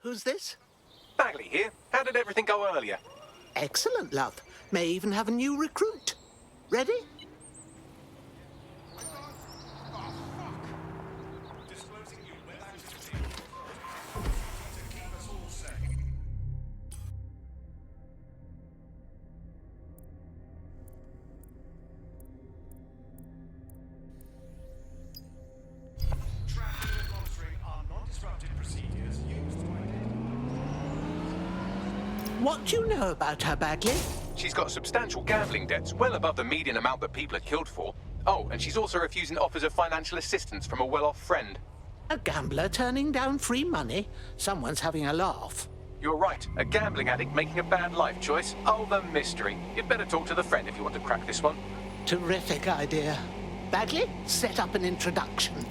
Who's this? Bagley here. How did everything go earlier? Excellent, love. May even have a new recruit. Ready? What do you know about her, Bagley? She's got substantial gambling debts, well above the median amount that people are killed for. Oh, and she's also refusing offers of financial assistance from a well-off friend. A gambler turning down free money? Someone's having a laugh. You're right. A gambling addict making a bad life choice. Oh, the mystery. You'd better talk to the friend if you want to crack this one. Terrific idea. Bagley, set up an introduction.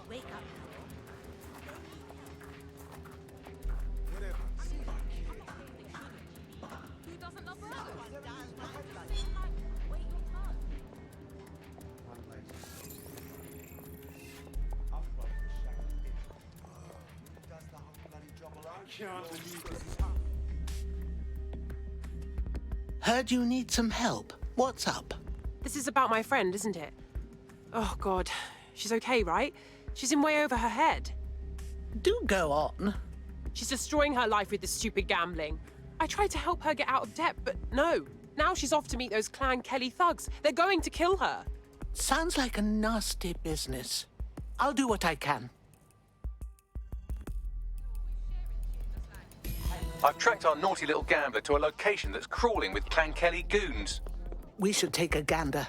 Wake up. Who doesn't love burgers? Wait your turn. Heard you need some help. What's up? This is about my friend, isn't it? Oh, God. She's okay, right? She's in way over her head. Do go on. She's destroying her life with this stupid gambling. I tried to help her get out of debt, but no. Now she's off to meet those Clan Kelly thugs. They're going to kill her. Sounds like a nasty business. I'll do what I can. I've tracked our naughty little gambler to a location that's crawling with Clan Kelly goons. We should take a gander.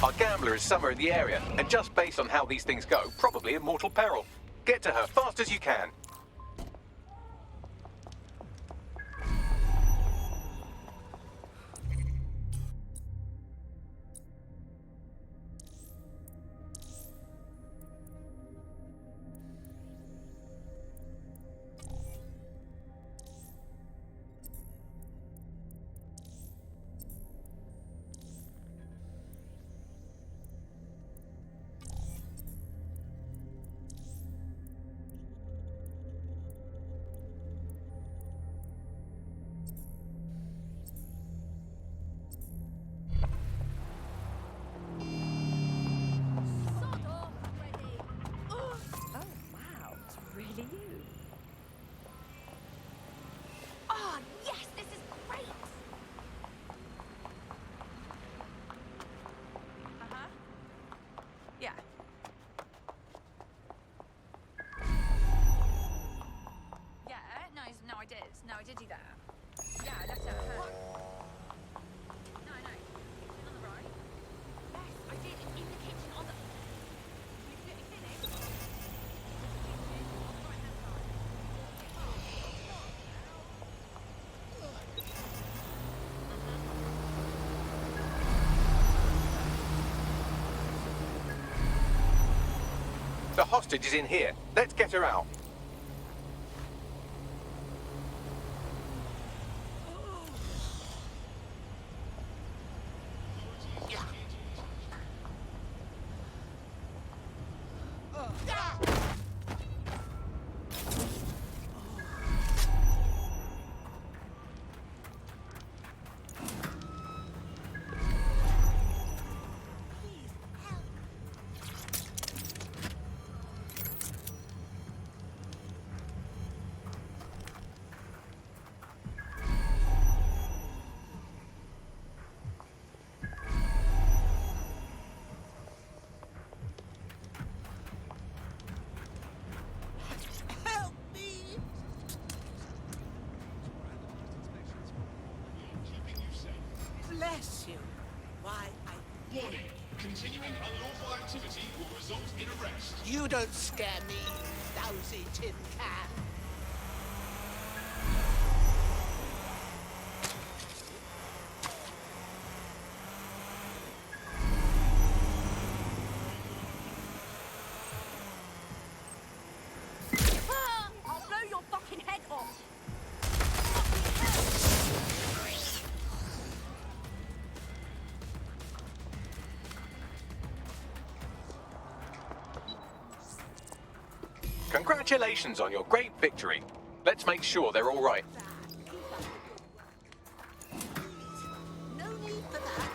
Our gambler is somewhere in the area, and just based on how these things go, probably in mortal peril. Get to her fast as you can. No, I did do that. Yeah, I left it at home. No, no. On the right? Yes, I did. It's in the kitchen on the... It's in it. On the right-hand side. The hostage is in here. Let's get her out. Continuing unlawful activity will result in arrest. You don't scare me, lousy tin can. I'll blow your fucking head off. Congratulations on your great victory. Let's make sure they're all right. No need for that.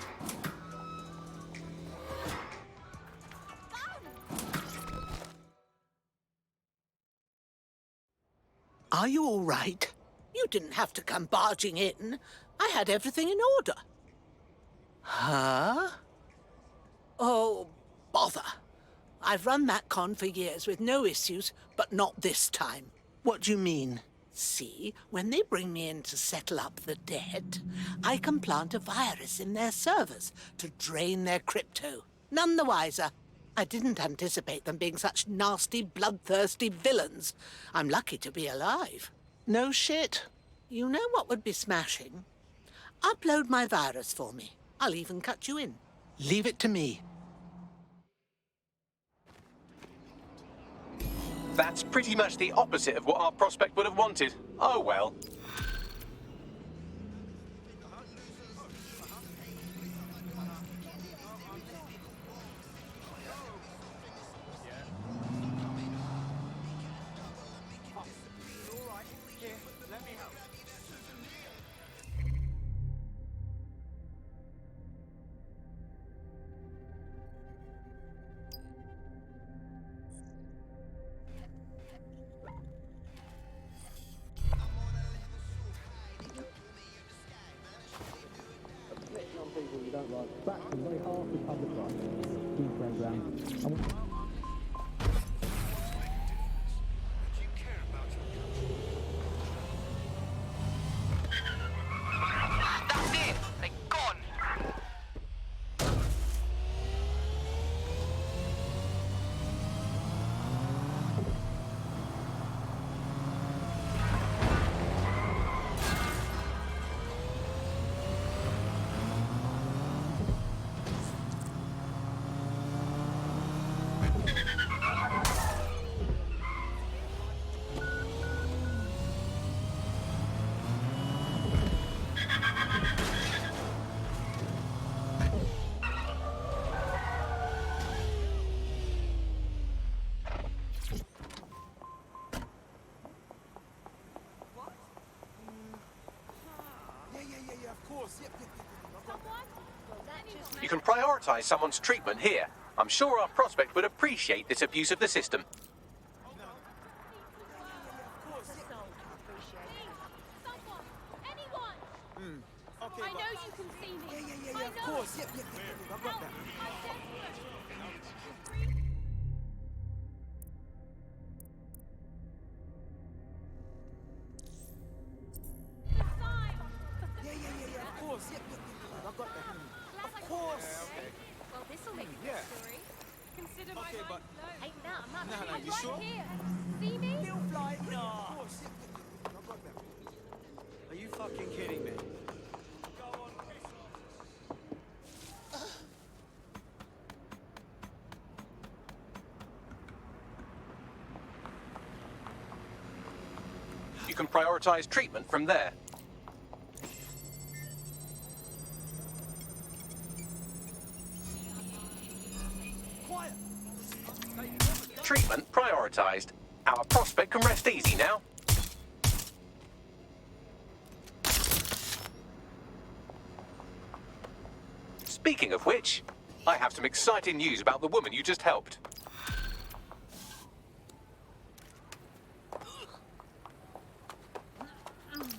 Are you all right? You didn't have to come barging in. I had everything in order. Huh? Oh, bother. I've run that con for years with no issues, but not this time. What do you mean? See, when they bring me in to settle up the dead, I can plant a virus in their servers to drain their crypto. None the wiser. I didn't anticipate them being such nasty, bloodthirsty villains. I'm lucky to be alive. No shit. You know what would be smashing? Upload my virus for me. I'll even cut you in. Leave it to me. That's pretty much the opposite of what our prospect would have wanted. Oh well. People you don't like. Back to very hard to public life. Key program. That's it! They're gone! You can prioritize someone's treatment here. I'm sure our prospect would appreciate this abuse of the system. Someone! Anyone! I know you can see me. I know. Of course. I've got that. Well, this'll make a good story. Consider my mind blown. Hey, I'm not. I'm right sure? Here. See me? Still flying? No. Are you fucking kidding me? You can prioritize treatment from there. Treatment prioritized. Our prospect can rest easy now. Speaking of which, I have some exciting news about the woman you just helped.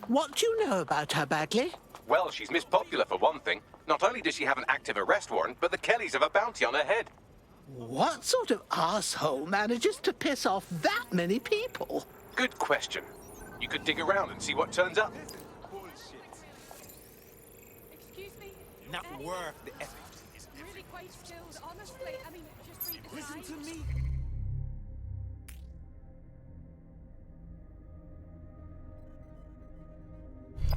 What do you know about her, Bagley? Well, she's Miss Popular for one thing. Not only does she have an active arrest warrant, but the Kellys have a bounty on her head. What sort of asshole manages to piss off that many people? Good question. You could dig around and see what turns up. Excuse me. Not worth the effort. Really quite skilled on to me?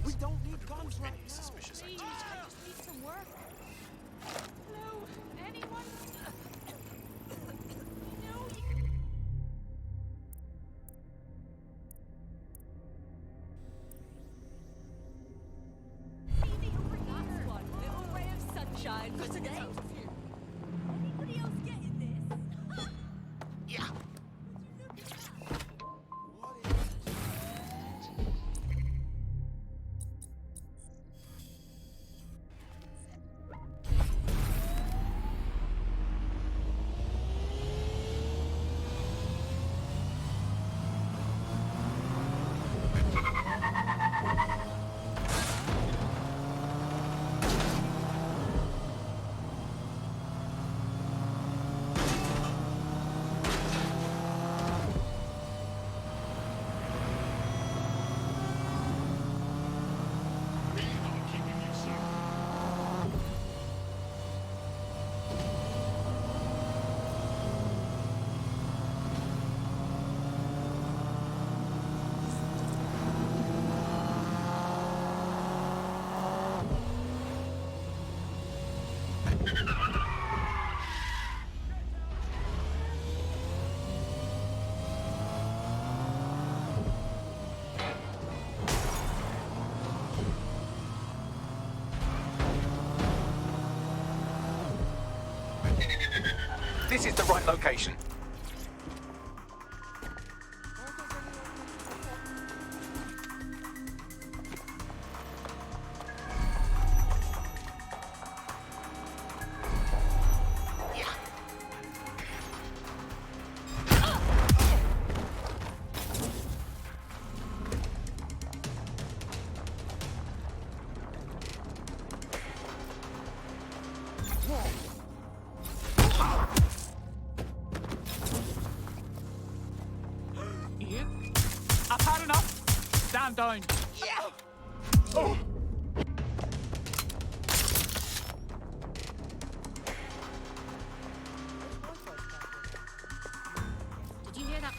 We don't need guns right now. Please, I just need some work. Hello, anyone? No, you... See me over here. One little ray of sunshine for today. Anybody else getting this? Yeah. We are keeping you safe. This is the right location. Ian? I've had enough. Stand down. Did you hear that?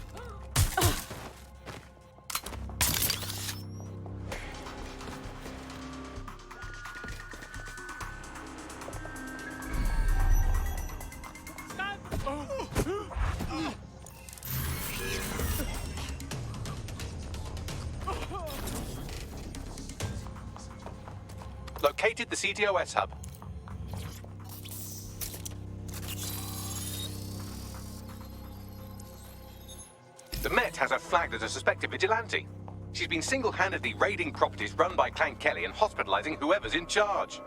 Located the CTOS hub. The Met has her flagged as a suspected vigilante. She's been single-handedly raiding properties run by Clan Kelly and hospitalizing whoever's in charge.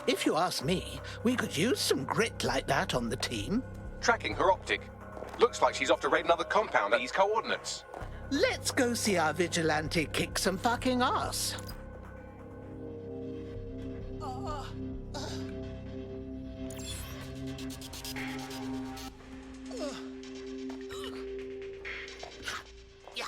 If you ask me, we could use some grit like that on the team. Tracking her optic. Looks like she's off to raid another compound at these coordinates. Let's go see our vigilante kick some fucking ass. Yeah.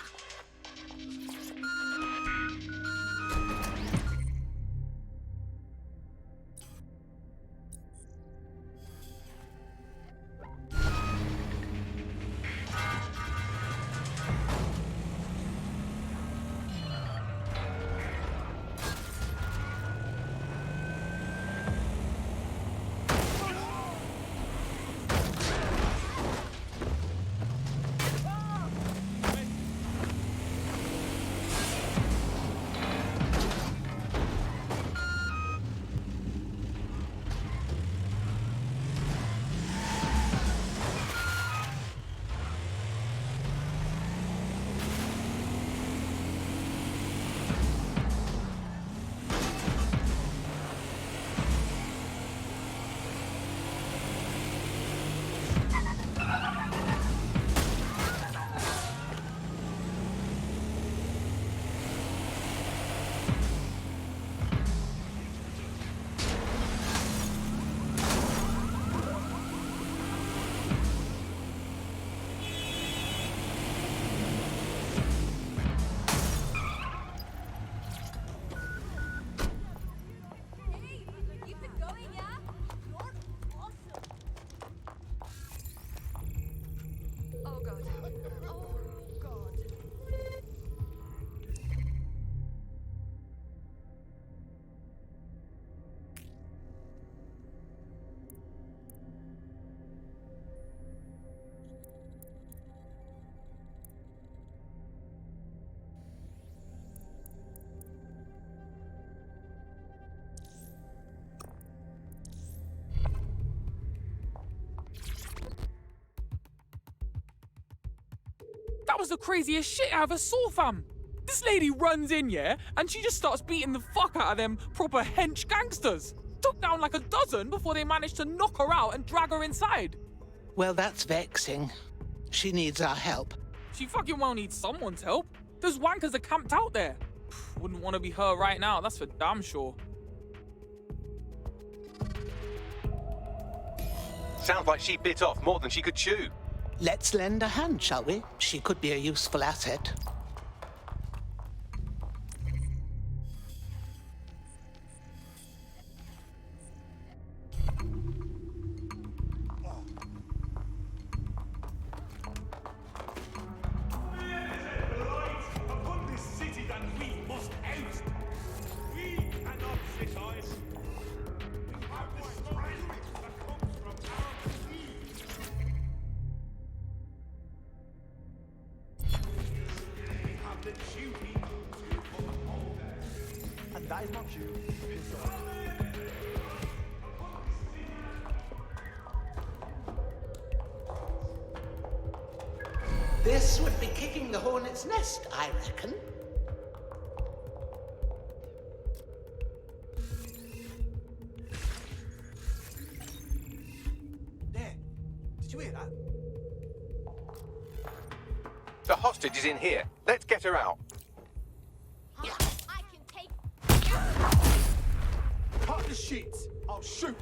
That was the craziest shit I ever saw, fam. This lady runs in, yeah, and she just starts beating the fuck out of them proper hench gangsters. Took down like a dozen before they managed to knock her out and drag her inside. Well, that's vexing. She needs our help. She fucking well needs someone's help. Those wankers are camped out there. Wouldn't want to be her right now, that's for damn sure. Sounds like she bit off more than she could chew. Let's lend a hand, shall we? She could be a useful asset. Upon this city that we must oust. We cannot sit idle. We have the strength that comes from our seas. We have the duty to uphold them. And that is not you. Piss off. This would be kicking the hornet's nest, I reckon. There. Did you hear that? The hostage is in here. Let's get her out. I can take. Cut the sheets. I'll shoot.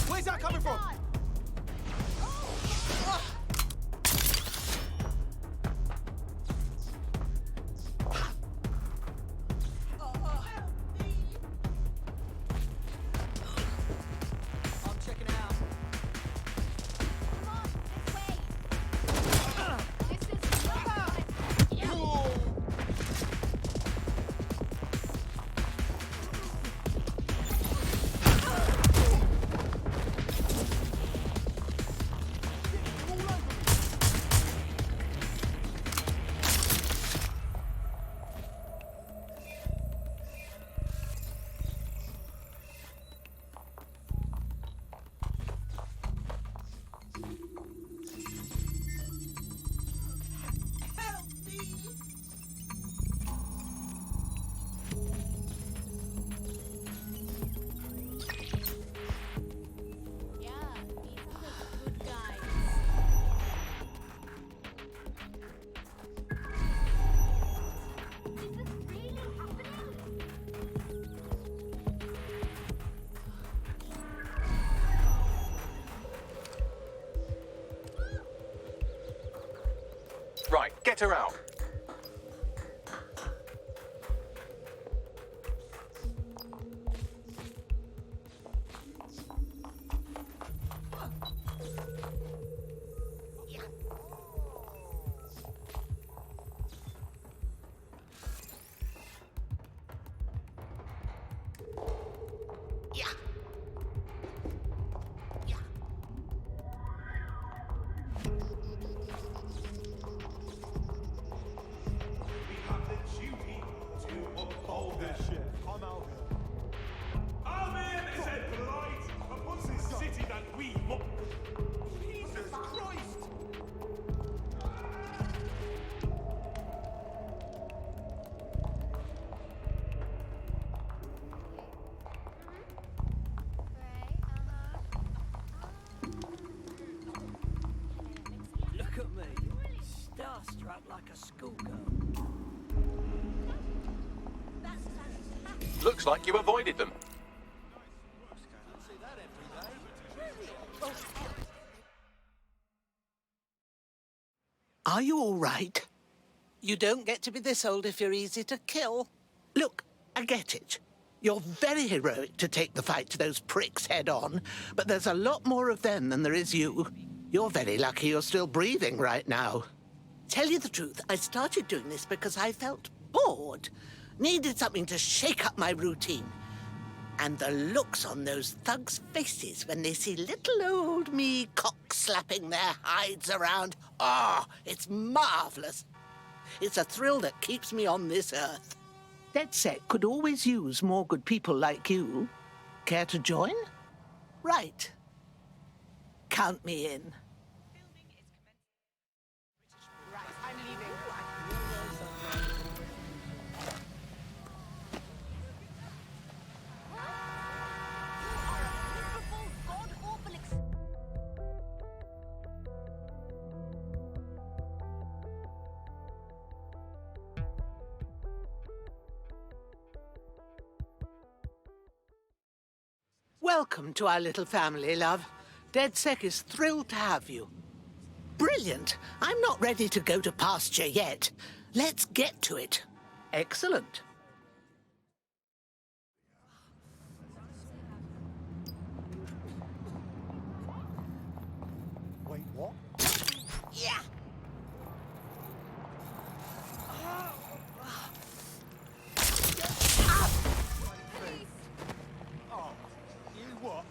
Where's that coming from? I'm checking it out. Come on, this way. This is yeah. Yeah, these are the good guys. Is this really happening? Right, get her out. We have the duty to uphold them. Shit. I'm out here. Our man is a blight upon this city that we must. Jesus Christ! Look at me, starstruck like a schoolgirl. Looks like you avoided them. Are you all right? You don't get to be this old if you're easy to kill. Look, I get it. You're very heroic to take the fight to those pricks head on, but there's a lot more of them than there is you. You're very lucky you're still breathing right now. Tell you the truth, I started doing this because I felt bored. Needed something to shake up my routine. And the looks on those thugs' faces when they see little old me cock-slapping their hides around. Oh, it's marvellous. It's a thrill that keeps me on this earth. DedSec could always use more good people like you. Care to join? Right. Count me in. Welcome to our little family, love. DedSec is thrilled to have you. Brilliant! I'm not ready to go to pasture yet. Let's get to it. Excellent. Wait, what? Yeah! Oh, you what?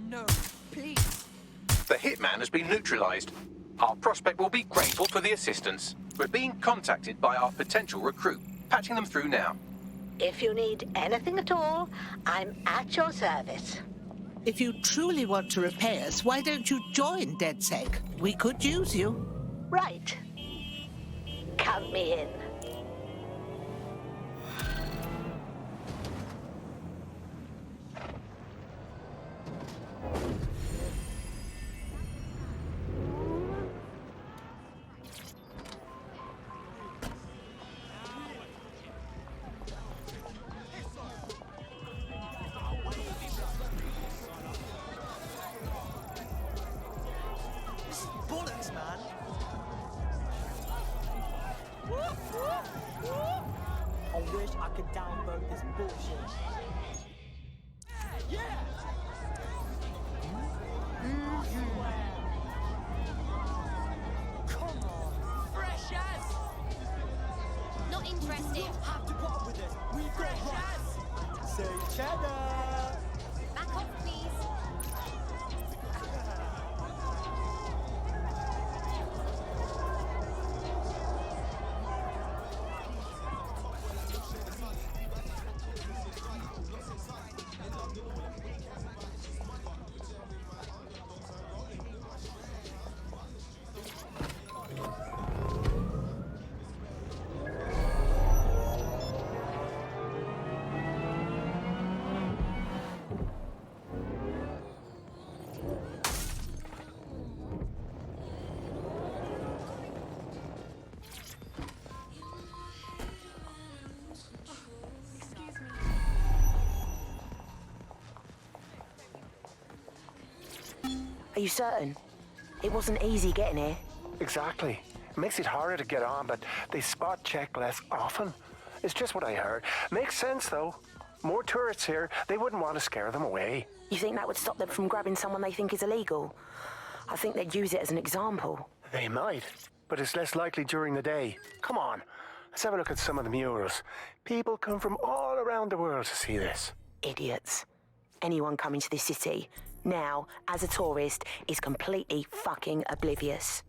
No, please. The hitman has been neutralized. Our prospect will be grateful for the assistance. We're being contacted by our potential recruit. Patching them through now. If you need anything at all, I'm at your service. If you truly want to repay us, why don't you join DedSec? We could use you. Right. Count me in. Bullets, man. I wish I could downvote this bullshit. Yeah! Come on. Fresh as! Not interested. Have to put up with this. We've got rights. Say cheddar. Back off, please. Are you certain? It wasn't easy getting here. Exactly. It makes it harder to get on, but they spot check less often. It's just what I heard. Makes sense, though. More tourists here, they wouldn't want to scare them away. You think that would stop them from grabbing someone they think is illegal? I think they'd use it as an example. They might, but it's less likely during the day. Come on. Let's have a look at some of the murals. People come from all around the world to see this. Idiots. Anyone coming to this city, now, as a tourist, is completely fucking oblivious.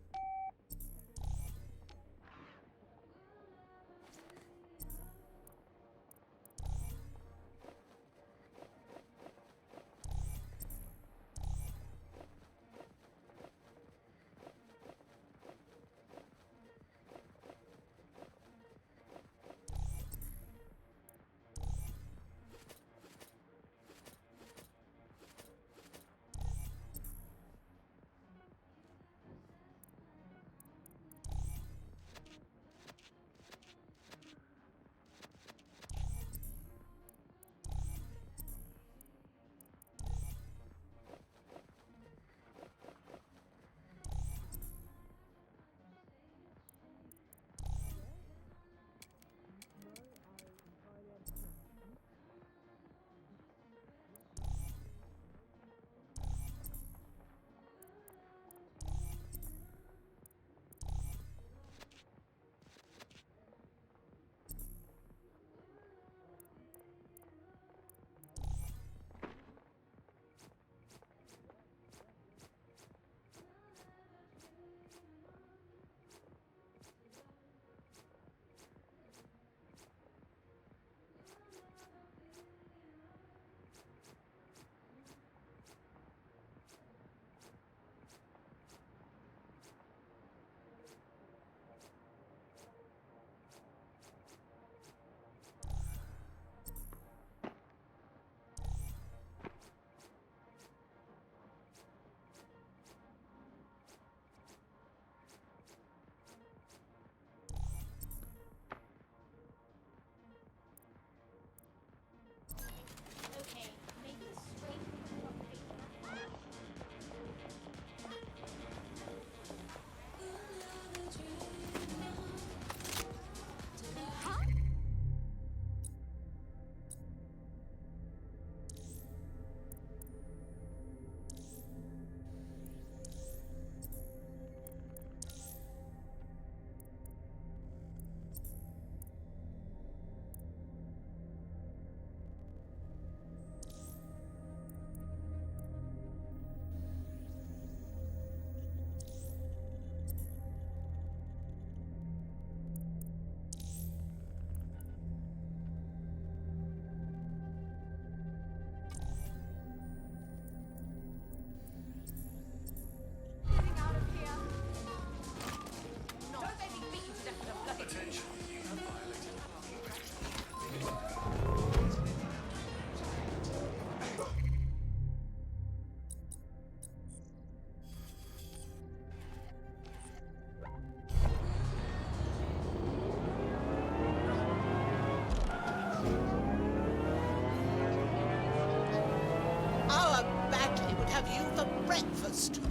breakfast.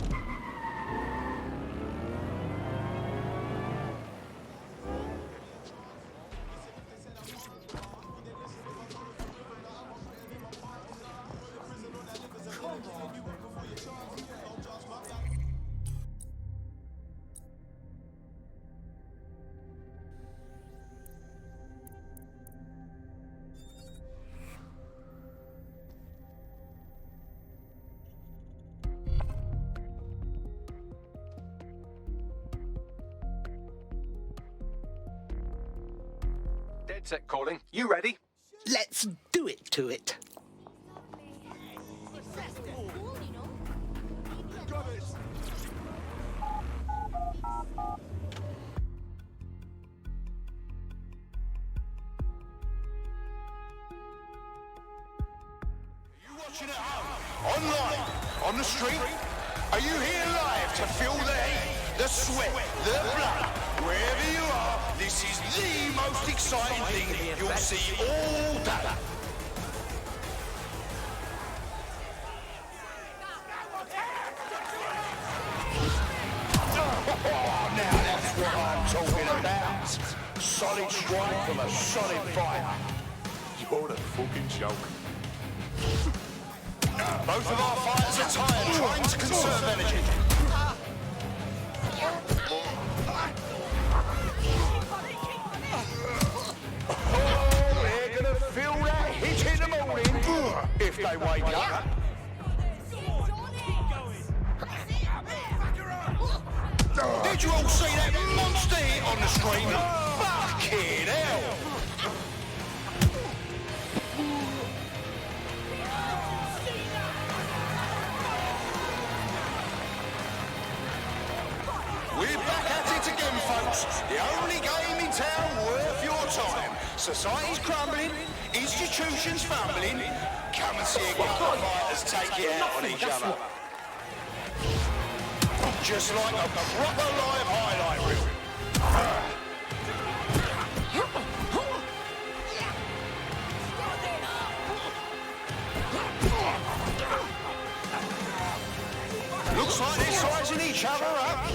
Dead set calling. You ready? Let's do it to it. Watching at home, online, on the street. Are you here live to feel the heat, the sweat, the blood? Wherever you are, this is the most exciting thing you'll see all day. Oh, now that's what I'm talking about. Solid strike from a solid fighter. You're the fucking joke. Both of our fighters are tired, trying to conserve energy. Heroes, the only game in town worth your time. Society's crumbling, institutions fumbling. Come and see a couple of fighters take it out on each other. Just like a proper live highlight reel. Looks like they're sizing each other up.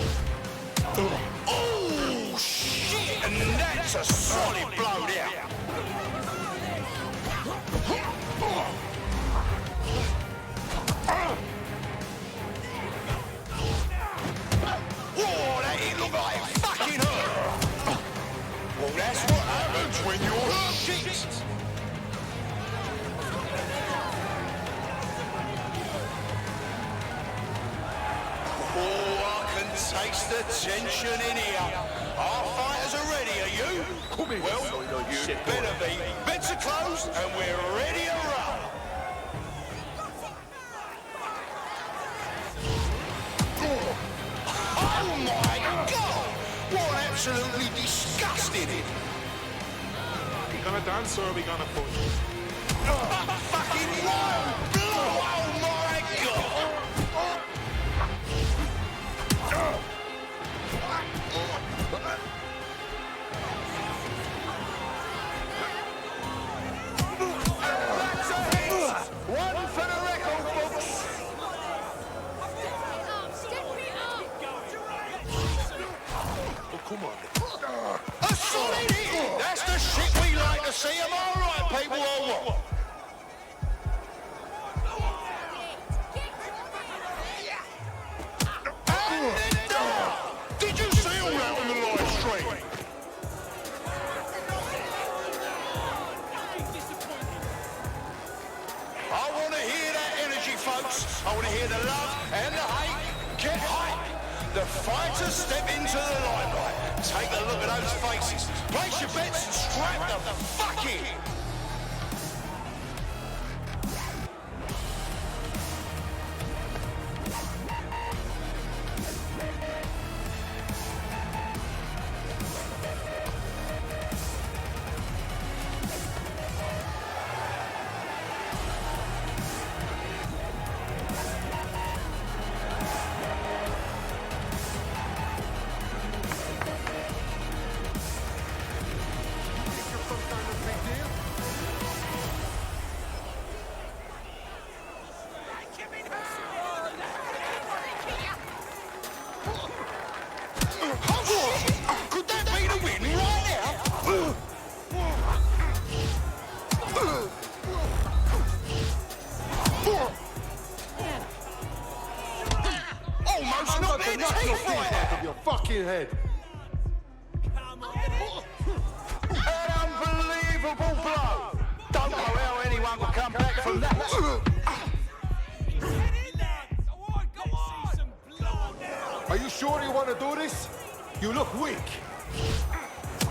Oh, shit! And that's a solid blow down. Whoa, that didn't look like it fucking hurt. Well, that's what happens when you're shit. Oh, I can taste the tension in here. Our fighters are ready, are you? Well, you better be. Beds are closed and we're ready to roll. Oh my God! What absolutely disgusting! Are we gonna dance or are we gonna push? Fucking wild blow! Oh my God! That's a hit! One for the record books! Oh, come on. A solid hit! That's the shit we like to see. Am I right, people, or what? Did you see all that on the live stream? I want to hear that energy, folks. I want to hear the love and the hate. Get hype. The fighters step into the limelight. Take a look at those faces. Place your bets and strap the fuck in. Could that be the win right now? Almost knocked their teeth right out of your fucking head. An unbelievable blow. Don't know how anyone will come back from that. Are you sure you want to do this? You look weak.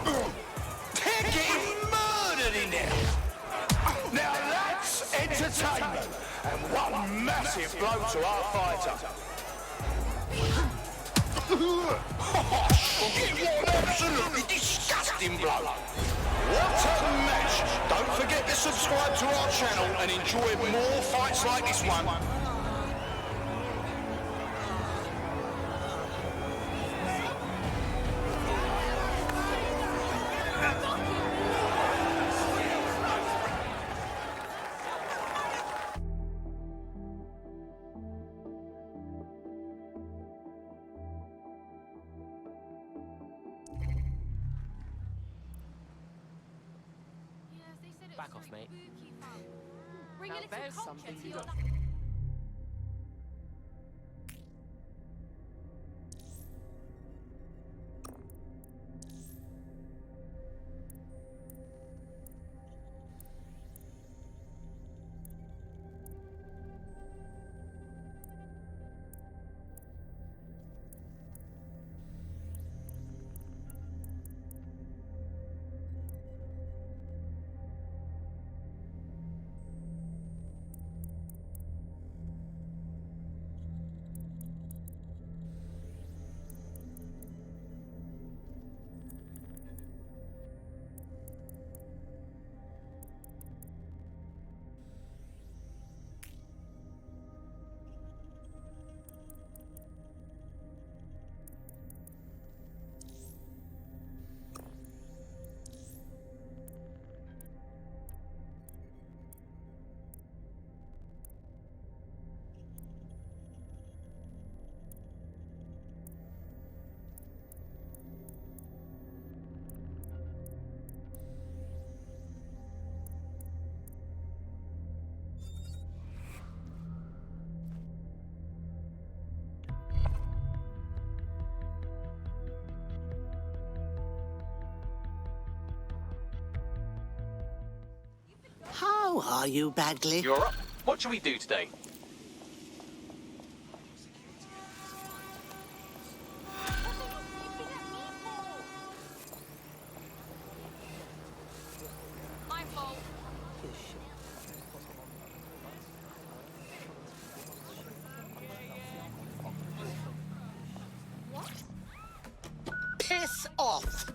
They're getting murdered in there. Now that's entertainment. And one massive blow to our fighter. Oh, shit, what an absolutely disgusting blow. What a match. Don't forget to subscribe to our channel and enjoy more fights like this one. Back off, mate. Bring a little culture to your How are you, Bagley? You're up. What shall we do today? My fault. Piss off!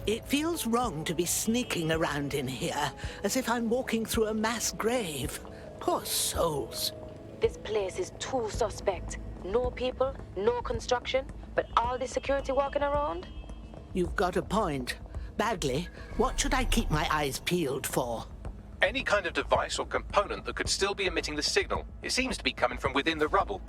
It feels wrong to be sneaking around in here, as if I'm walking through a mass grave. Poor souls. This place is too suspect. No people, no construction, but all this security walking around? You've got a point. Bagley, what should I keep my eyes peeled for? Any kind of device or component that could still be emitting the signal. It seems to be coming from within the rubble.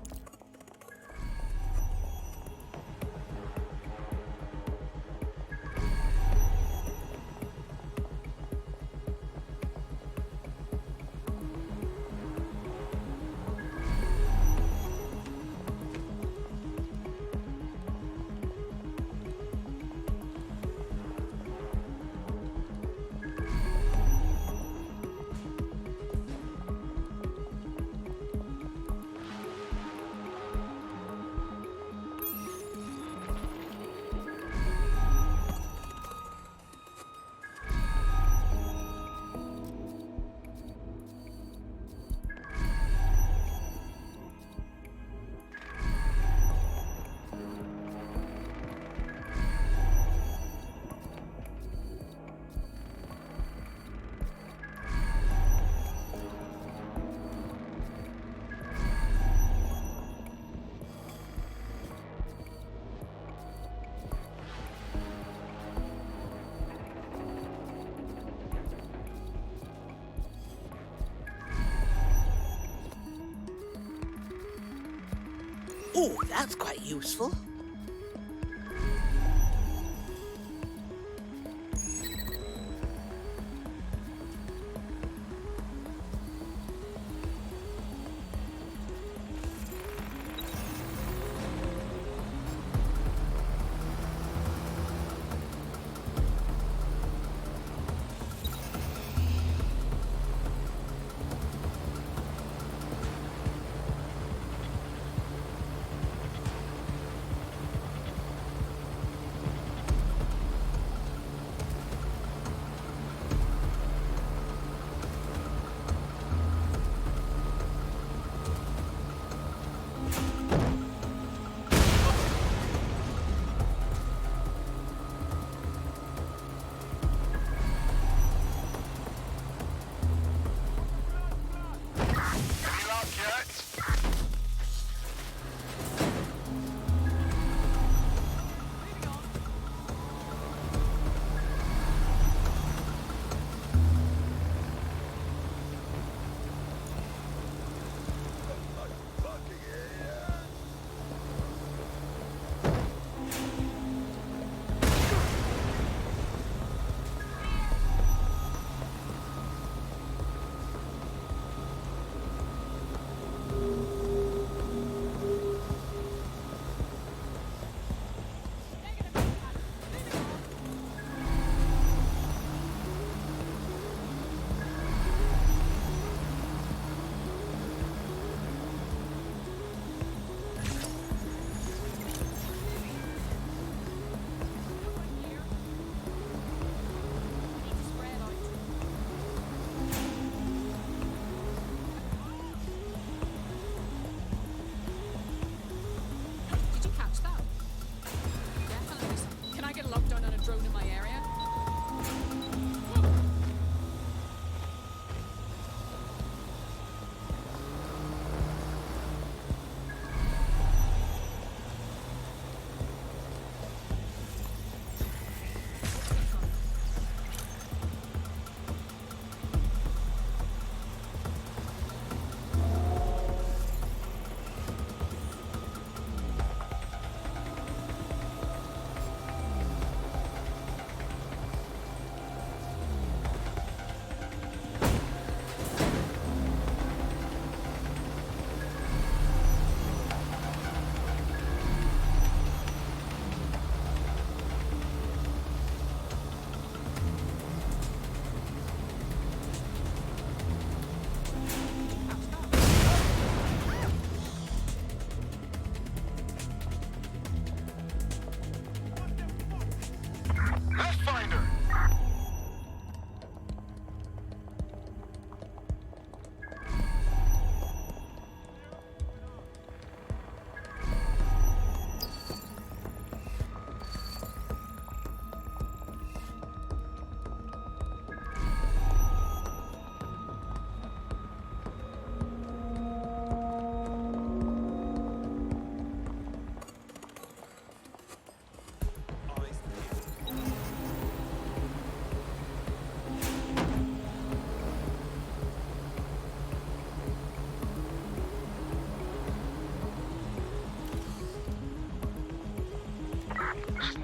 Oh, that's quite useful.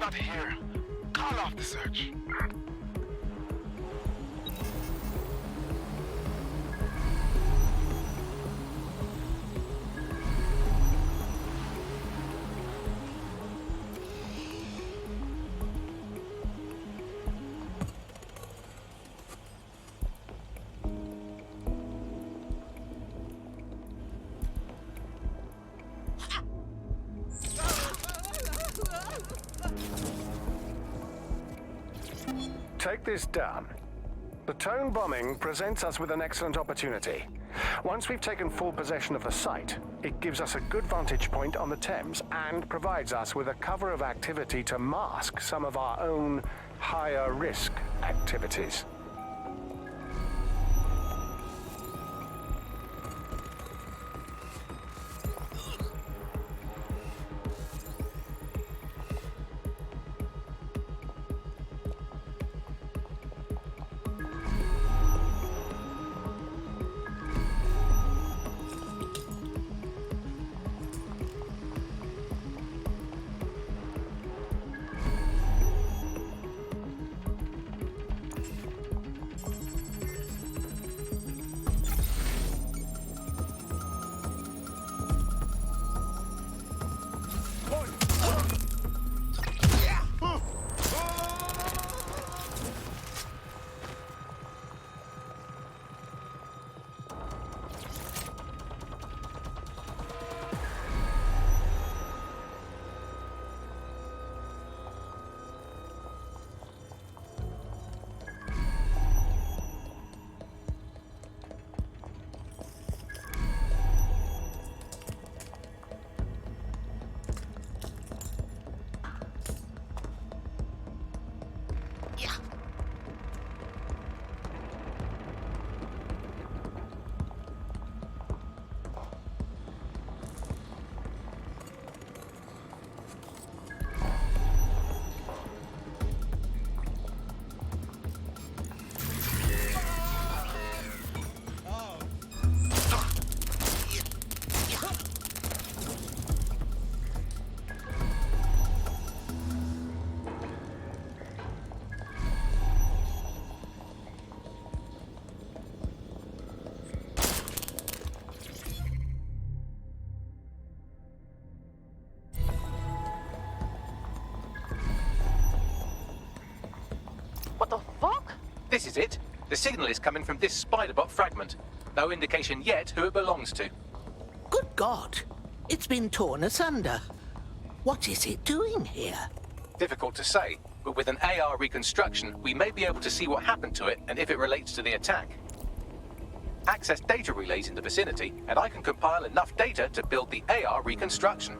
not here. Call off the search. Take this down. The town bombing presents us with an excellent opportunity. Once we've taken full possession of the site, it gives us a good vantage point on the Thames and provides us with a cover of activity to mask some of our own higher risk activities. What the fuck? This is it. The signal is coming from this Spiderbot fragment. No indication yet who it belongs to. Good God. It's been torn asunder. What is it doing here? Difficult to say, but with an AR reconstruction, we may be able to see what happened to it and if it relates to the attack. Access data relays in the vicinity, and I can compile enough data to build the AR reconstruction.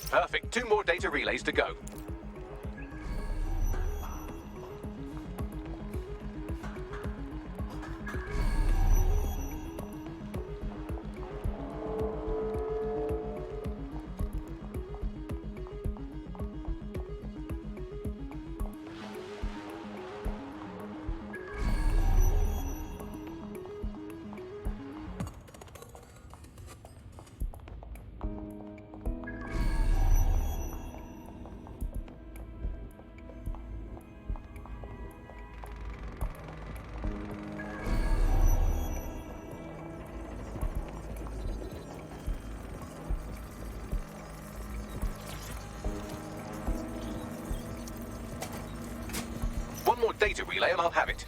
Perfect. 2 more data relays to go. One more data relay and I'll have it.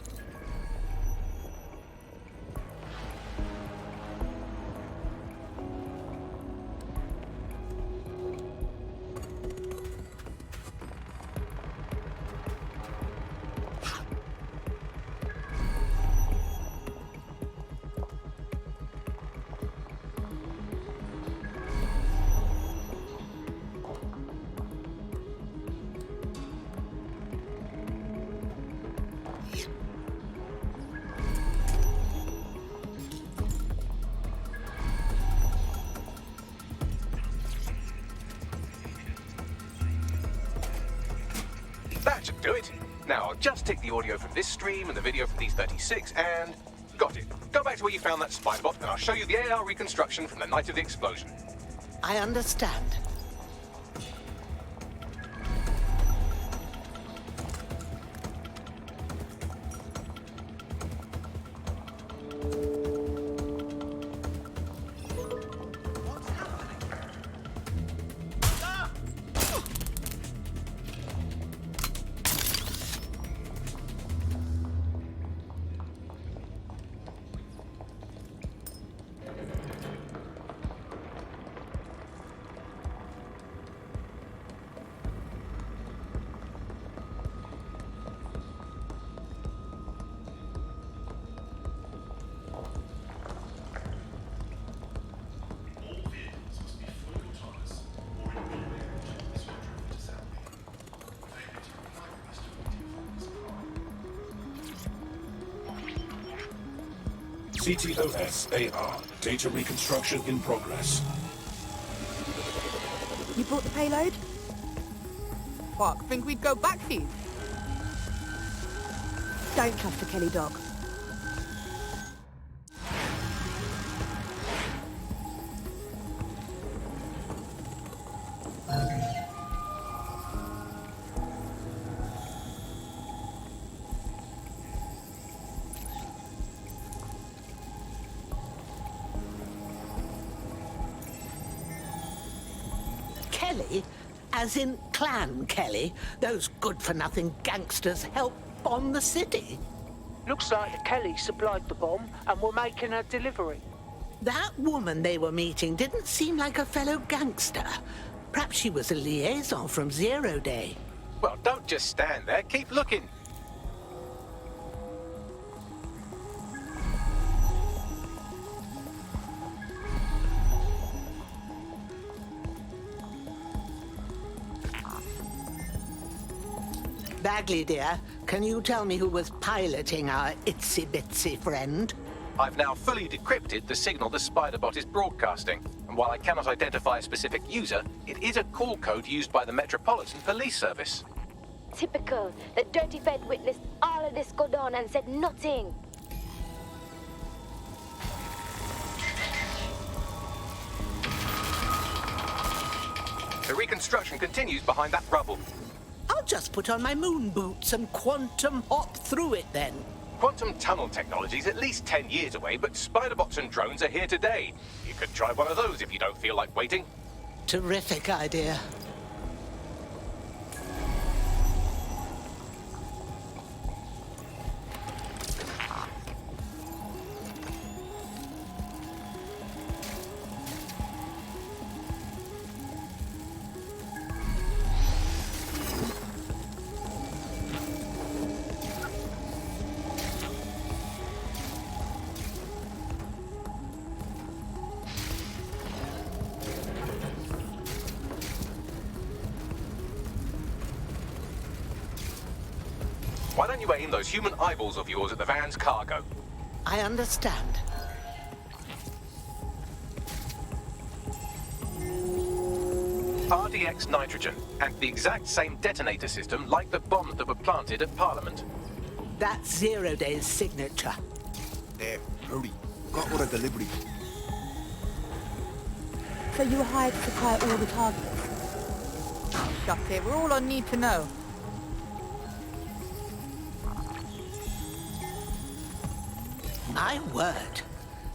do it. Now, I'll just take the audio from this stream and the video from D36 and... Got it. Go back to where you found that spider bot and I'll show you the AR reconstruction from the night of the explosion. I understand. CTOS-AR. Data reconstruction in progress. You brought the payload? Fuck, think we'd go back here? Don't trust the Kelly dog. Kelly? As in Clan Kelly? Those good-for-nothing gangsters helped bomb the city? Looks like the Kellys supplied the bomb and were making a delivery. That woman they were meeting didn't seem like a fellow gangster. Perhaps she was a liaison from Zero Day. Well, don't just stand there. Keep looking. Bagley, dear, can you tell me who was piloting our itsy-bitsy friend? I've now fully decrypted the signal the Spider-Bot is broadcasting, and while I cannot identify a specific user, it is a call code used by the Metropolitan Police Service. Typical. The dirty Fed witnessed all of this go down and said nothing. The reconstruction continues behind that rubble. I'll just put on my moon boots and quantum hop through it then. Quantum tunnel technology is at least 10 years away, but spider-bots and drones are here today. You could try one of those if you don't feel like waiting. Terrific idea. Why don't you aim those human eyeballs of yours at the van's cargo? I understand. RDX nitrogen, and the exact same detonator system like the bombs that were planted at Parliament. That's Zero Day's signature. There, hurry. Got all the delivery. So you were hired to supply all the targets? Shut it, we're all on need to know. My word.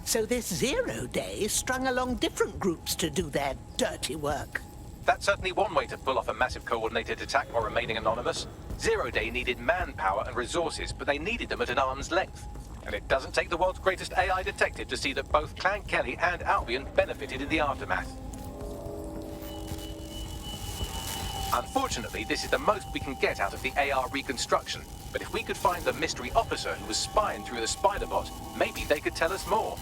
So this Zero Day strung along different groups to do their dirty work. That's certainly one way to pull off a massive coordinated attack while remaining anonymous. Zero Day needed manpower and resources, but they needed them at an arm's length. And it doesn't take the world's greatest AI detective to see that both Clan Kelly and Albion benefited in the aftermath. Unfortunately, this is the most we can get out of the AR reconstruction. But if we could find the mystery officer who was spying through the Spider-Bot, maybe they could tell us more.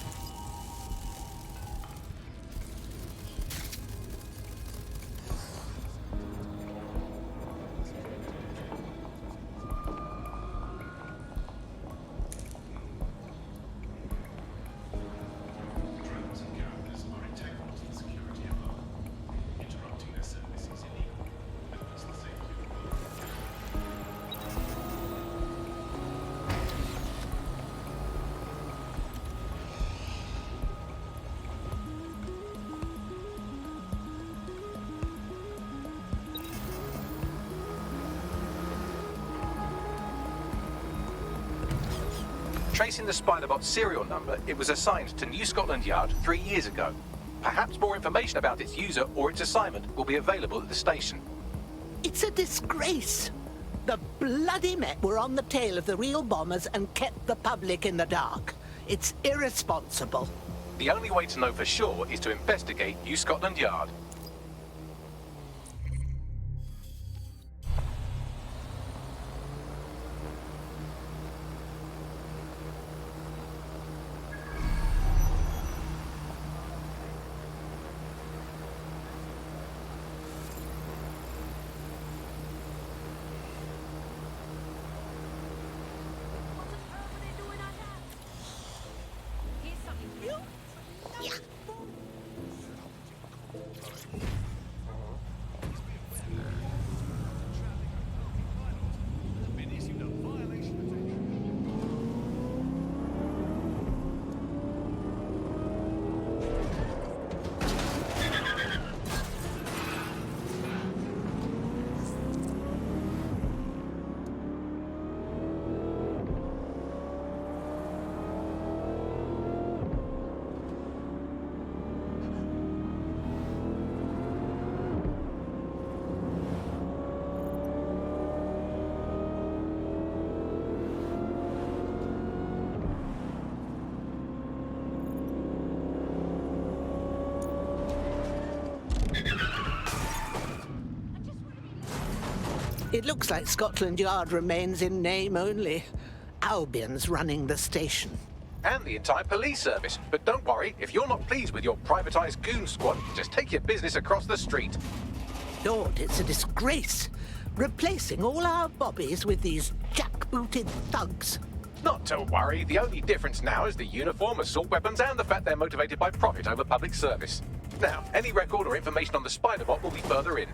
Tracing the Spiderbot serial number, it was assigned to New Scotland Yard 3 years ago. Perhaps more information about its user or its assignment will be available at the station. It's a disgrace. The bloody Met were on the tail of the real bombers and kept the public in the dark. It's irresponsible. The only way to know for sure is to investigate New Scotland Yard. It looks like Scotland Yard remains in name only. Albion's running the station. And the entire police service. But don't worry, if you're not pleased with your privatised goon squad, just take your business across the street. Lord, it's a disgrace. Replacing all our bobbies with these jackbooted thugs. Not to worry, the only difference now is the uniform, assault weapons, and the fact they're motivated by profit over public service. Now, any record or information on the Spiderbot will be further in.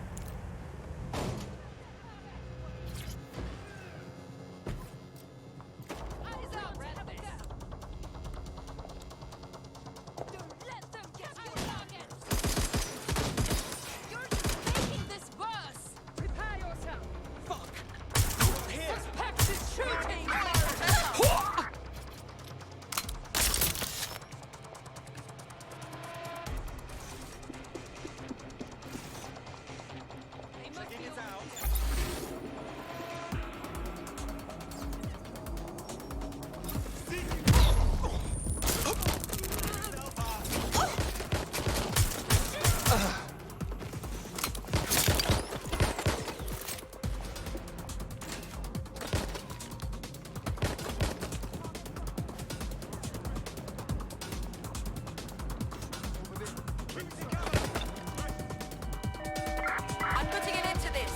I'm putting an end to this.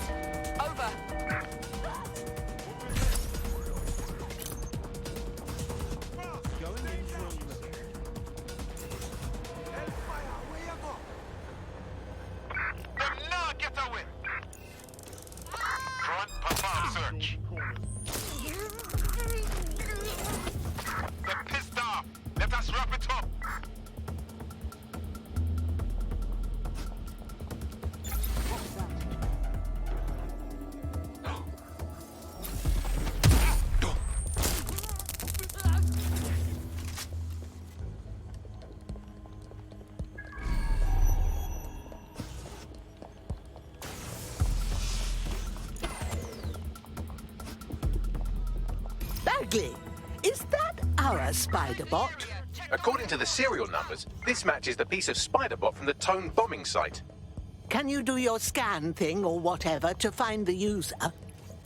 Over. Them now get away. Front perform search. They're pissed off. Let us wrap it up. Bagley, is that our Spiderbot? According to the serial numbers, this matches the piece of Spiderbot from the Tone bombing site. Can you do your scan thing or whatever to find the user?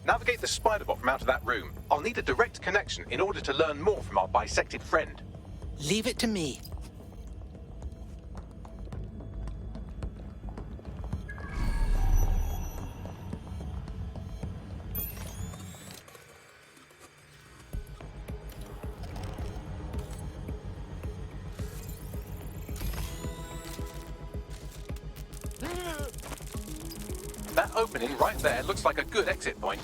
Navigate the Spiderbot from out of that room. I'll need a direct connection in order to learn more from our bisected friend. Leave it to me. That opening right there looks like a good exit point.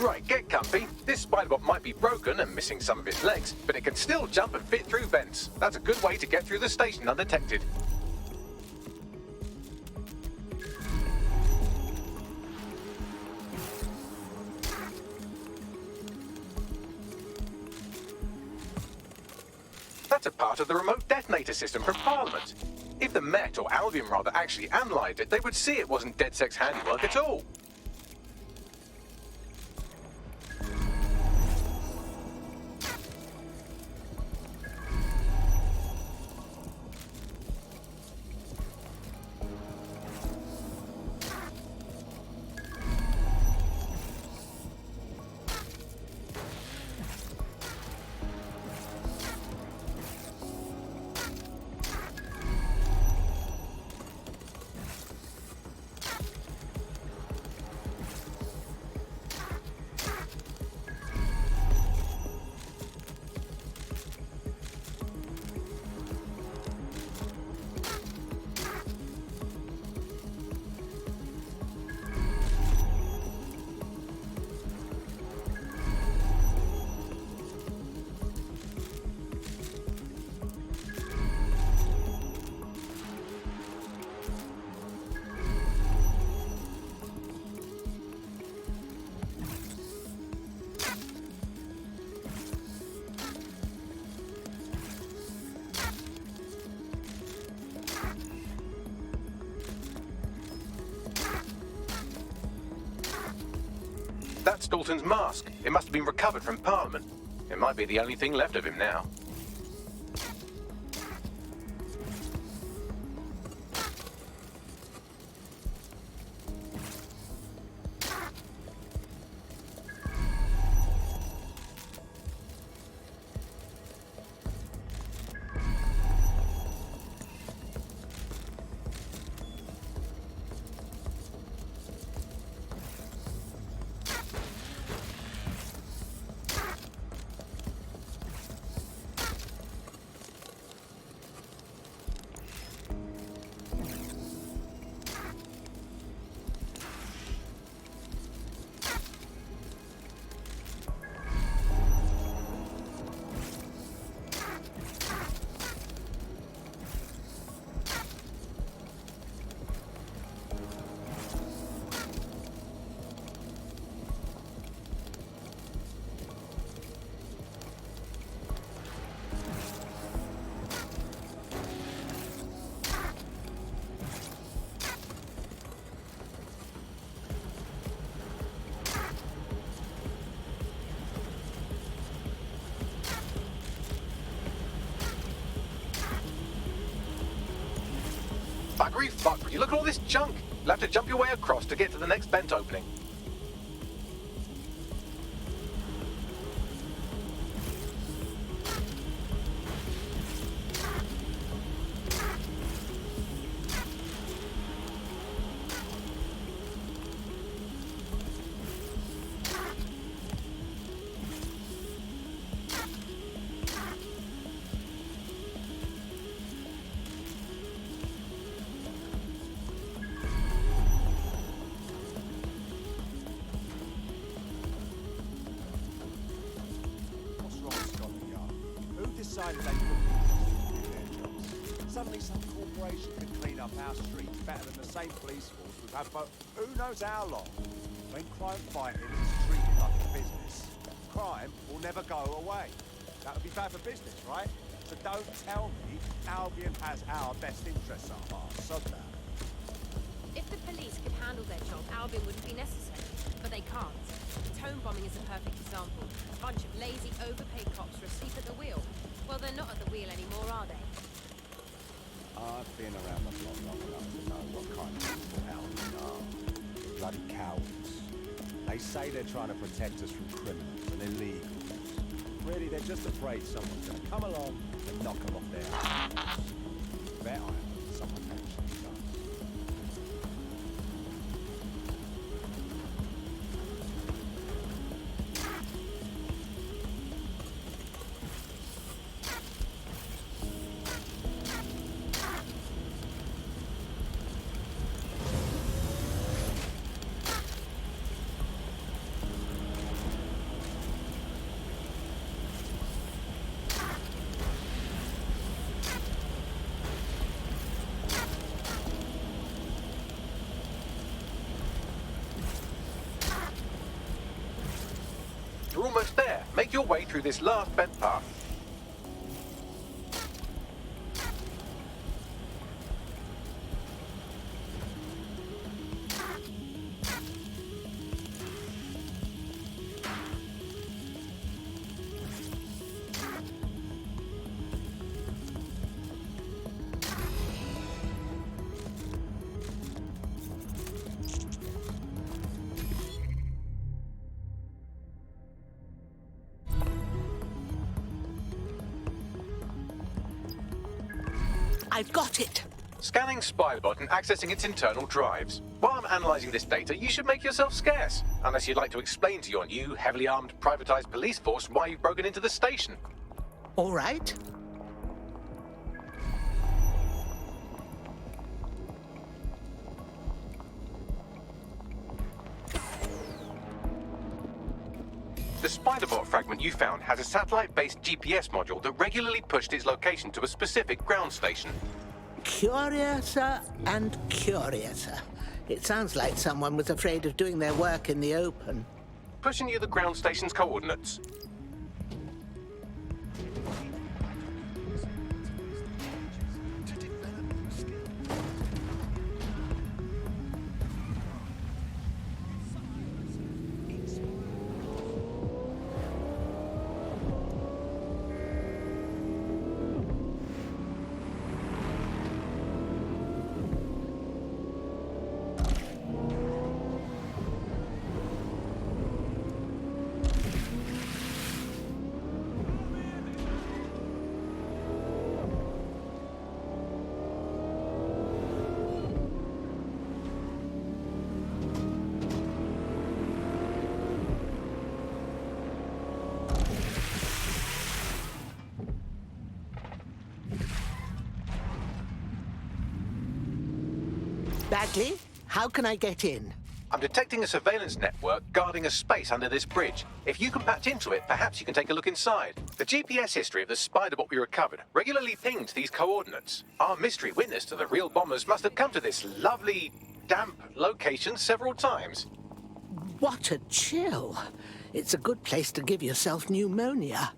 Right, get comfy. This Spiderbot might be broken and missing some of its legs, but it can still jump and fit through vents. That's a good way to get through the station undetected. That's a part of the remote detonator system from Parliament. If the Met, or Albion rather, actually analysed it, they would see it wasn't DedSec's handiwork at all. That's Dalton's mask. It must have been recovered from Parliament. It might be the only thing left of him now. Buggery fuck, would you look at all this junk? You'll have to jump your way across to get to the next vent opening. Decided they wouldn't do their jobs. Suddenly some corporation can clean up our streets better than the same police force we've had for who knows how long. When crime fighting is treated like a business, crime will never go away. That would be bad for business, right? So don't tell me Albion has our best interests at heart. Sod that. If the police could handle their job, Albion wouldn't be necessary. But they can't. Tone bombing is a perfect example. A bunch of lazy, overpaid cops are asleep at the wheel. Well, they're not at the wheel anymore, are they? I've been around the block long enough to know what kind of people Albion are. Bloody cowards. They say they're trying to protect us from criminals and illegals. Really, they're just afraid someone's going to come along and knock them off their ass. Bet I hope someone actually does. You're almost there. Make your way through this last vent path. I've got it. Scanning Spiderbot and accessing its internal drives. While I'm analysing this data, you should make yourself scarce. Unless you'd like to explain to your new, heavily armed, privatised police force why you've broken into the station. All right. The Spiderbot fragment you found has a satellite-based GPS module that regularly pushed its location to a specific ground station. Curiouser and curiouser. It sounds like someone was afraid of doing their work in the open. Pushing you the ground station's coordinates. Bagley, how can I get in? I'm detecting a surveillance network guarding a space under this bridge. If you can patch into it, perhaps you can take a look inside. The GPS history of the Spiderbot we recovered regularly pinged these coordinates. Our mystery witness to the real bombers must have come to this lovely, damp location several times. What a chill. It's a good place to give yourself pneumonia.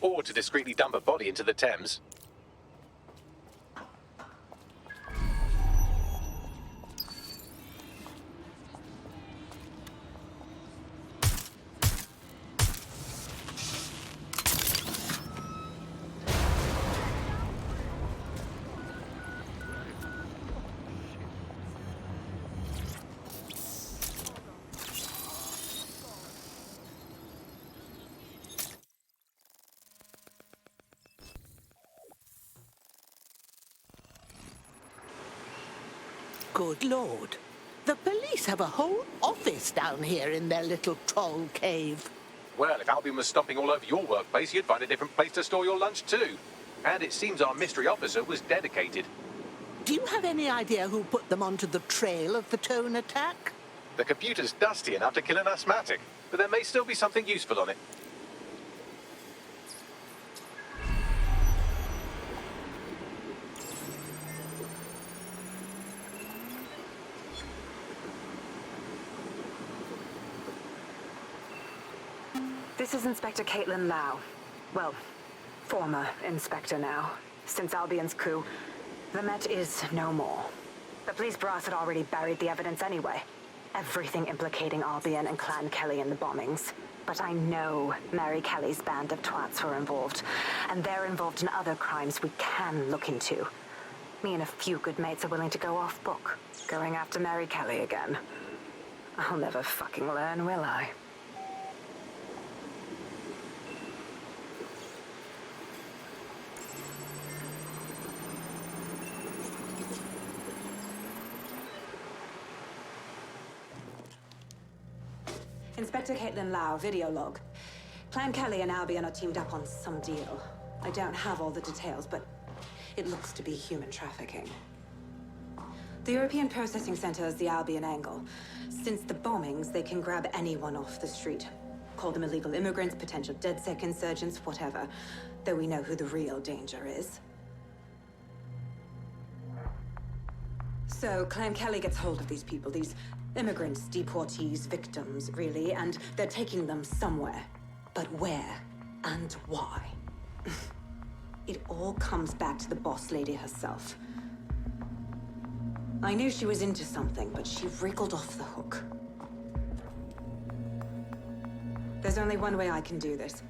Or to discreetly dump a body into the Thames. Good Lord. The police have a whole office down here in their little troll cave. Well, if Albion was stomping all over your workplace, you'd find a different place to store your lunch too. And it seems our mystery officer was dedicated. Do you have any idea who put them onto the trail of the Tone attack? The computer's dusty enough to kill an asthmatic, but there may still be something useful on it. This is Inspector Caitlin Lau. Well, former Inspector now. Since Albion's coup, the Met is no more. The police brass had already buried the evidence anyway. Everything implicating Albion and Clan Kelly in the bombings. But I know Mary Kelly's band of twats were involved, and they're involved in other crimes we can look into. Me and a few good mates are willing to go off book, going after Mary Kelly again. I'll never fucking learn, will I? Inspector Caitlin Lau, video log. Clan Kelly and Albion are teamed up on some deal. I don't have all the details, but it looks to be human trafficking. The European Processing Center is the Albion angle. Since the bombings, they can grab anyone off the street. Call them illegal immigrants, potential DedSec insurgents, whatever. Though we know who the real danger is. So, Clan Kelly gets hold of these people, these immigrants, deportees, victims, really, and they're taking them somewhere. But where and why? It all comes back to the boss lady herself. I knew she was into something, but she wriggled off the hook. There's only one way I can do this.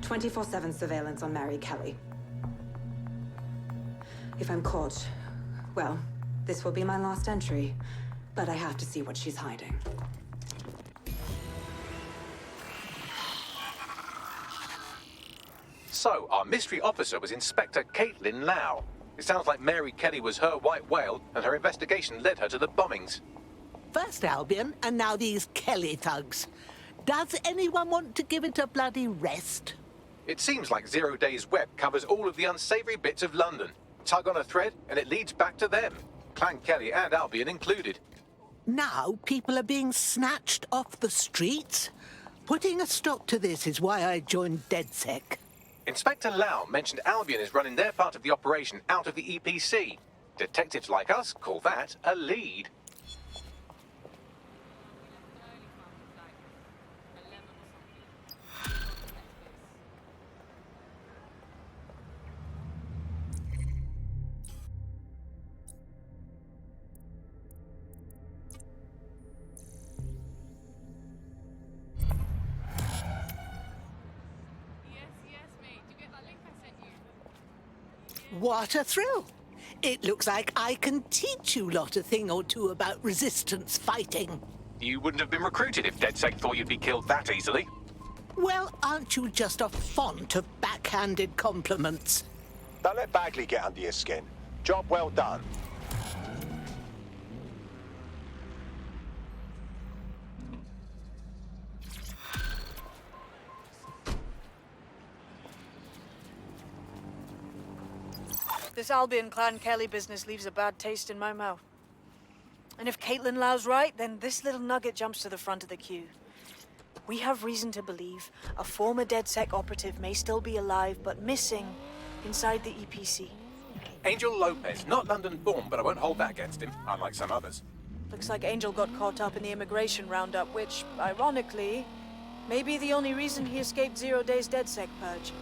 24/7 surveillance on Mary Kelly. If I'm caught, well, this will be my last entry. But I have to see what she's hiding. So, our mystery officer was Inspector Caitlin Lau. It sounds like Mary Kelly was her white whale, and her investigation led her to the bombings. First Albion, and now these Kelly thugs. Does anyone want to give it a bloody rest? It seems like 0 Days Web covers all of the unsavoury bits of London. Tug on a thread, and it leads back to them. Clan Kelly and Albion included. Now people are being snatched off the streets? Putting a stop to this is why I joined DedSec. Inspector Lau mentioned Albion is running their part of the operation out of the EPC. Detectives like us call that a lead. What a thrill! It looks like I can teach you lot a thing or two about resistance fighting. You wouldn't have been recruited if DedSec thought you'd be killed that easily. Well, aren't you just a font of backhanded compliments? Don't let Bagley get under your skin. Job well done. This Albion Clan Kelly business leaves a bad taste in my mouth. And if Caitlin Lau's right, then this little nugget jumps to the front of the queue. We have reason to believe a former DedSec operative may still be alive, but missing inside the EPC. Angel Lopez, not London-born, but I won't hold that against him, unlike some others. Looks like Angel got caught up in the immigration roundup, which, ironically, may be the only reason he escaped 0 Days DedSec purge.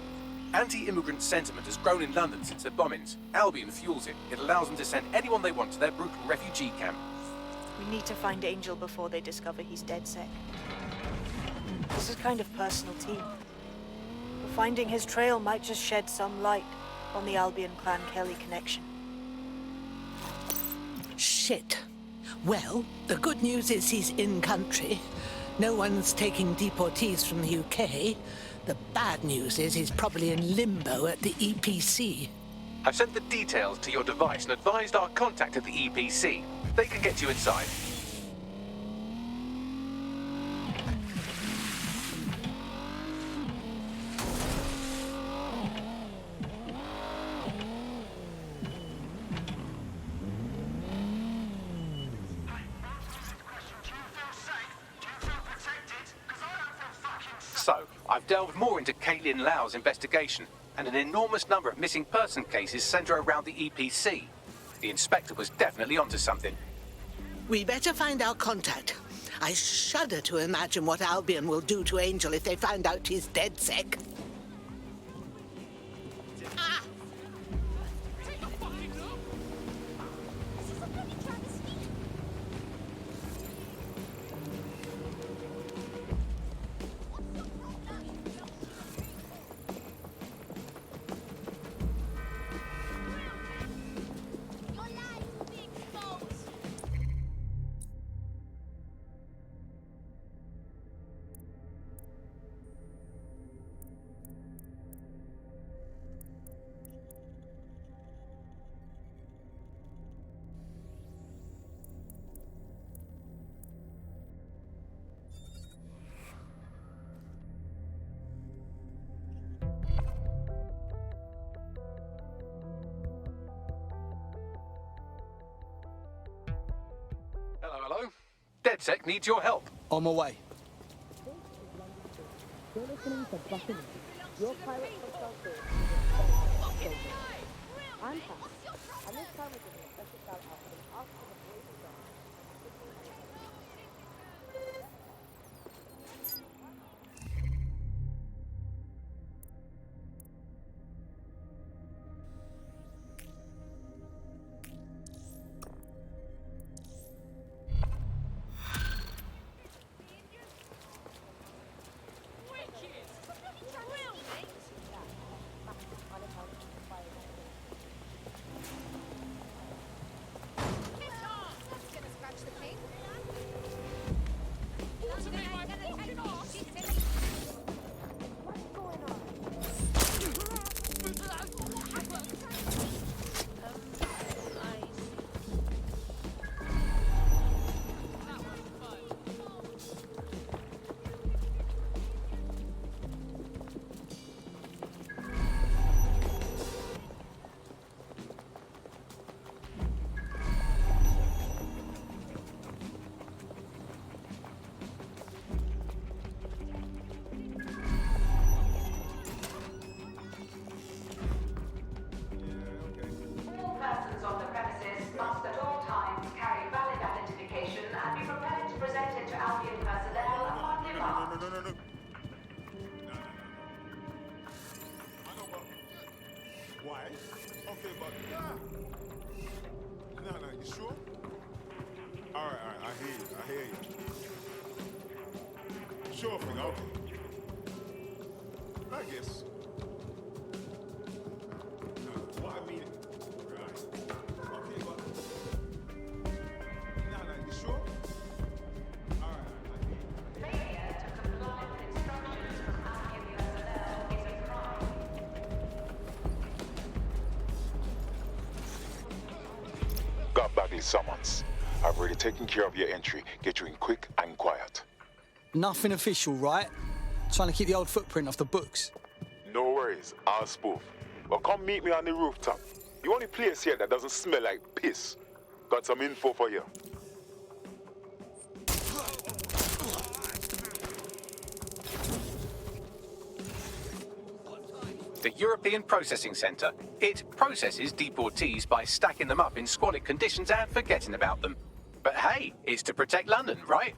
Anti-immigrant sentiment has grown in London since the bombings. Albion fuels it. It allows them to send anyone they want to their brutal refugee camp. We need to find Angel before they discover he's DedSec. This is kind of personal team. But finding his trail might just shed some light on the Albion Clan Kelly connection. Shit. Well, the good news is he's in country. No one's taking deportees from the UK. The bad news is he's probably in limbo at the EPC. I've sent the details to your device and advised our contact at the EPC. They can get you inside. So, I've delved more into Caitlin Lau's investigation, and an enormous number of missing person cases centre around the EPC. The inspector was definitely onto something. We better find our contact. I shudder to imagine what Albion will do to Angel if they find out he's DedSec. Hello? DedSec needs your help. On my way. You're listening to Bucking. Your pirate consultant. I'm Pat, and this time we're giving a special shout out to the Ask for the Brave Star. Albion personnel upon demand. No. Why? Okay, but no, you sure? All right, I hear you. Sure thing, okay. I guess. No, what I mean, right? Okay, but no, you sure? All right, I hear you. Failure to comply with instructions from Albion personnel is a crime. Got Bagley summons. I've already taken care of your entry. Get you in quick and quiet. Nothing official, right? Trying to keep the old footprint off the books. No worries, I'll spoof. Well, come meet me on the rooftop. The only place here that doesn't smell like piss. Got some info for you. The European Processing Centre. It processes deportees by stacking them up in squalid conditions and forgetting about them. But hey, it's to protect London, right?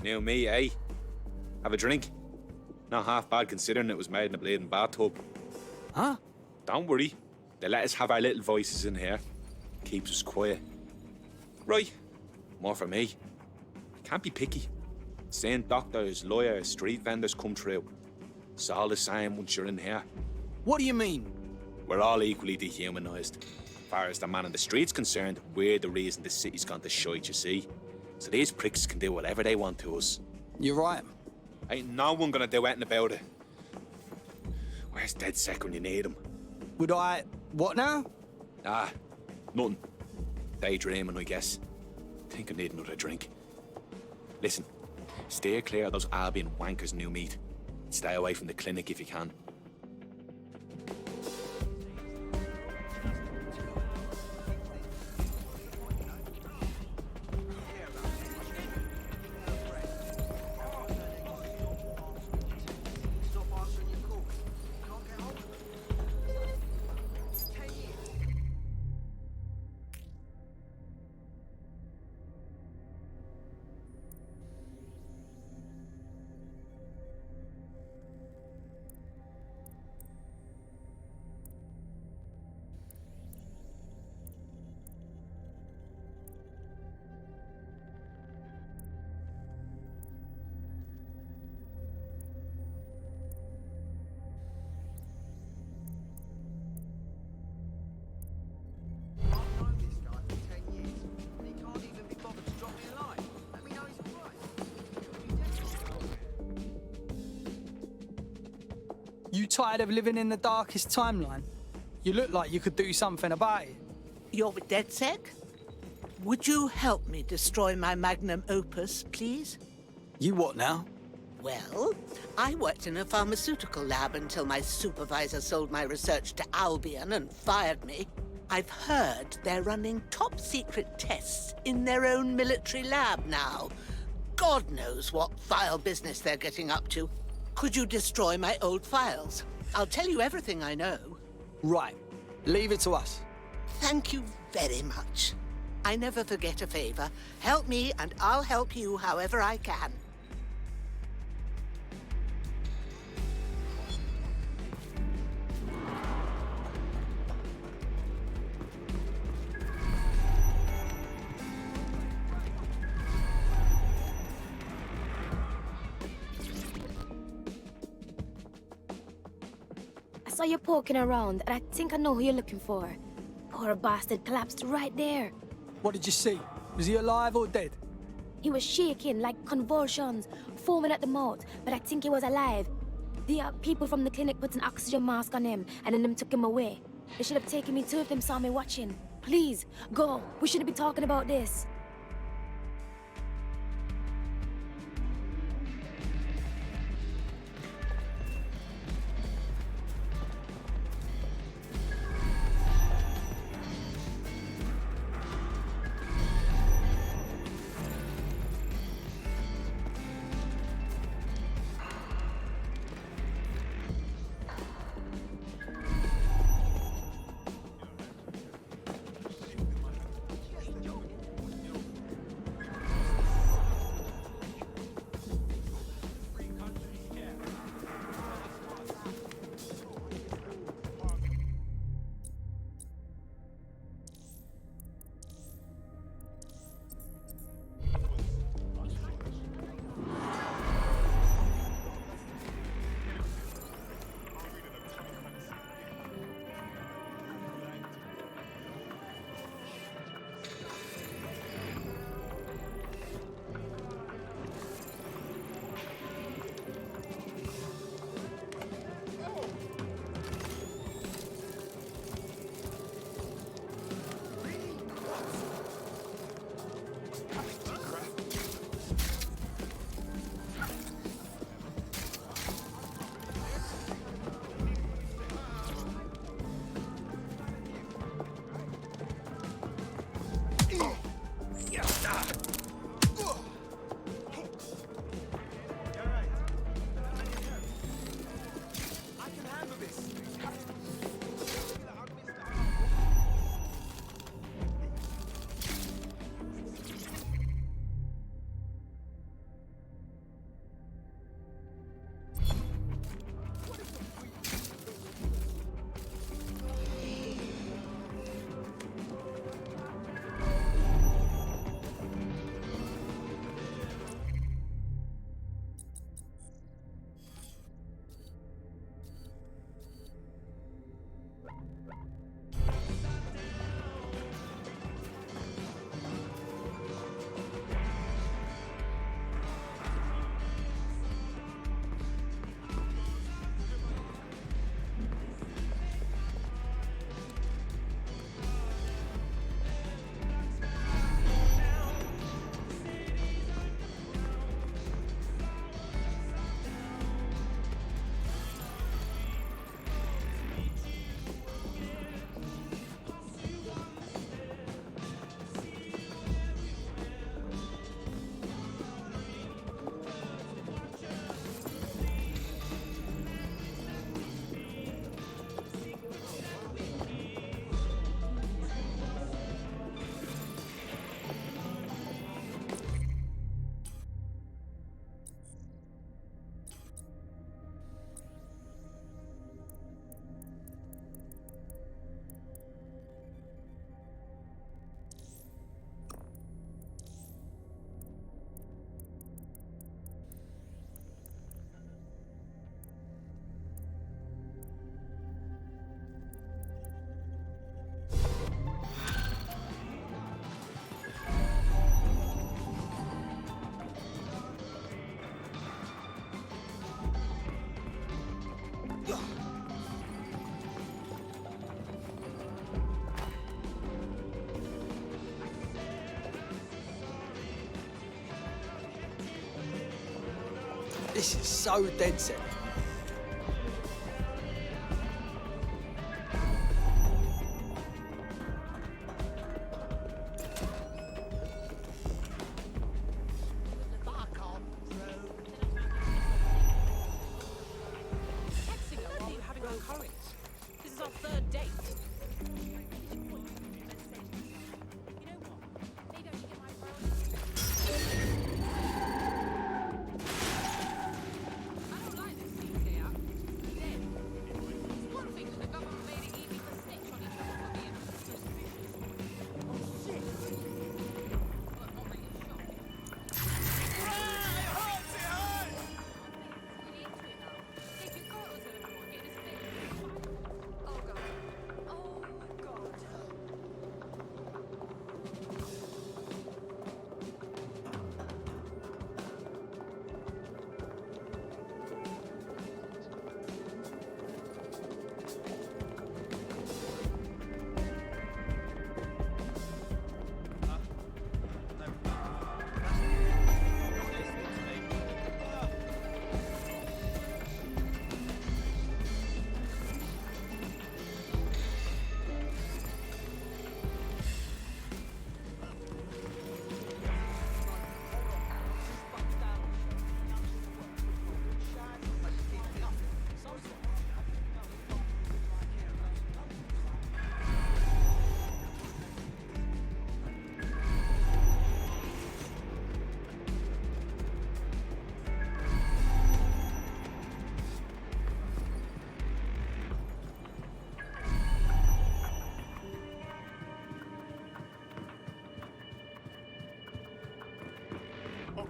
New me, eh? Have a drink? Not half bad considering it was made in a bleeding bathtub. Huh? Don't worry. They let us have our little voices in here. Keeps us quiet. Right. More for me. Can't be picky. Seeing doctors, lawyers, street vendors come through. It's all the same once you're in here. What do you mean? We're all equally dehumanised. As far as the man on the street's concerned, we're the reason the city's gone to shite, you see. So these pricks can do whatever they want to us. You're right. Ain't no one gonna do anything about it. Where's DedSec when you need him? Would I... what now? Ah, nothing. Daydreaming, I guess. Think I need another drink. Listen, steer clear of those Albion wankers new meat. Stay away from the clinic if you can. You tired of living in the darkest timeline? You look like you could do something about it. You're with DedSec? Would you help me destroy my magnum opus, please? You what now? Well, I worked in a pharmaceutical lab until my supervisor sold my research to Albion and fired me. I've heard they're running top-secret tests in their own military lab now. God knows what vile business they're getting up to. Could you destroy my old files? I'll tell you everything I know. Right. Leave it to us. Thank you very much. I never forget a favor. Help me and I'll help you however I can. I saw you poking around, and I think I know who you're looking for. Poor bastard collapsed right there. What did you see? Was he alive or dead? He was shaking like convulsions, foaming at the mouth, but I think he was alive. The people from the clinic put an oxygen mask on him, and then them took him away. They should have taken me too if them saw me watching. Please, go. We shouldn't be talking about this. This is so dead set. Texting her while we're having our curries. This is our third date. I don't like this.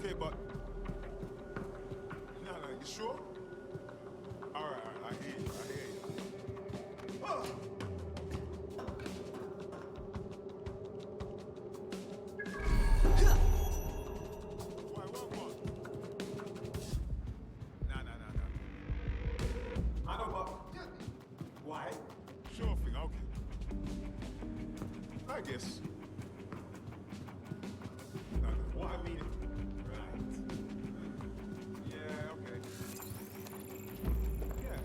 okay, but... No, you sure? All right, I hear you, Ah! I know, but... Why? Sure thing, okay. I guess. No, what I mean... Right. Yeah, okay. Yeah.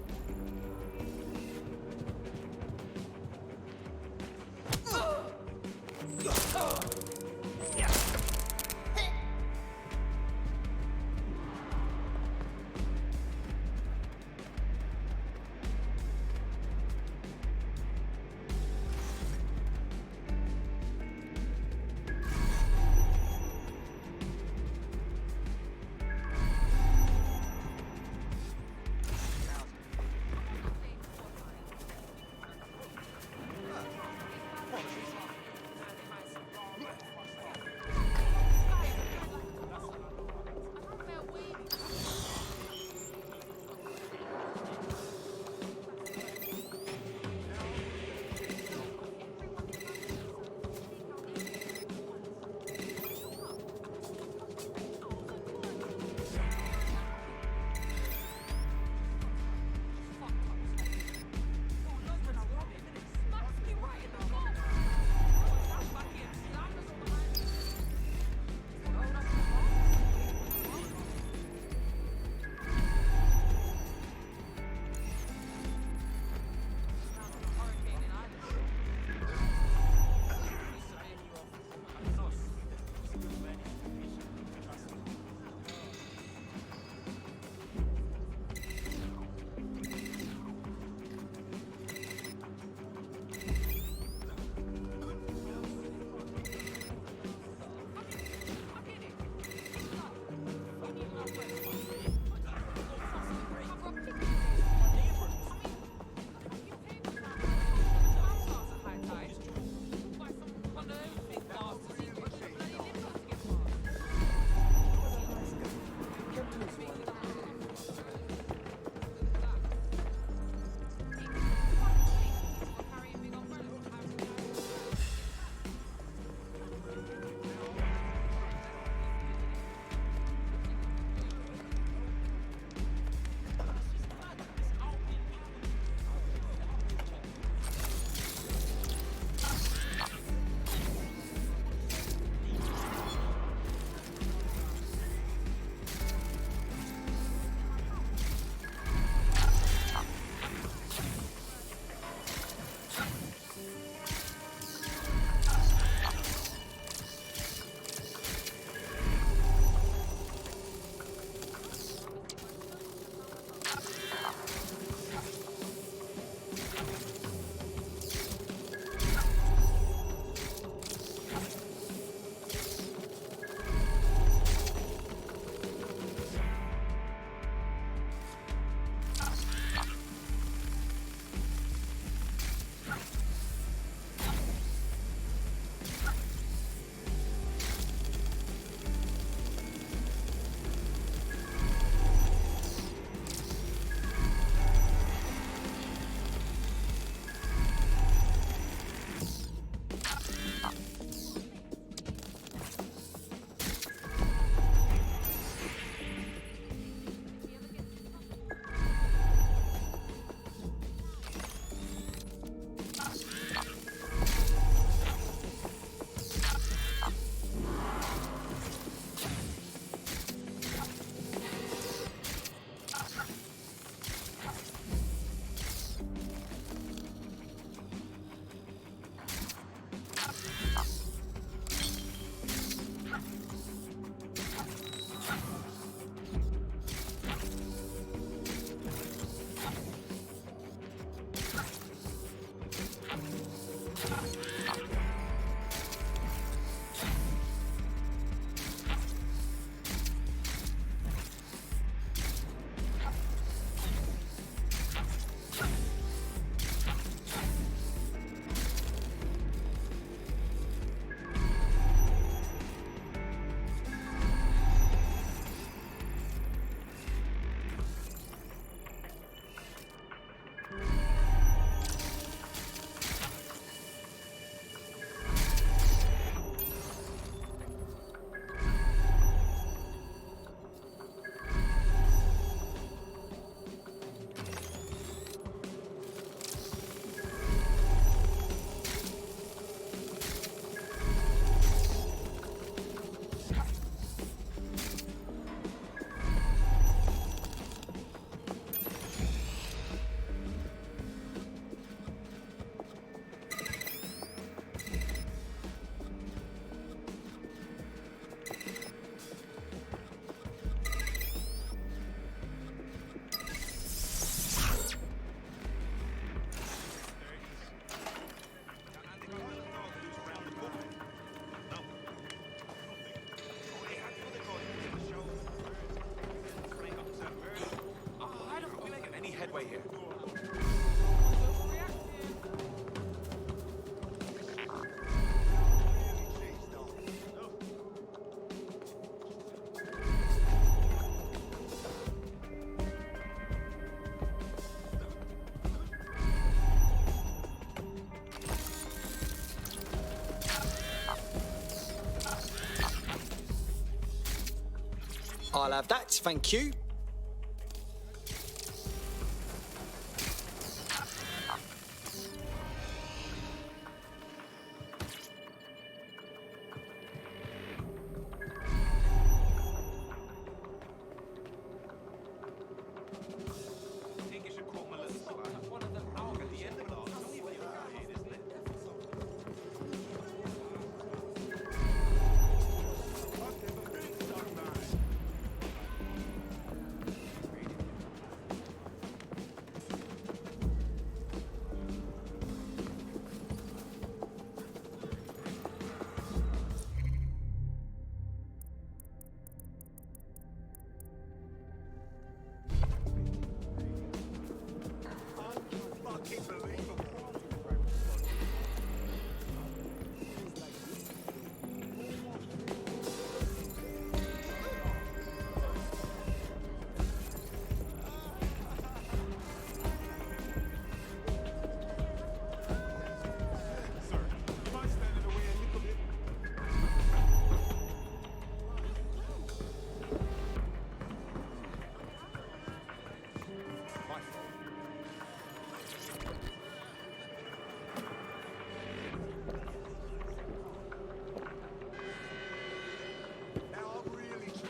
I'll have that, thank you.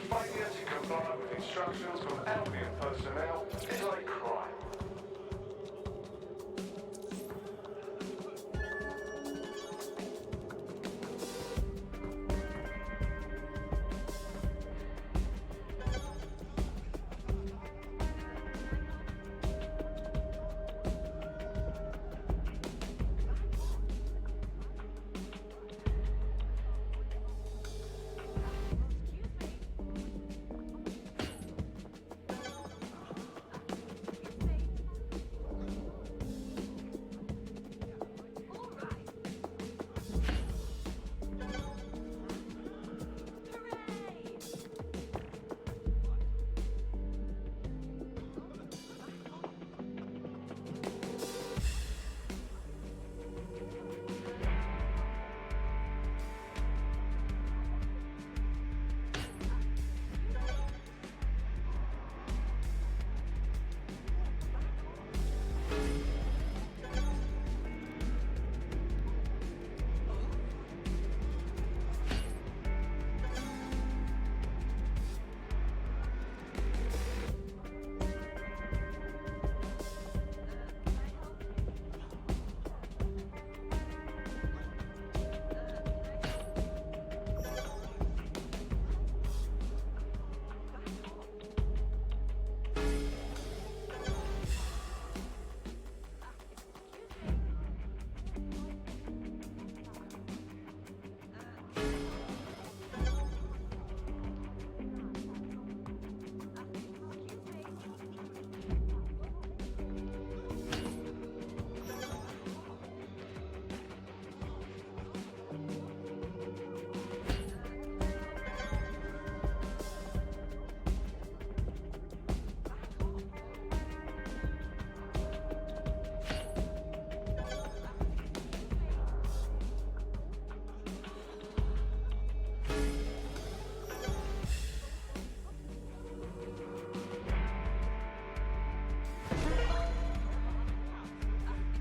Failure to comply with instructions from Albion personnel is a crime.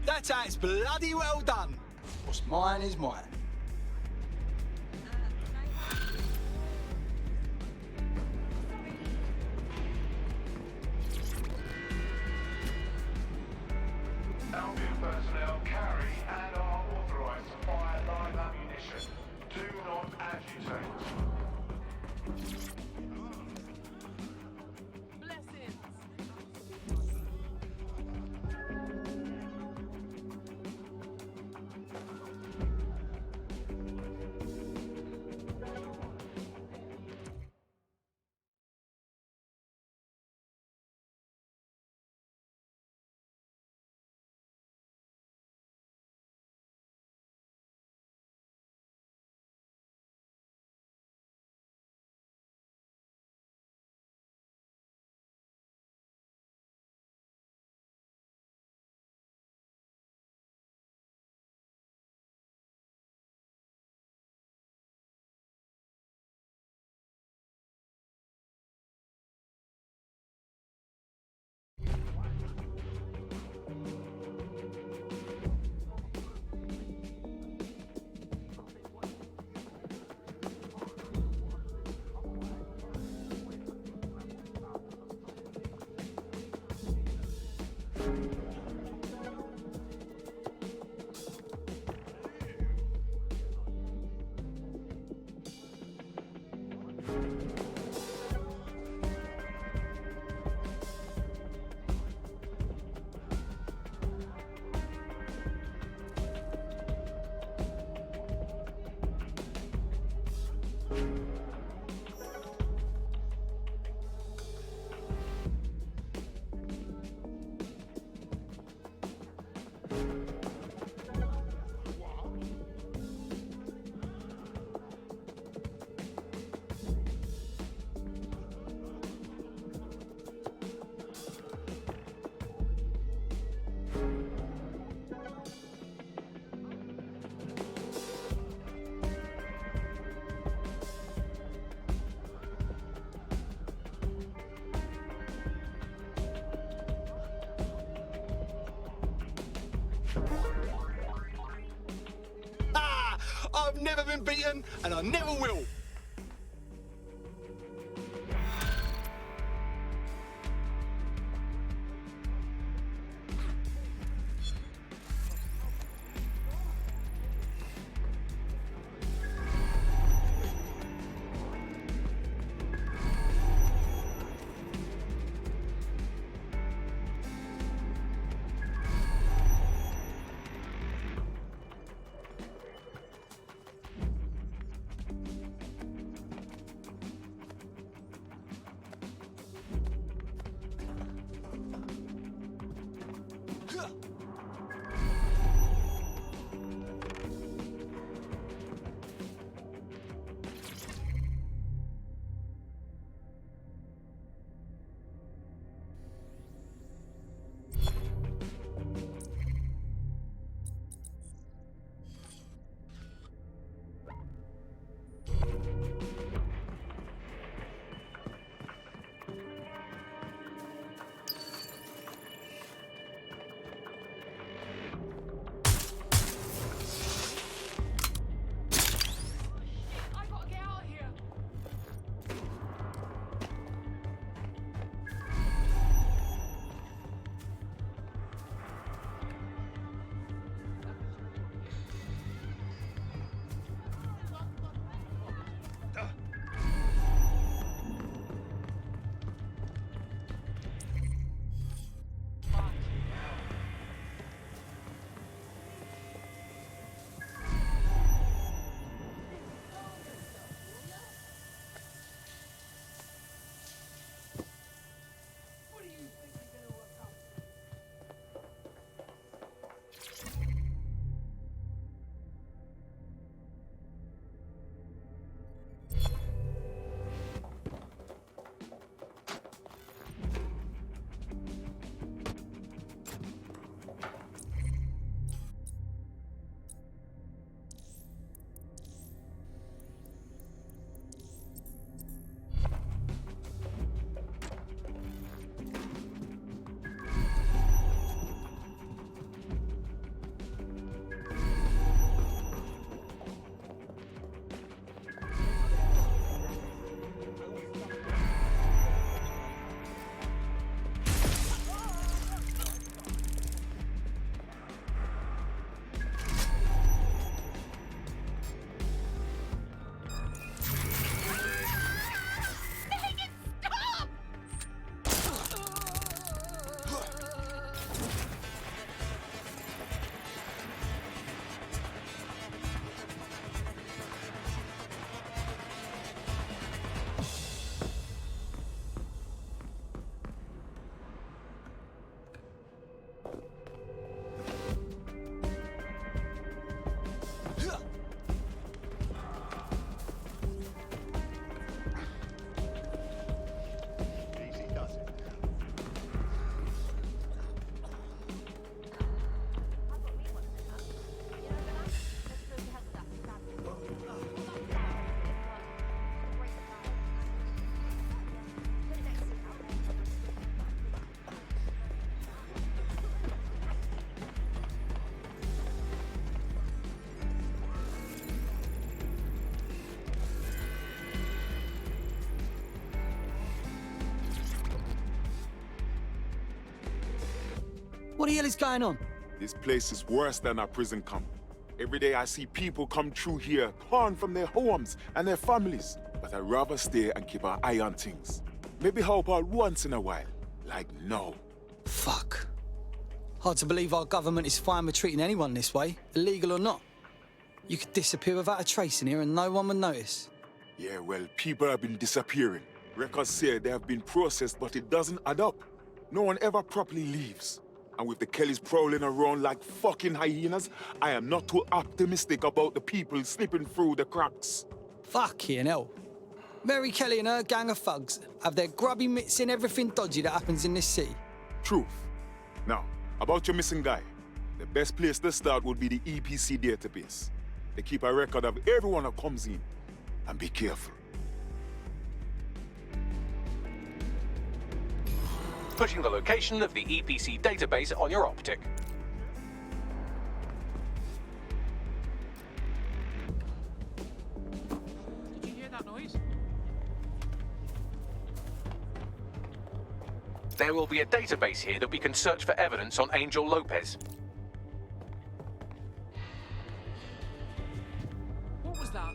That's how it's bloody well done. What's mine is mine. Albion personnel carry and are authorized to fire live ammunition. Do not agitate. I've never been beaten, and I never will. What the hell is going on? This place is worse than a prison camp. Every day I see people come through here, torn from their homes and their families. But I'd rather stay and keep an eye on things. Maybe help out once in a while. Like now. Fuck. Hard to believe our government is fine with treating anyone this way, illegal or not. You could disappear without a trace in here and no one would notice. Yeah, well, people have been disappearing. Records say they have been processed, but it doesn't add up. No one ever properly leaves. And with the Kellys prowling around like fucking hyenas, I am not too optimistic about the people slipping through the cracks. Fucking hell. Mary Kelly and her gang of thugs have their grubby mitts in everything dodgy that happens in this city. Truth. Now, about your missing guy. The best place to start would be the EPC database. They keep a record of everyone that comes in. And be careful. Putting the location of the EPC database on your optic. There will be a database here that we can search for evidence on Angel Lopez. What was that?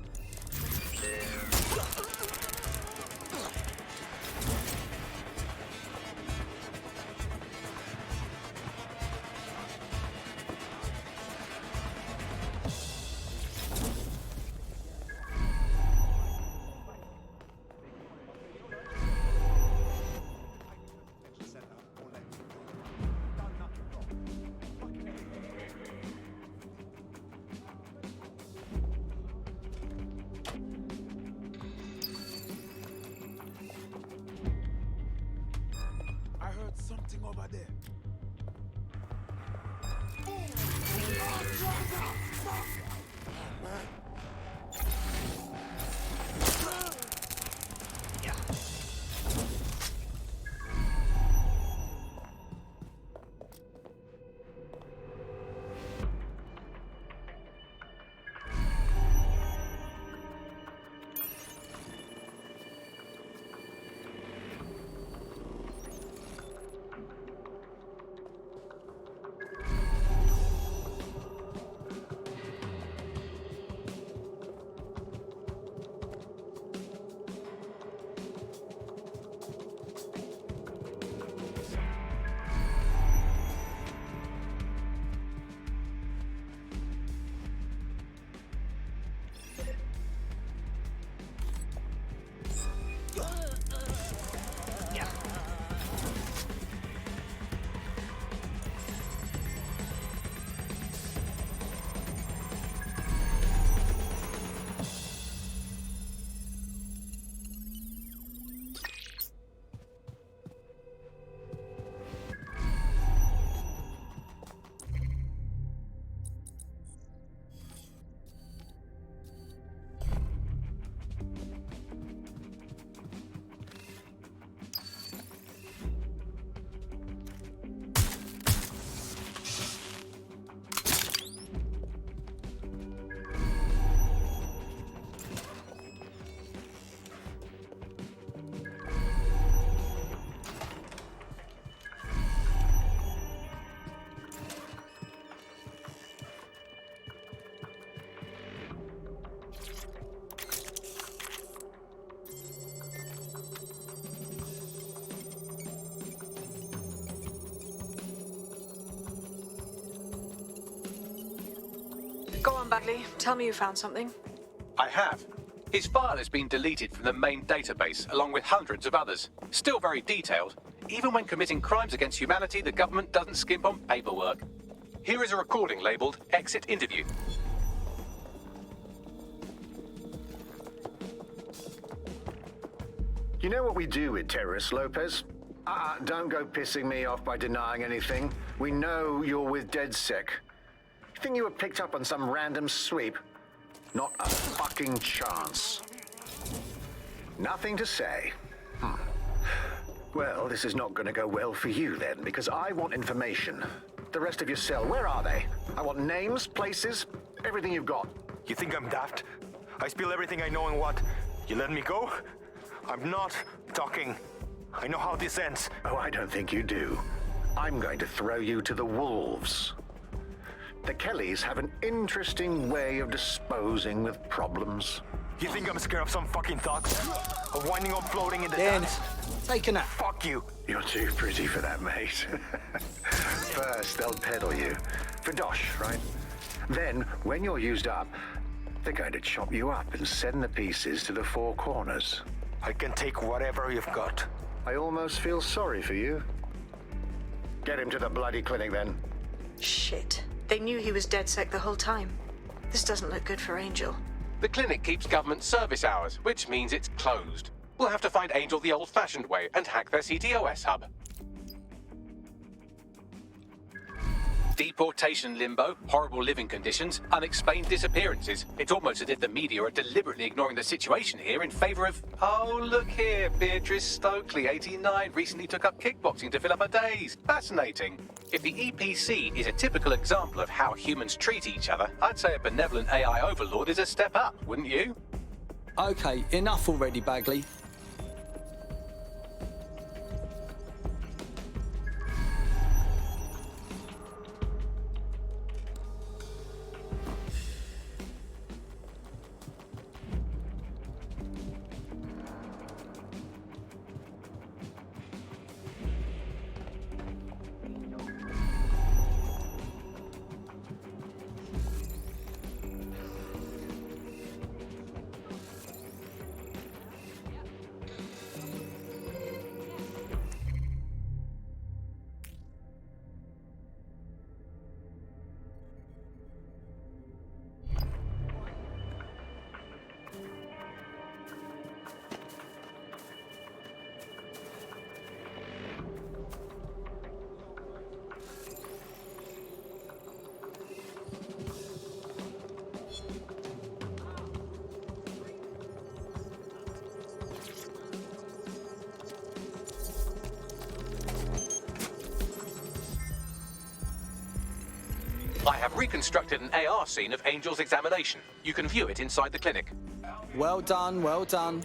I heard something over there. Go on, Bagley. Tell me you found something. I have. His file has been deleted from the main database, along with hundreds of others. Still very detailed. Even when committing crimes against humanity, the government doesn't skimp on paperwork. Here is a recording labeled Exit Interview. You know what we do with terrorists, Lopez? Don't go pissing me off by denying anything. We know you're with DedSec. You think you were picked up on some random sweep? Not a fucking chance. Nothing to say. Well, this is not going to go well for you then, because I want information. The rest of your cell, where are they? I want names, places, everything you've got. You think I'm daft? I spill everything I know and what? You let me go? I'm not talking. I know how this ends. Oh, I don't think you do. I'm going to throw you to the wolves. The Kellys have an interesting way of disposing with problems. You think I'm scared of some fucking thugs? Of winding up floating in the Dennis, dance? take a nap. Fuck you. You're too pretty for that, mate. First, they'll peddle you. For dosh, right? Then, when you're used up, they're going to chop you up and send the pieces to the four corners. I can take whatever you've got. I almost feel sorry for you. Get him to the bloody clinic, then. Shit. They knew he was DedSec the whole time. This doesn't look good for Angel. The clinic keeps government service hours, which means it's closed. We'll have to find Angel the old-fashioned way and hack their CTOS hub. Deportation limbo, horrible living conditions, unexplained disappearances. It's almost as if the media are deliberately ignoring the situation here in favor of... Oh, look here, Beatrice Stokely, 89, recently took up kickboxing to fill up her days. Fascinating. If the EPC is a typical example of how humans treat each other, I'd say a benevolent AI overlord is a step up, wouldn't you? Okay, enough already, Bagley. I have reconstructed an AR scene of Angel's examination. You can view it inside the clinic. Well done, well done.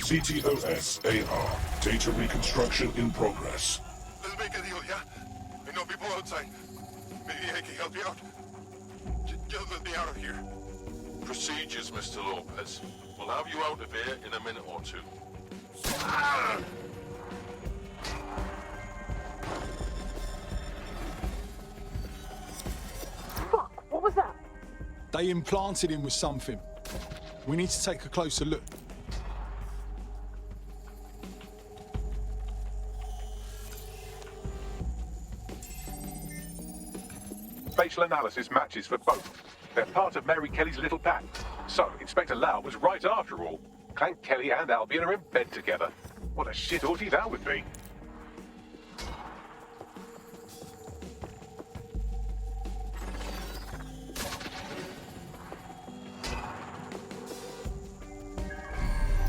CTOS-AR. Data reconstruction in progress. Let's make a deal, yeah? I know people outside. Maybe I can help you out. Just let me out of here. Procedures, Mr. Lopez. We'll have you out of here in a minute or two. Ah! Fuck, what was that? They implanted him with something. We need to take a closer look. Facial analysis matches for both. They're part of Mary Kelly's little pack. So, Inspector Lau was right after all. Clank Kelly and Albion are in bed together. What a shit orgy that would be.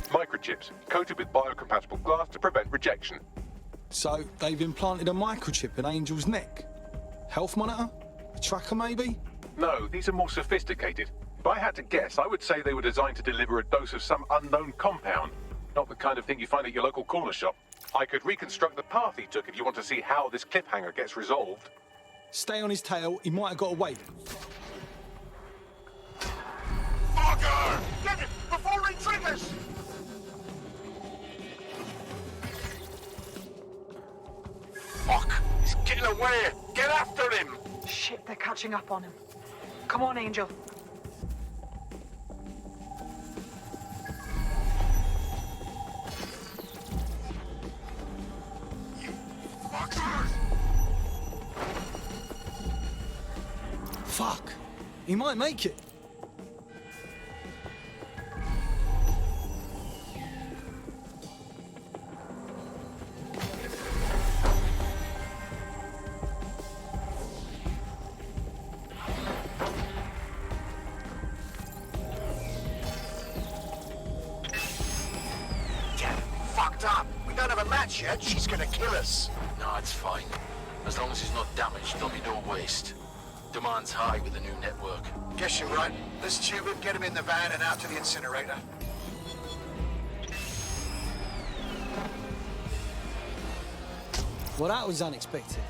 Microchips, coated with biocompatible glass to prevent rejection. So, they've implanted a microchip in Angel's neck. Health monitor? A tracker, maybe? No, these are more sophisticated. If I had to guess, I would say they were designed to deliver a dose of some unknown compound. Not the kind of thing you find at your local corner shop. I could reconstruct the path he took if you want to see how this cliffhanger gets resolved. Stay on his tail, he might have got away. Fucker! Get it before he triggers! Fuck! He's getting away! Get after him! Shit, they're catching up on him. Come on, Angel. Fuck! He might make it. Yet, she's gonna kill us. No, it's fine. As long as he's not damaged, there'll be no waste. Demand's high with the new network. Guess you're right. Let's tube him, get him in the van and out to the incinerator. Well, that was unexpected.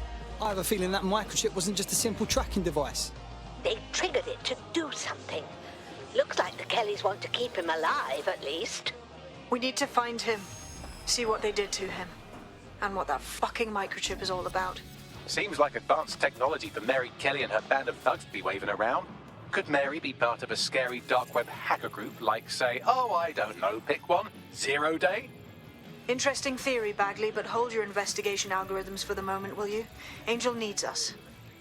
I have a feeling that microchip wasn't just a simple tracking device. They triggered it to do something. Looks like the Kellys want to keep him alive, at least. We need to find him. See what they did to him. And what that fucking microchip is all about. Seems like advanced technology for Mary Kelly and her band of thugs to be waving around. Could Mary be part of a scary dark web hacker group like, say, oh, I don't know, pick one, Zero Day? Interesting theory, Bagley, but hold your investigation algorithms for the moment, will you? Angel needs us.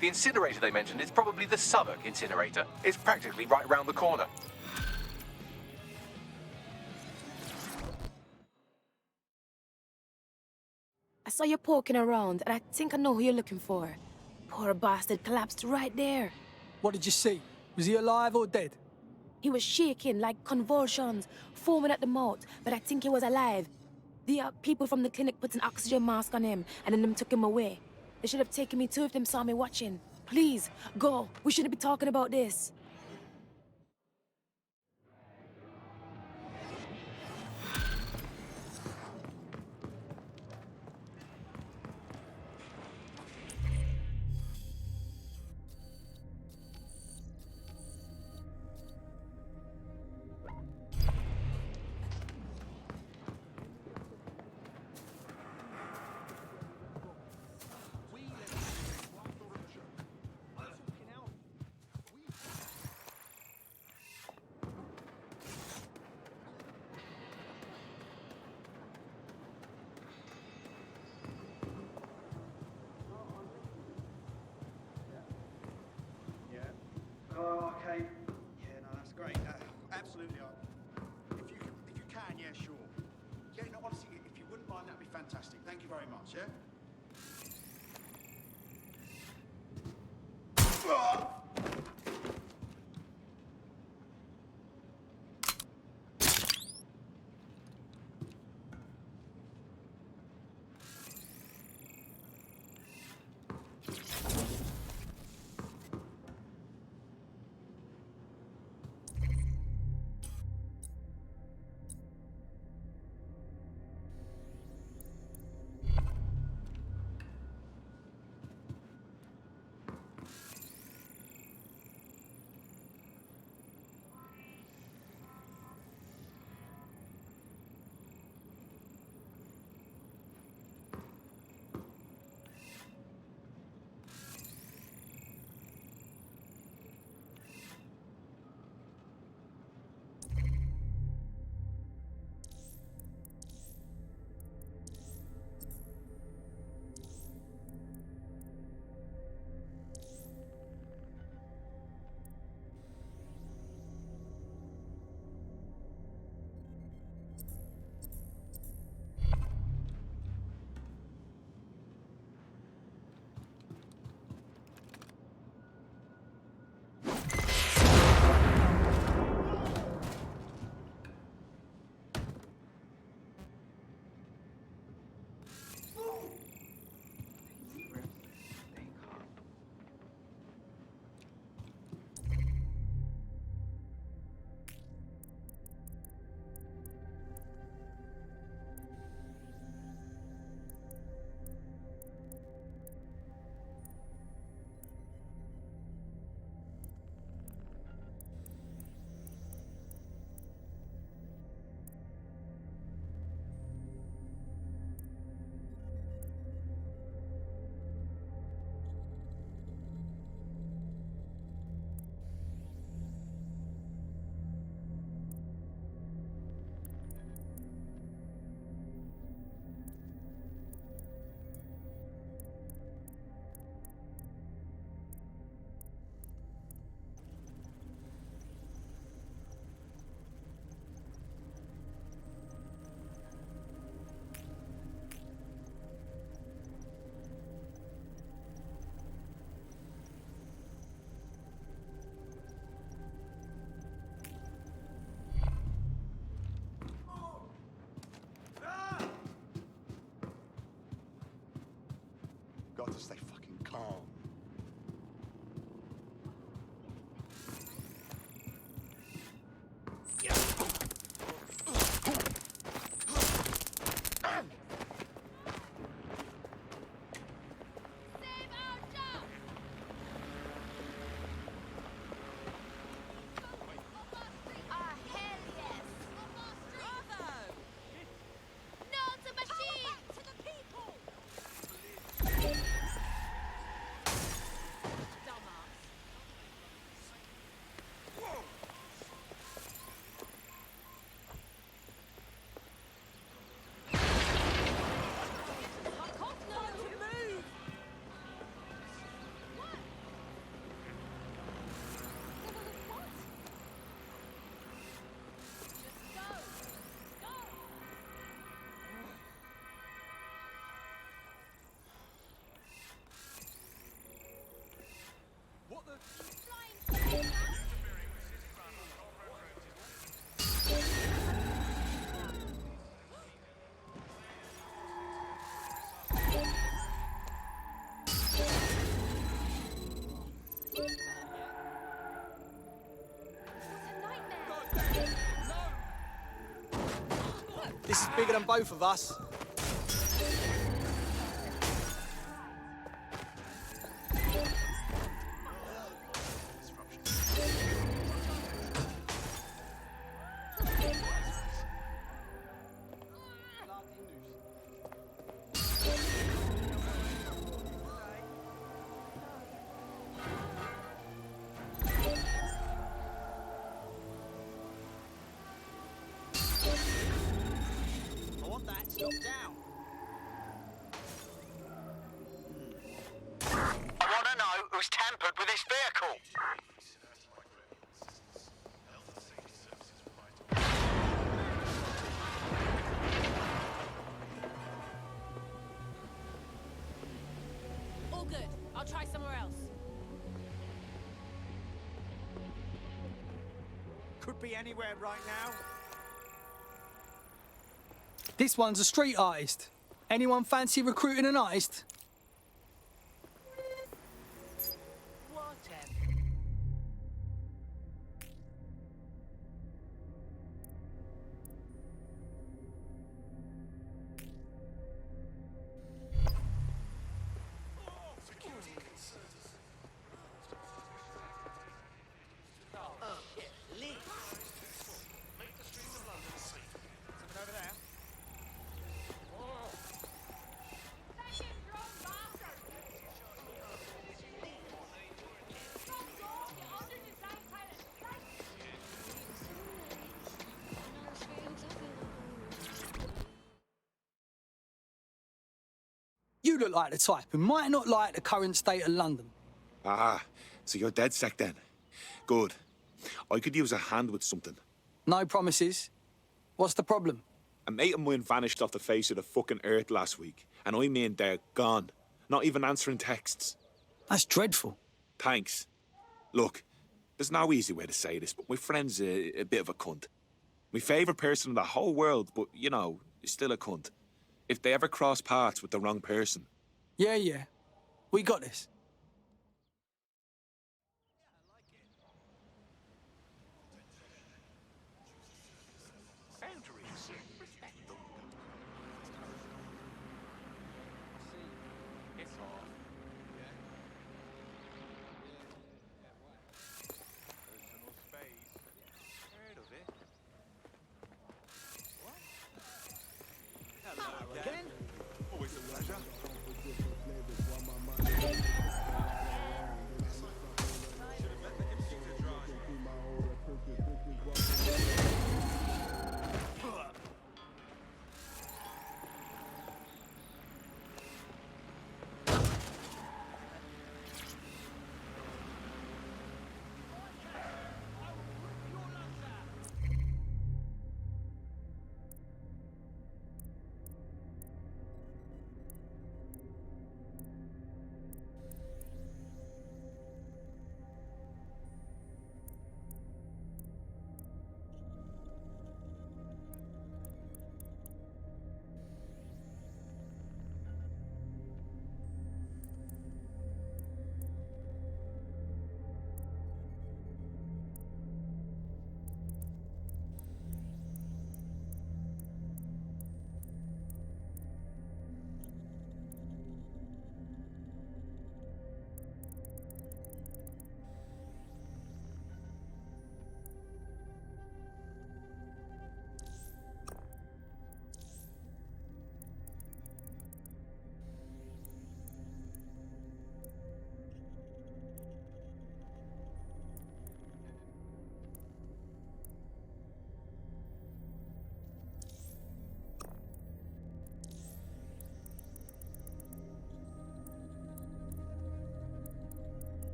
The incinerator they mentioned is probably the Southwark incinerator. It's practically right around the corner. I saw you poking around, and I think I know who you're looking for. Poor bastard collapsed right there. What did you see? Was he alive or dead? He was shaking like convulsions, foaming at the mouth, but I think he was alive. The people from the clinic put an oxygen mask on him, and then them took him away. They should have taken me too if them saw me watching. Please, go. We shouldn't be talking about this. Oh, okay. Yeah, no, that's great. Absolutely. If you can, yeah, sure. Yeah, no, honestly, if you wouldn't mind, that'd be fantastic. Thank you very much, yeah? This is bigger than both of us. I want that stopped down. I want to know who's tampered with this vehicle. All good. I'll try somewhere else. Could be anywhere right now. This one's a street artist. Anyone fancy recruiting an artist? Something over there. You look like the type who might not like the current state of London. Ah, so you're dead sick then. Good. I could use a hand with something. No promises. What's the problem? A mate of mine vanished off the face of the fucking earth last week, and I mean they're gone. Not even answering texts. That's dreadful. Thanks. Look, there's no easy way to say this, but my friend's a bit of a cunt. My favourite person in the whole world, but, you know, he's still a cunt. If they ever cross paths with the wrong person. Yeah. We got this. Again? Always a pleasure.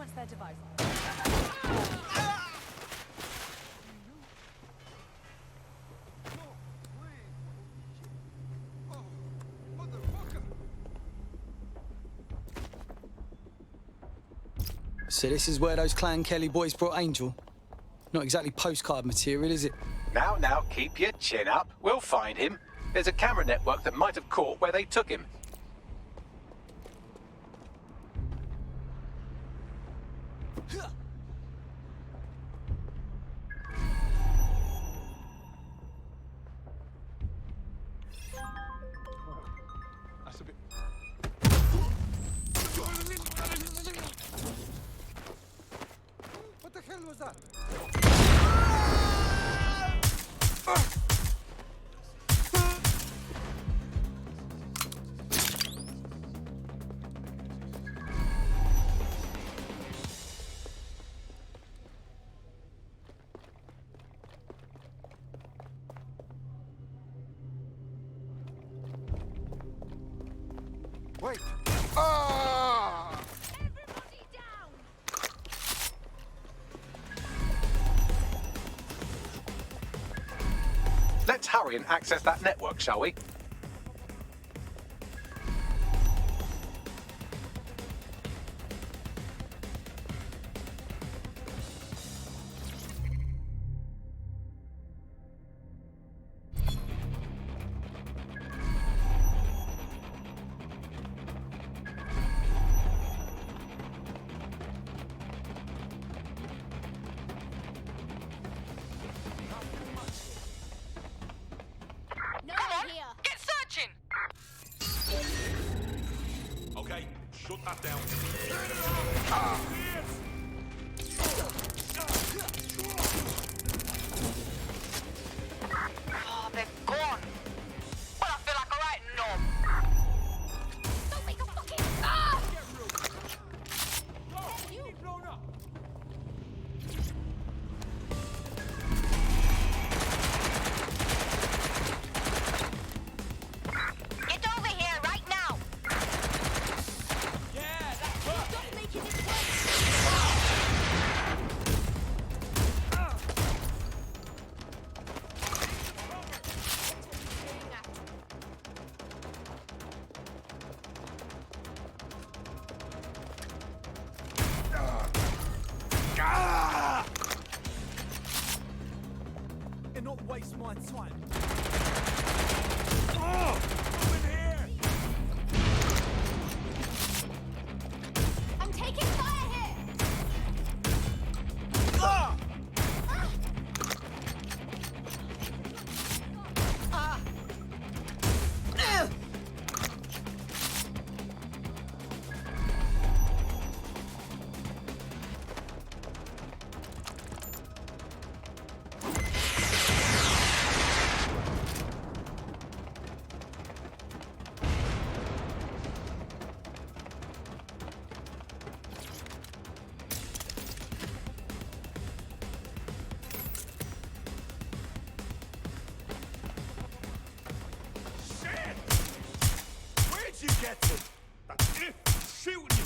silence their device. So this is where those Clan Kelly boys brought Angel? Not exactly postcard material, is it? Now, keep your chin up. We'll find him. There's a camera network that might have caught where they took him. That's a bit... What the hell was that? Wait! Ah! Let's hurry and access that network, shall we? Get searching! Okay, shut that down. Oh, they're gone. Well, I feel like a right knob. Don't make a fucking... Ah! Get over here right now! Yeah, that's right! Stop making it And not waste my time. I'm taking fire here! Where'd you get to? That's it! Shooting you!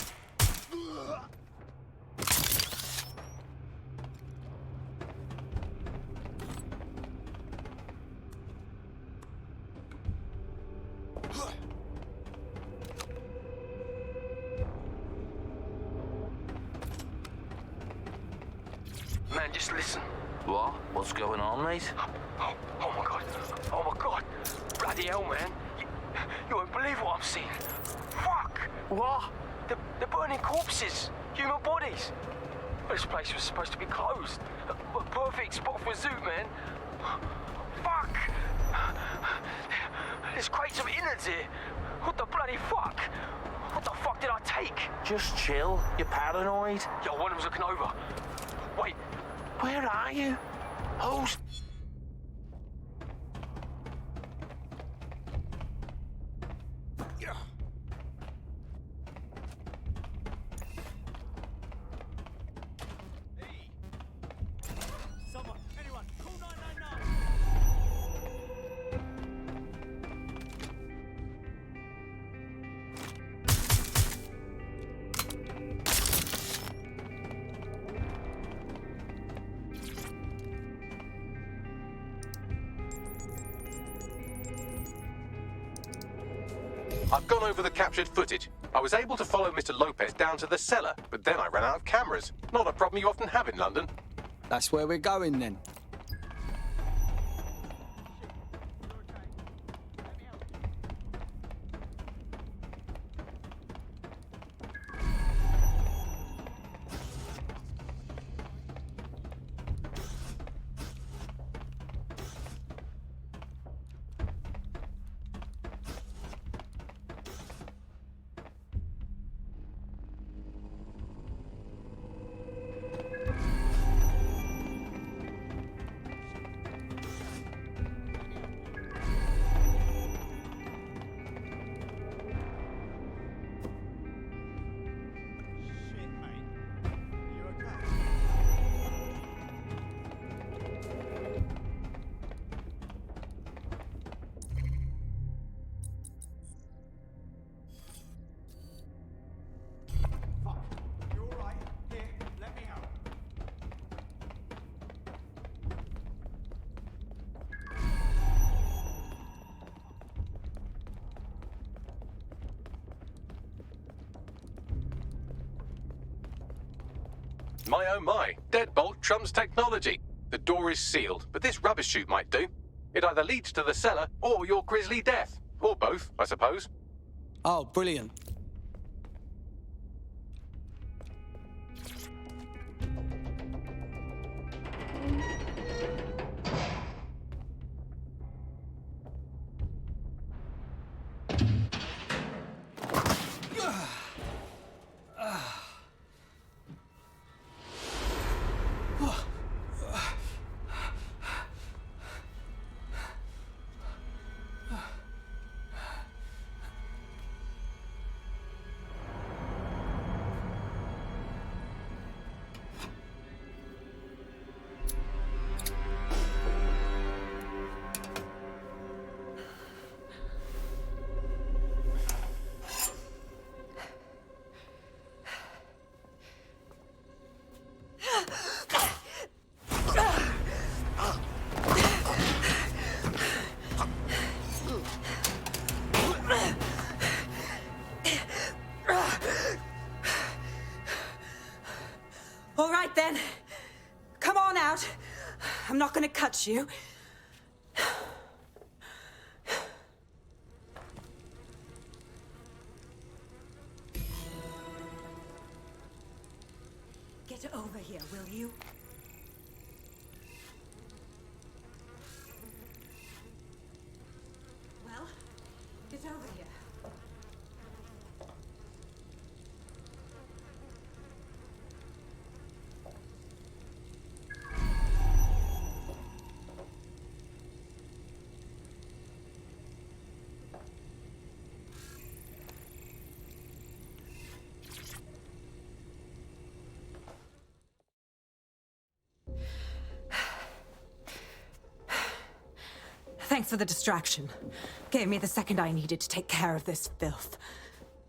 Man, just listen. What? What's going on, mate? Oh my god. Oh my god. Bloody hell, man. You won't believe what I'm seeing. Fuck! What? They're burning corpses. Human bodies. This place was supposed to be closed. A perfect spot for a zoo, man. Fuck! There's crates of innards here. What the bloody fuck? What the fuck did I take? Just chill. You're paranoid. Yo, one of them's looking over. Wait. Where are you? Who's... Someone, anyone, call 999! I've gone over the captured footage. I was able to follow Mr. Lopez down to the cellar, but then I ran out of cameras. Not a problem you often have in London. That's where we're going then. My oh my, deadbolt trumps technology. The door is sealed, but this rubbish chute might do. It either leads to the cellar or your grisly death. Or both, I suppose. Oh, brilliant. All right then. Come on out. I'm not gonna cut you. Get over here, will you? Well, get over here. Thanks for the distraction. Gave me the second I needed to take care of this filth.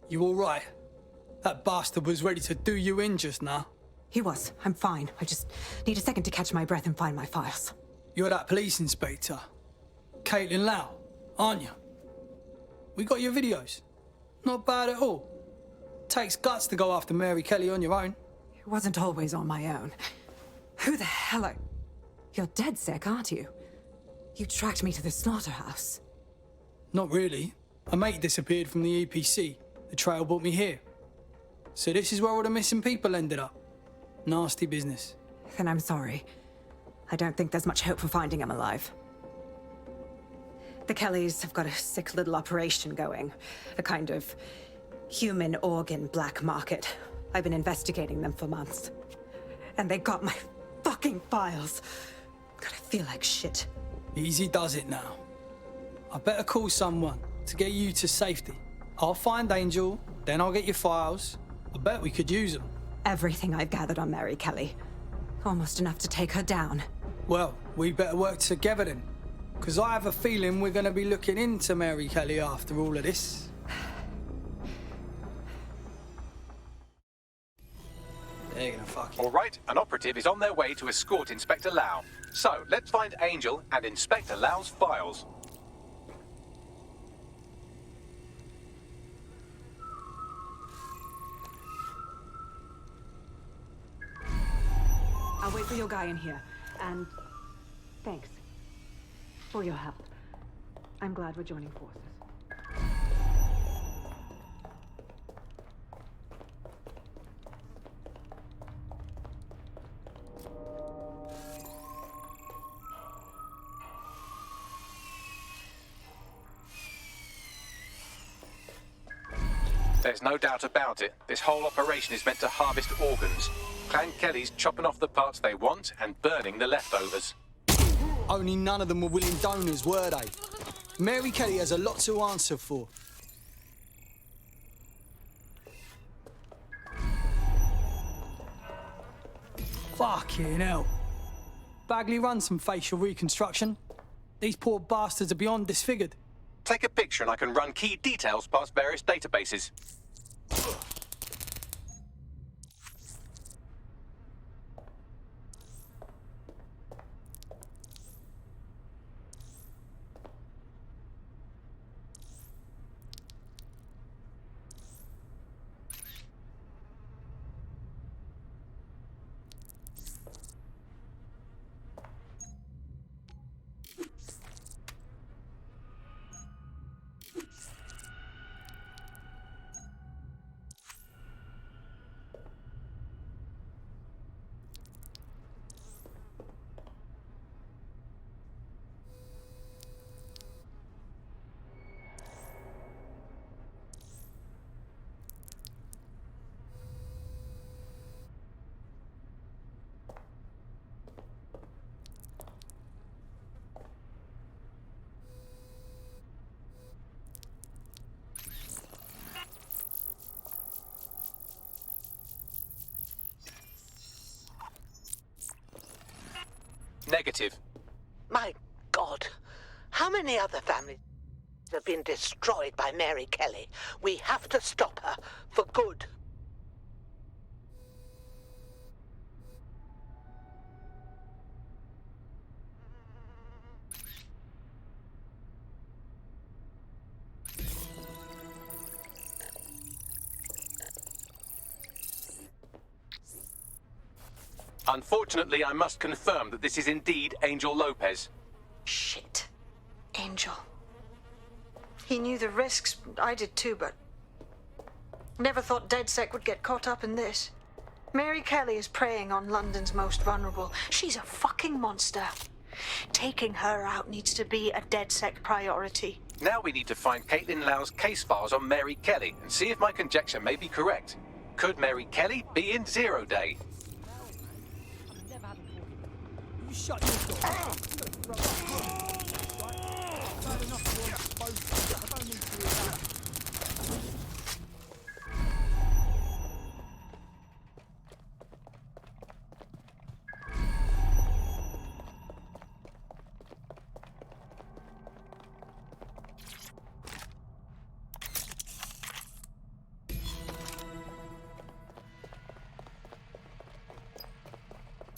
You all right? That bastard was ready to do you in just now. He was. I'm fine. I just need a second to catch my breath and find my files. You're that police inspector, Caitlin Lau, aren't you? We got your videos. Not bad at all. Takes guts to go after Mary Kelly on your own. It wasn't always on my own. Who the hell are... You're dead sick, aren't you? You tracked me to the slaughterhouse. Not really. A mate disappeared from the EPC. The trail brought me here. So this is where all the missing people ended up. Nasty business. Then I'm sorry. I don't think there's much hope for finding him alive. The Kellys have got a sick little operation going. A kind of human organ black market. I've been investigating them for months. And they got my fucking files. God, I feel like shit. Easy does it now. I better call someone to get you to safety. I'll find Angel, then I'll get your files. I bet we could use them. Everything I've gathered on Mary Kelly. Almost enough to take her down. Well, we better work together then. Because I have a feeling we're going to be looking into Mary Kelly after all of this. They're gonna fuck you. All right, an operative is on their way to escort Inspector Lau. So, let's find Angel and Inspector Lau's files. for your guy in here. And thanks for your help. I'm glad we're joining forces. There's no doubt about it. This whole operation is meant to harvest organs. Clan Kelly's chopping off the parts they want and burning the leftovers. Only none of them were willing donors, were they? Mary Kelly has a lot to answer for. Fucking hell. Bagley runs some facial reconstruction. These poor bastards are beyond disfigured. Take a picture and I can run key details past various databases. Negative. My God. How many other families have been destroyed by Mary Kelly? We have to stop her for good. Unfortunately, I must confirm that this is indeed Angel Lopez. Shit. Angel. He knew the risks. I did too, but never thought DedSec would get caught up in this. Mary Kelly is preying on London's most vulnerable. She's a fucking monster. Taking her out needs to be a DedSec priority. Now we need to find Caitlin Lau's case files on Mary Kelly and see if my conjecture may be correct. Could Mary Kelly be in Zero Day? You shut your door.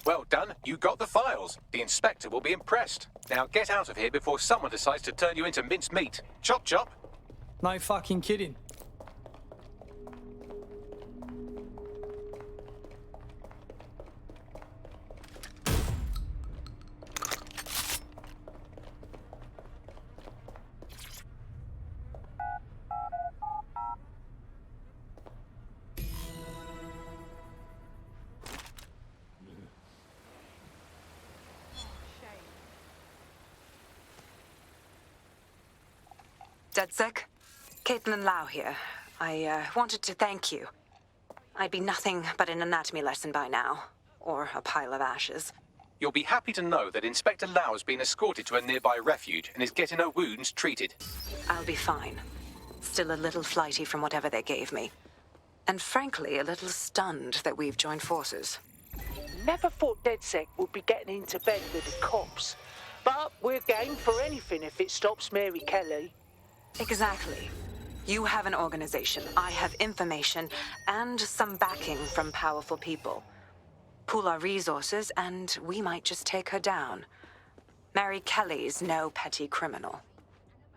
Well done, you got the files. The inspector will be impressed. Now get out of here before someone decides to turn you into minced meat. Chop chop. No fucking kidding. DedSec? Caitlin Lau here. I wanted to thank you. I'd be nothing but an anatomy lesson by now. Or a pile of ashes. You'll be happy to know that Inspector Lau has been escorted to a nearby refuge and is getting her wounds treated. I'll be fine. Still a little flighty from whatever they gave me. And frankly, a little stunned that we've joined forces. Never thought DedSec would be getting into bed with the cops. But we're game for anything if it stops Mary Kelly. Exactly. You have an organization, I have information, and some backing from powerful people. Pool our resources, and we might just take her down. Mary Kelly's no petty criminal.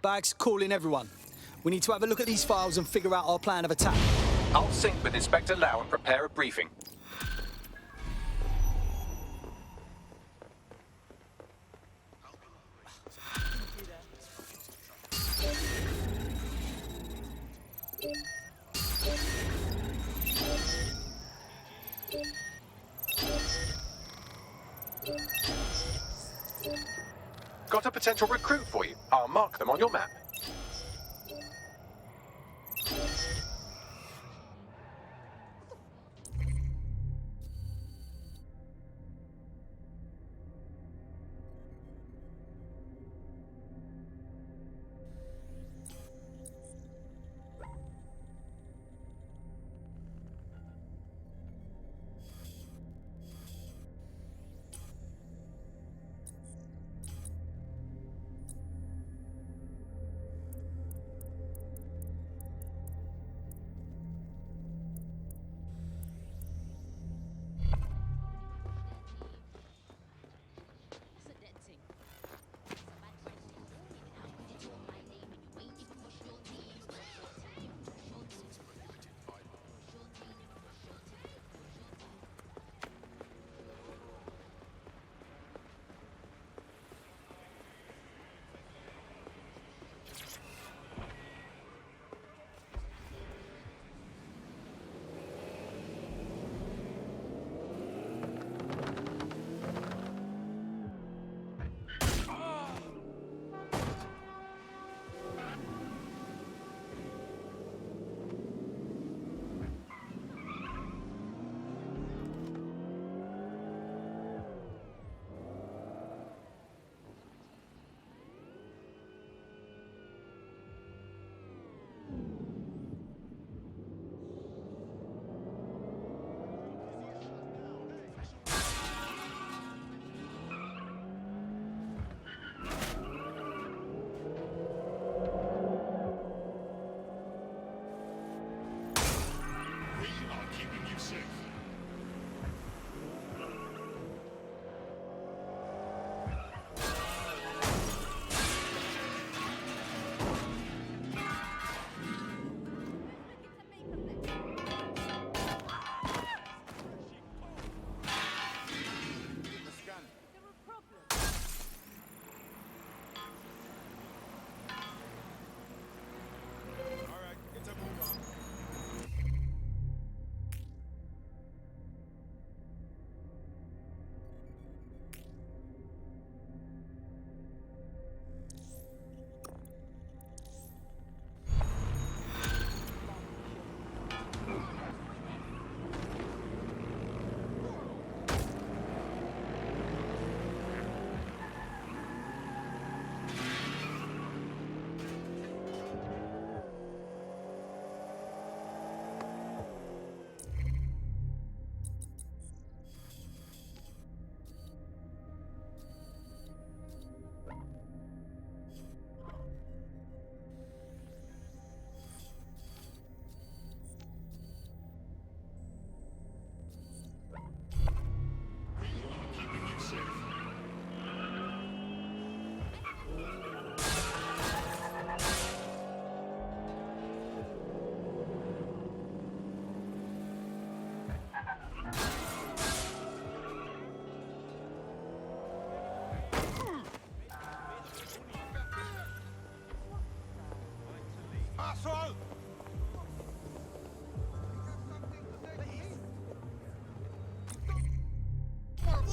Bags, call in everyone. We need to have a look at these files and figure out our plan of attack. I'll sync with Inspector Lau and prepare a briefing. Got a potential recruit for you. I'll mark them on your map.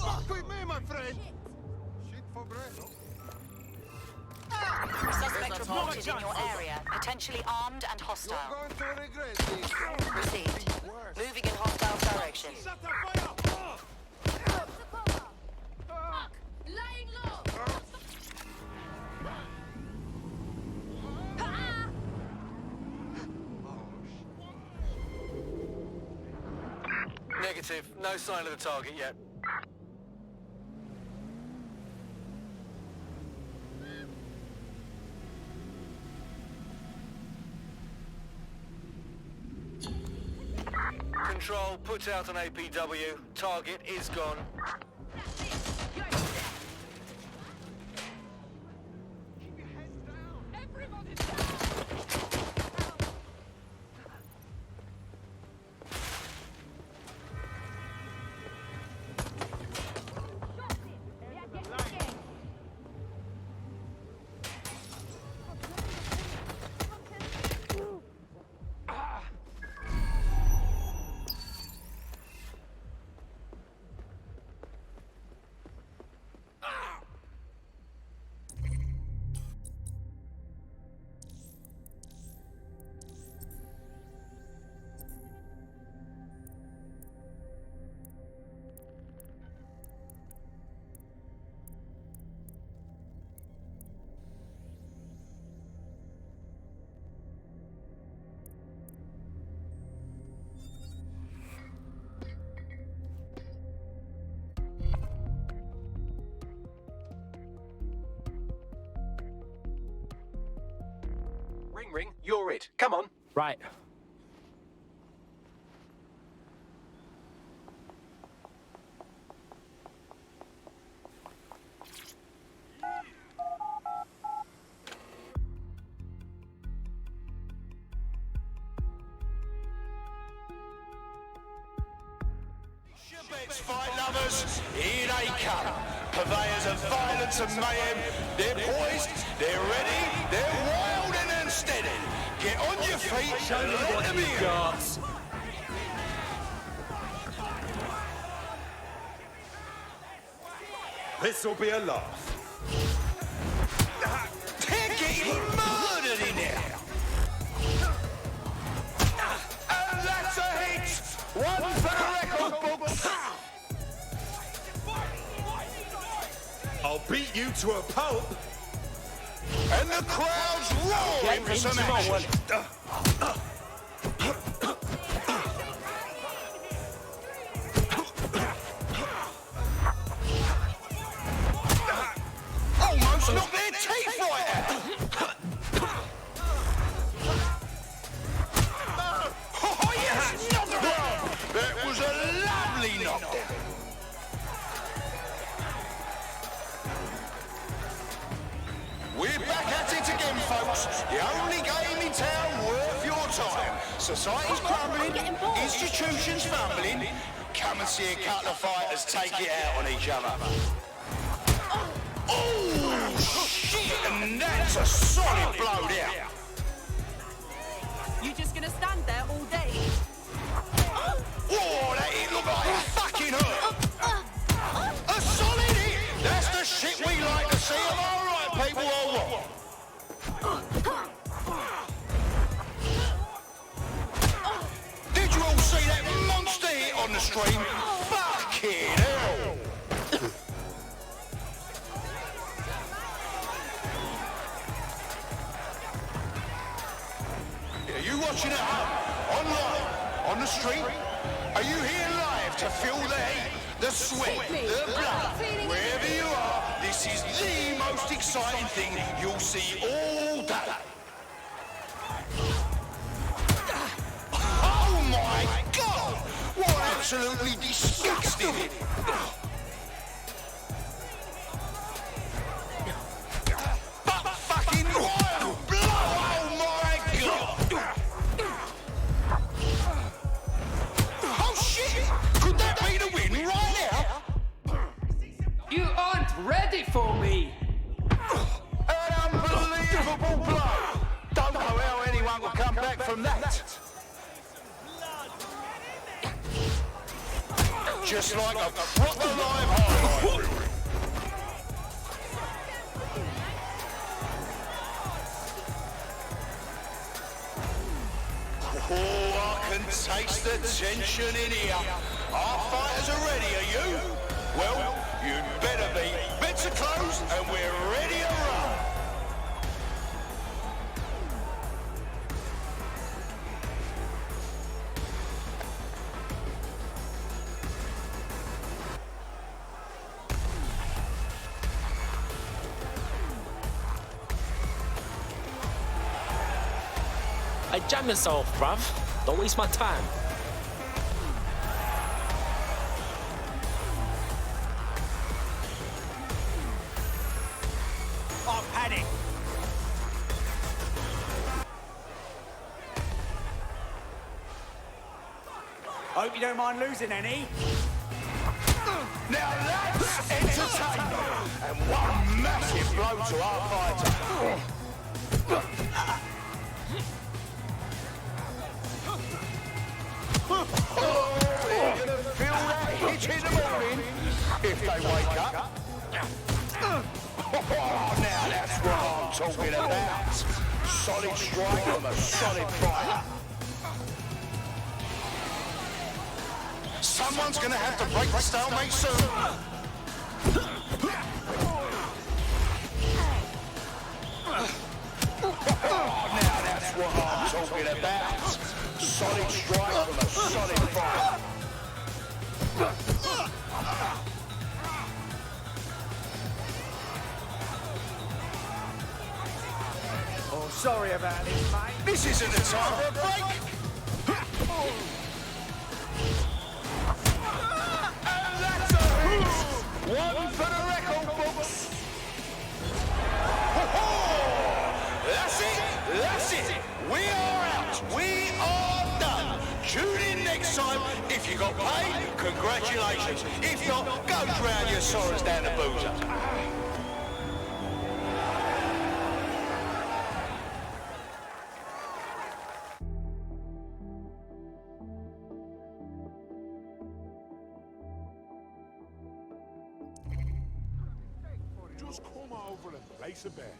Fuck with me, my friend! Shit for bread. Suspect reported in your area, potentially armed and hostile. You're going to regret this. Received. Moving in hostile direction. Lying low! Negative. No sign of the target yet. Control, put out an APW. Target is gone. Ring, you're it. Come on. Right. Fight lovers, here they come. Purveyors of violence and mayhem. They're poised, they're ready, they're wild and unsteady. Get on your feet, show me what you got. This'll be a laugh. They're getting murdered in there. And that's a hit. One for the record books. I'll beat you to a pulp. And the crowd's roaring for some action. Almost knocked their teeth right out. Oh yes, knockdown. That was a lovely knockdown. We're back at it again, folks. The only game in town worth your time. Society's crumbling, institutions fumbling. Come and see a couple of fighters take it out on each other. Oh, shit! And that's a solid blow there. You just gonna stand there all day? Oh, that hit looked like it fucking hurt. A solid hit! That's the shit we like to see. Am I right, people, or what? Did you all see that monster hit on the stream? Fucking hell! Are you watching at home, online, on the street? Are you here live to feel the heat, the sweat, the blood? Wherever you are, this is the most exciting thing you'll see all day. Oh my God! What absolutely disgusting! But fucking wild blow! Oh my God! Oh shit! Could that be the win right now? You aren't ready for me! An unbelievable blow! Don't know how anyone will come back from that. Just like a proper live highlight. Oh, I can taste the tension in here. Our fighters are ready, are you? Well, you'd better be. Bets are closed and we're ready to run. Hey, jam yourself, bruv. Don't waste my time. Oh, panic! Hope you don't mind losing any. Now that's entertainment, and one massive blow to our fighter. Oh, they're gonna feel that hit in the morning if they wake up. Oh, now that's what I'm talking about. Solid strike from a solid fighter. Someone's gonna have to break the stalemate soon. Oh, now that's what I'm talking about. Solid strike from a solid fighter. sorry about this, mate. This isn't the time for a break. And that's a hit. One for the record books. That's it. That's it. We are out. We are done. Tune in next time. If you got paid, congratulations. If not, go drown your sorrows down the boozer. Just come over and place a bet.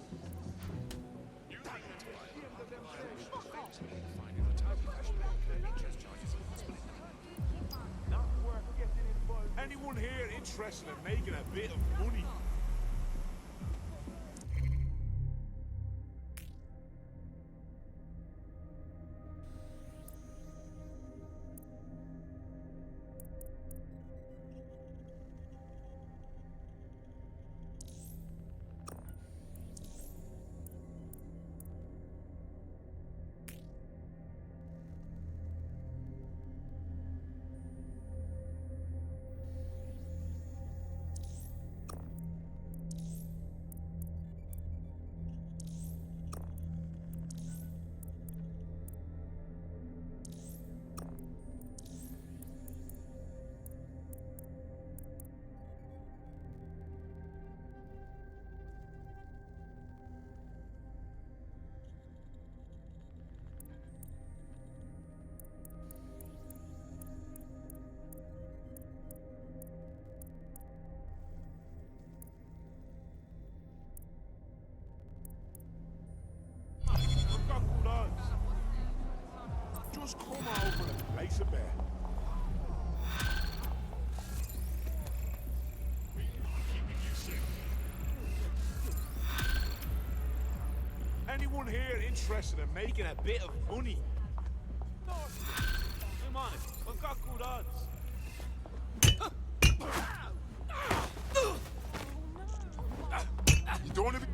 Anyone here interested in making a bit of money? Just come over and place a bet. Anyone here interested in making a bit of money? Come on, we've got good odds. You don't want to be...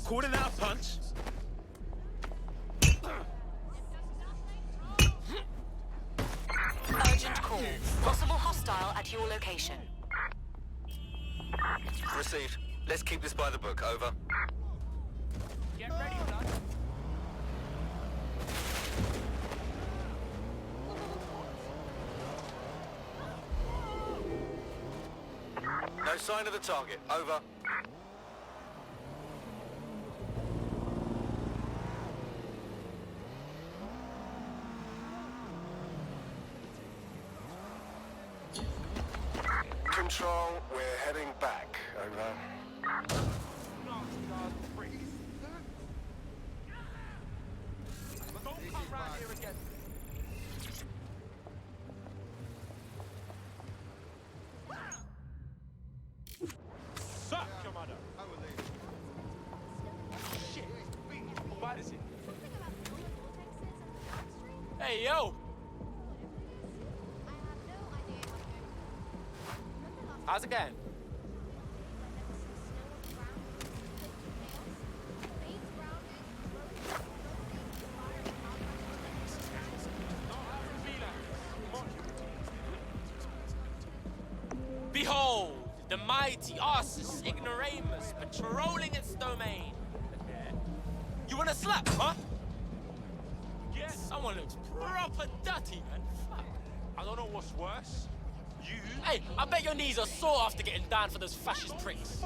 Caught in that punch. Urgent call. Possible hostile at your location. Received. Let's keep this by the book. Over. Get ready, son. No sign of the target. Over. Control, we're heading back. Over. Don't come round here again. Suck, Commander. Shit. How bad is it? Hey, yo! How's it going? Behold, the mighty Arsus Ignoramus patrolling its domain. You wanna slap, huh? Yes. Someone looks proper dirty, man. Fuck. I don't know what's worse. You? Hey, I bet your knees are sore after getting down for those fascist pricks.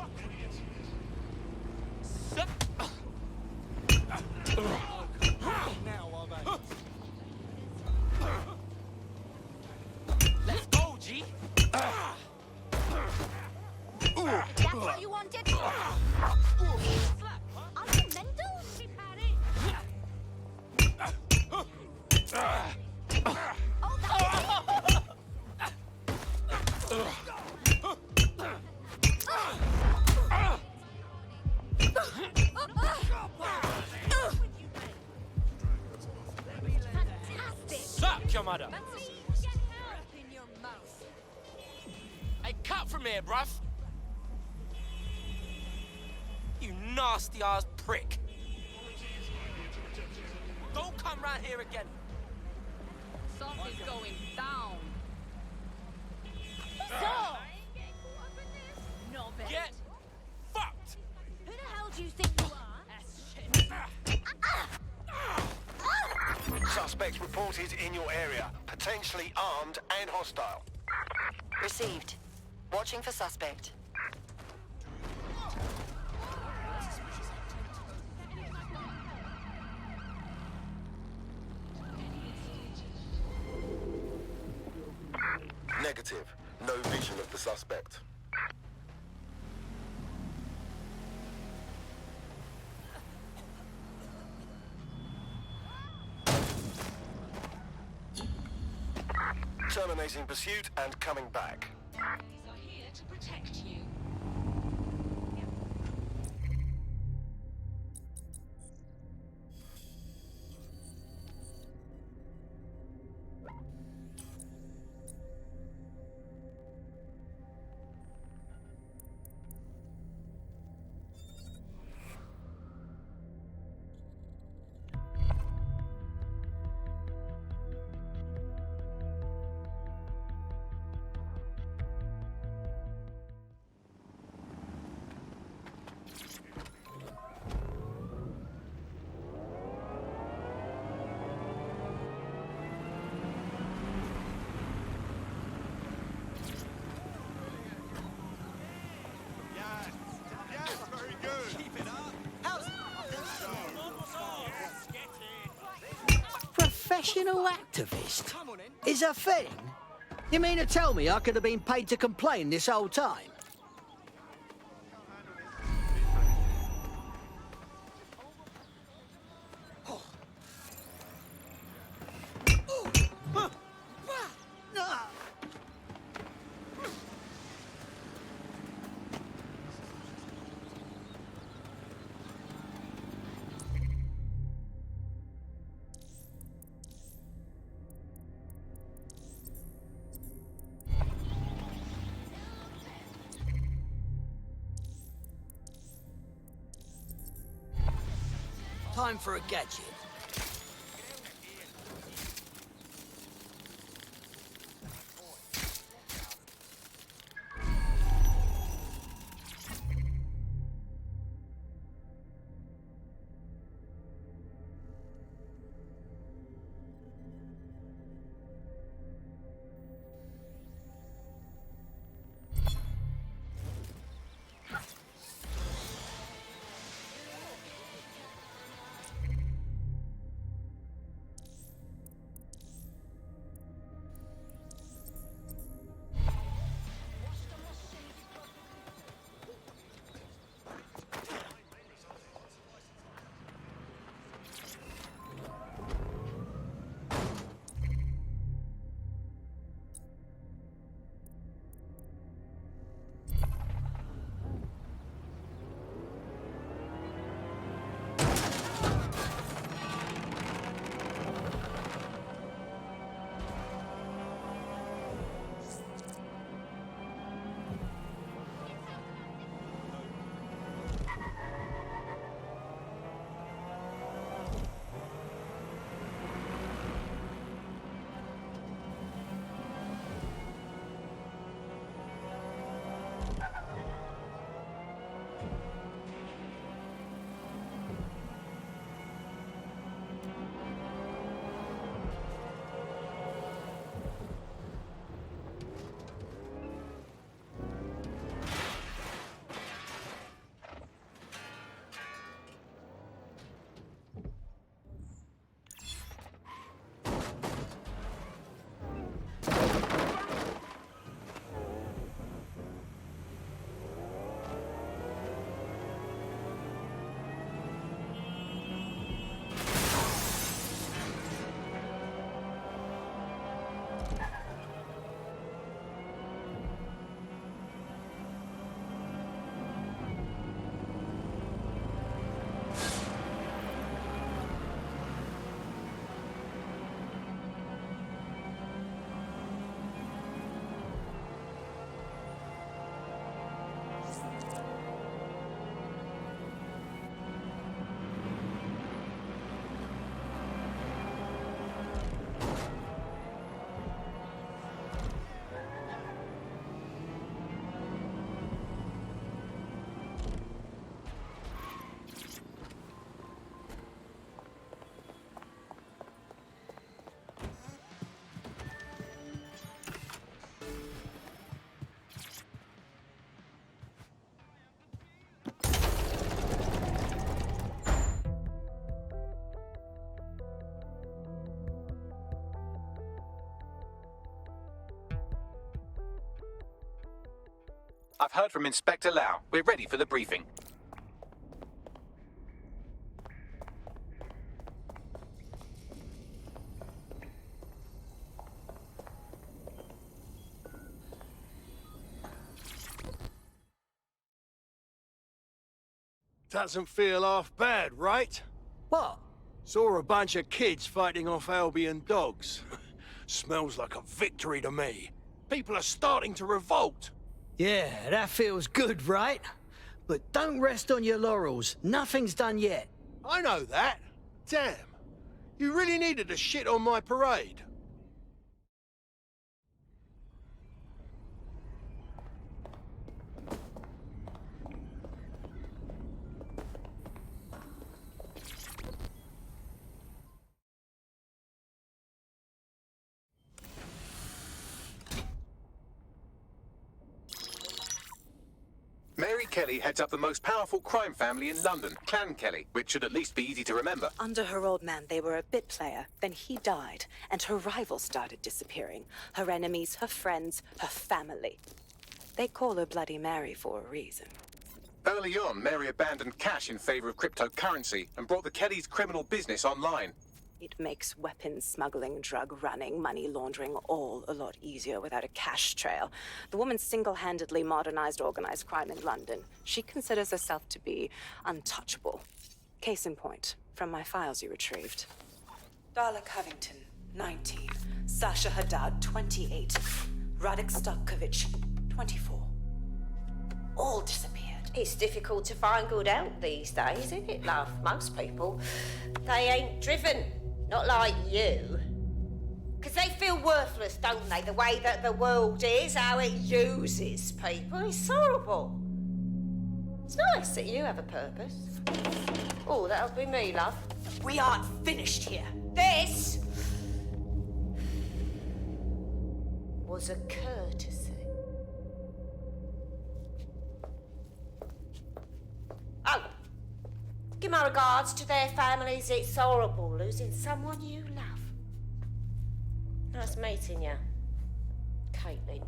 Let's go, G. That's what you wanted? Are you mental? your mother. Hey, cut from here, bruv. You nasty ass prick. Don't come round here again. Something's going down. No bet. Get fucked. Who the hell do you think you are? Suspects reported in your area. Potentially armed and hostile. Received. Watching for suspect. Negative. No vision of the suspect. Terminating pursuit and coming back. These are here to protect you. Professional activist? Is a thing? You mean to tell me I could have been paid to complain this whole time? Time for a gadget. I've heard from Inspector Lau. We're ready for the briefing. Doesn't feel half bad, right? What? Saw a bunch of kids fighting off Albion dogs. Smells like a victory to me. People are starting to revolt. Yeah, that feels good, right? But don't rest on your laurels. Nothing's done yet. I know that. Damn. You really needed to shit on my parade. Mary Kelly heads up the most powerful crime family in London, Clan Kelly, which should at least be easy to remember. Under her old man, they were a bit player. Then he died, and her rivals started disappearing. Her enemies, her friends, her family. They call her Bloody Mary for a reason. Early on, Mary abandoned cash in favor of cryptocurrency and brought the Kellys' criminal business online. It makes weapons smuggling, drug running, money laundering all a lot easier without a cash trail. The woman single-handedly modernized organized crime in London. She considers herself to be untouchable. Case in point, from my files you retrieved. Darla Covington, 19. Sasha Haddad, 28. Radek Starkovich, 24. All disappeared. It's difficult to find good help these days, isn't it, love? Most people, they ain't driven. Not like you. Because they feel worthless, don't they? The way that the world is, how it uses people. It's horrible. It's nice that you have a purpose. Oh, that'll be me, love. We aren't finished here. This was a courtesy. Oh, give my regards to their families. It's horrible losing someone you love. Nice meeting you, Caitlin.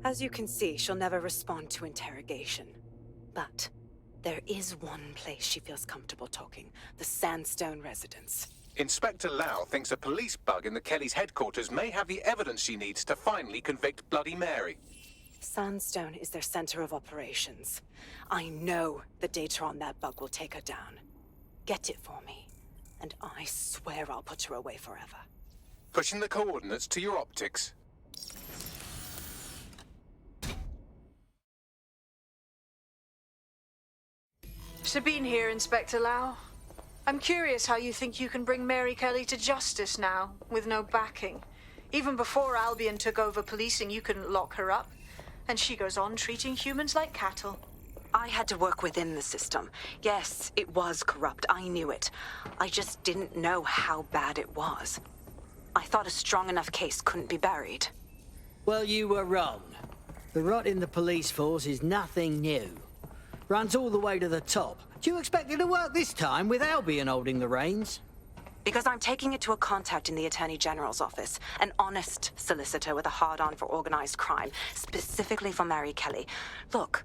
As you can see, she'll never respond to interrogation. But there is one place she feels comfortable talking. The Sandstone residence. Inspector Lau thinks a police bug in the Kellys' headquarters may have the evidence she needs to finally convict Bloody Mary. Sandstone is their center of operations. I know the data on that bug will take her down. Get it for me, and I swear I'll put her away forever. Pushing the coordinates to your optics. Sabine here, Inspector Lau. I'm curious how you think you can bring Mary Kelly to justice now, with no backing. Even before Albion took over policing, you couldn't lock her up. And she goes on treating humans like cattle. I had to work within the system. Yes, it was corrupt. I knew it. I just didn't know how bad it was. I thought a strong enough case couldn't be buried. Well, you were wrong. The rot in the police force is nothing new. Runs all the way to the top. Do you expect it to work this time with Albion holding the reins? Because I'm taking it to a contact in the Attorney General's office. An honest solicitor with a hard-on for organized crime, specifically for Mary Kelly. Look,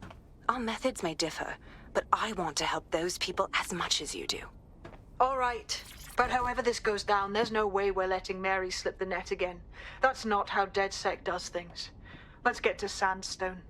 our methods may differ, but I want to help those people as much as you do. All right. But however this goes down, there's no way we're letting Mary slip the net again. That's not how DedSec does things. Let's get to Sandstone.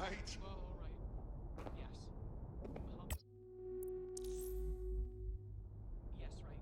mate. Well, all right. Yes. Yes, right.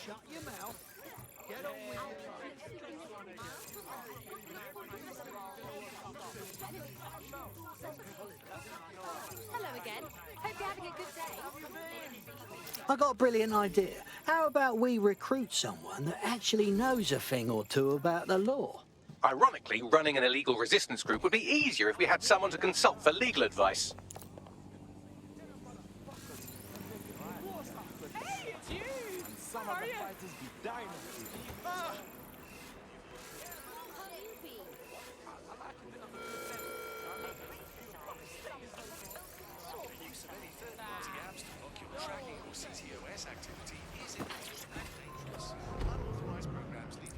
Shut your mouth. Get on with Hello again. Hope you're having a good day. I got a brilliant idea. How about we recruit someone that actually knows a thing or two about the law? Ironically, running an illegal resistance group would be easier if we had someone to consult for legal advice. Hey, it's you! Some of the fighters be dynasty. The use of any third-party apps to block your tracking or CTOS activity is illegal and dangerous. Unauthorized programs lead.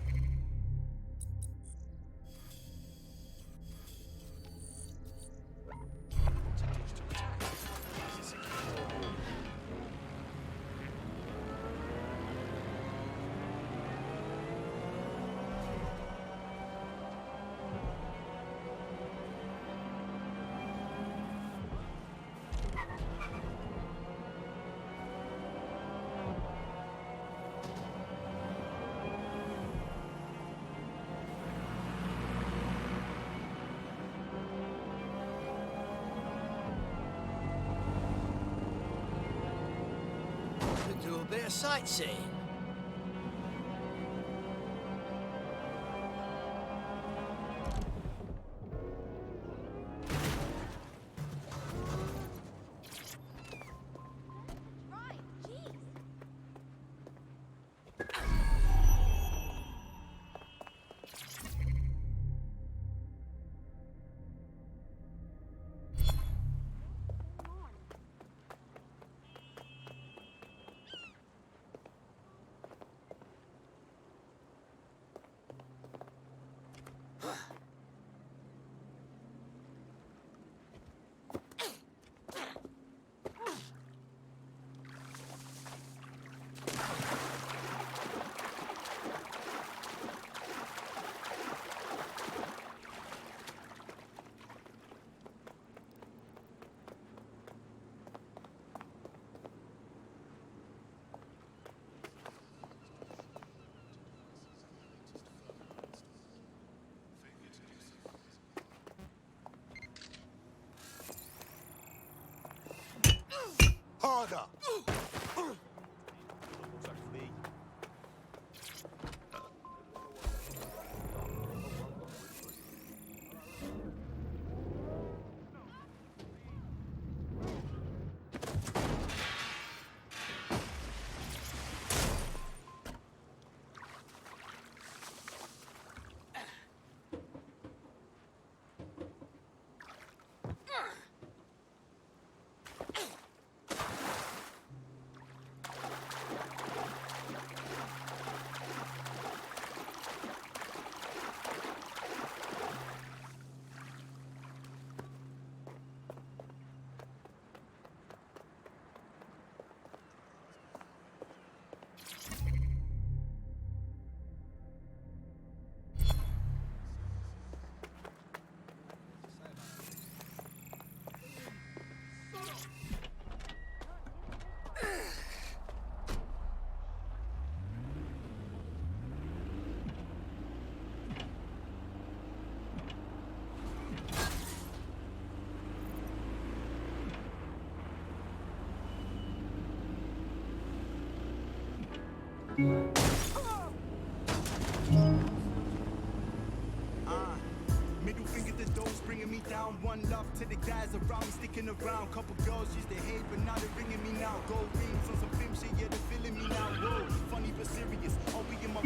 Could do a bit of sightseeing. Middle finger to those bringing me down. One love to the guys around me, sticking around. Couple girls used to hate, but now they're ringing me now. Gold rings on some film shit, yeah, they're feeling me now. Whoa, funny but serious. I'll be in my.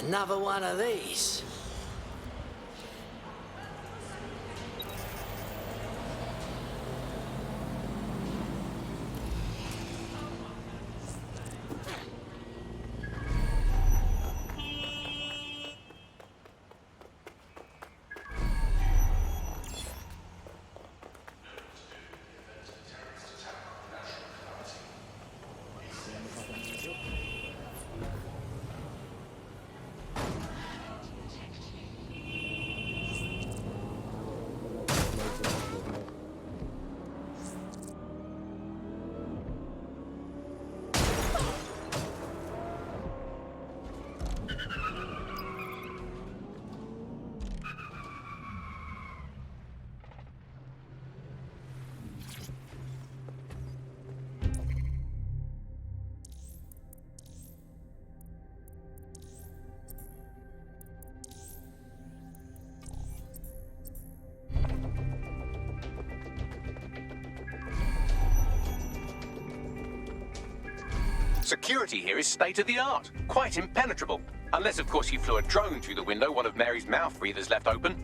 Another one of these. Security here is state-of-the-art, quite impenetrable. Unless, of course, you flew a drone through the window one of Mary's mouth breathers left open.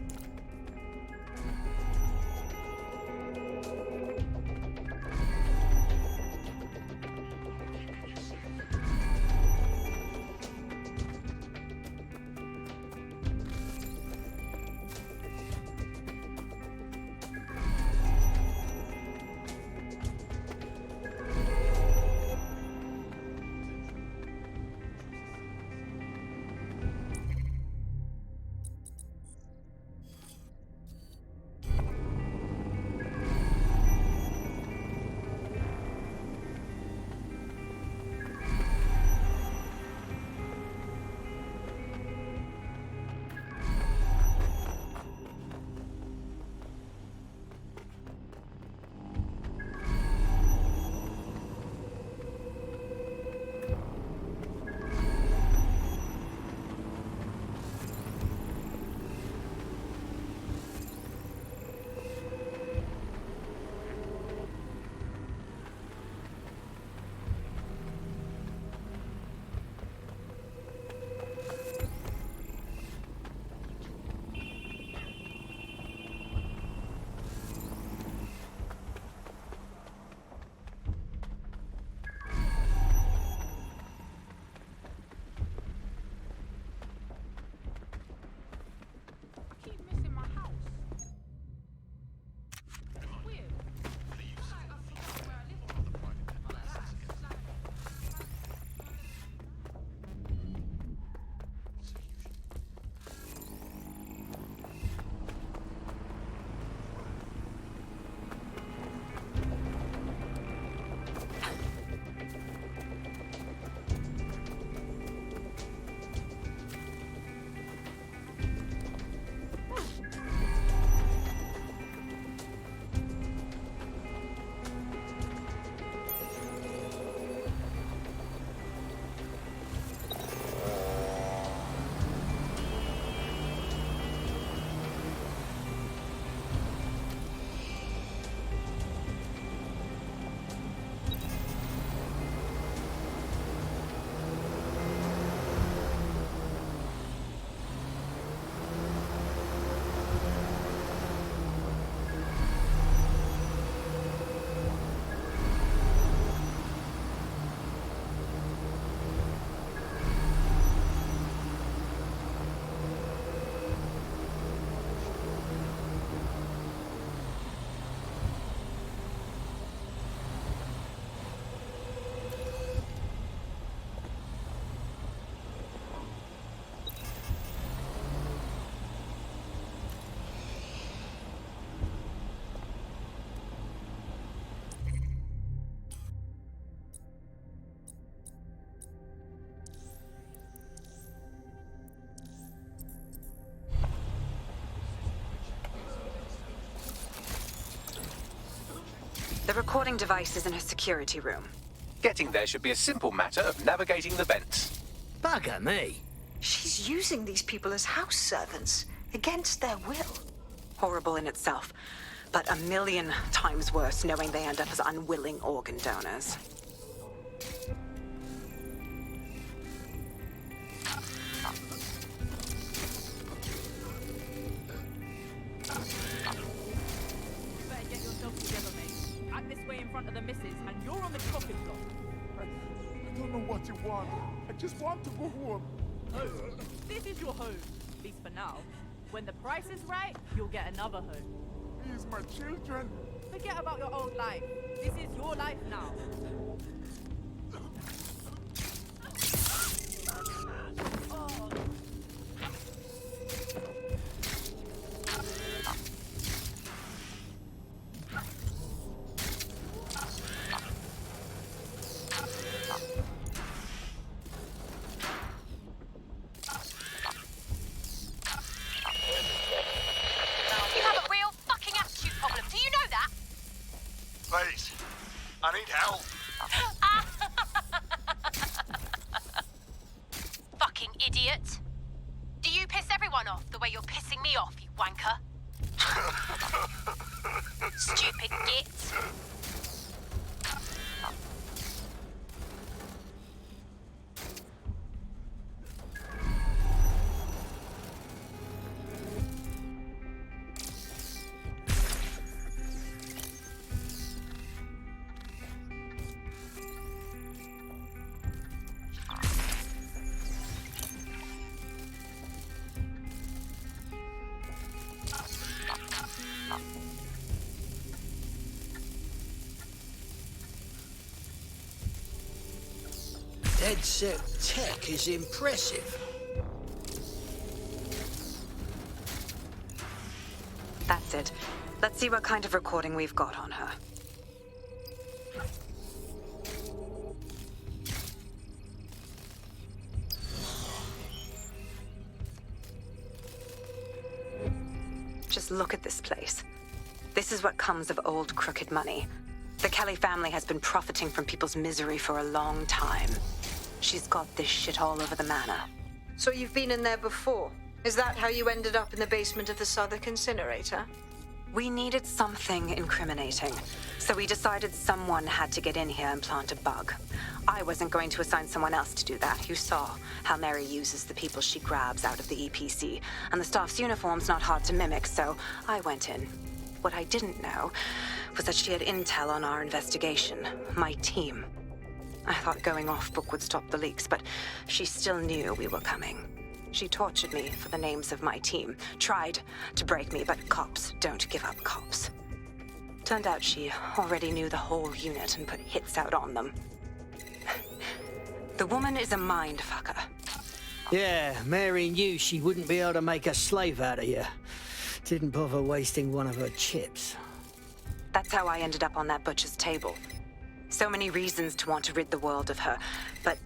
recording device is in her security room. Getting there should be a simple matter of navigating the vents. Bugger me. She's using these people as house servants, against their will. Horrible in itself, but a million times worse knowing they end up as unwilling organ donors. Better get yourself together, mate. Act this way in front of the missus, and you're on the chopping block. I don't know what you want. I just want to go home. Home. This is your home, at least for now. When the price is right, you'll get another home. These my children. Forget about your old life. This is your life now. You have a real fucking attitude problem. Do you know that? Please, I need help. Fucking idiot. Do you piss everyone off the way you're pissing me off, you wanker? Stupid git. Dead set tech is impressive. That's it. Let's see what kind of recording we've got on her. Just look at this place. This is what comes of old crooked money. The Kelly family has been profiting from people's misery for a long time. She's got this shit all over the manor. So you've been in there before? Is that how you ended up in the basement of the Southwark incinerator? We needed something incriminating, so we decided someone had to get in here and plant a bug. I wasn't going to assign someone else to do that. You saw how Mary uses the people she grabs out of the EPC, and the staff's uniform's not hard to mimic, so I went in. What I didn't know was that she had intel on our investigation, my team. I thought going off book would stop the leaks, but she still knew we were coming. She tortured me for the names of my team, tried to break me, but cops don't give up cops. Turned out she already knew the whole unit and put hits out on them. The woman is a mindfucker. Yeah, Mary knew she wouldn't be able to make a slave out of you. Didn't bother wasting one of her chips. That's how I ended up on that butcher's table. So many reasons to want to rid the world of her, but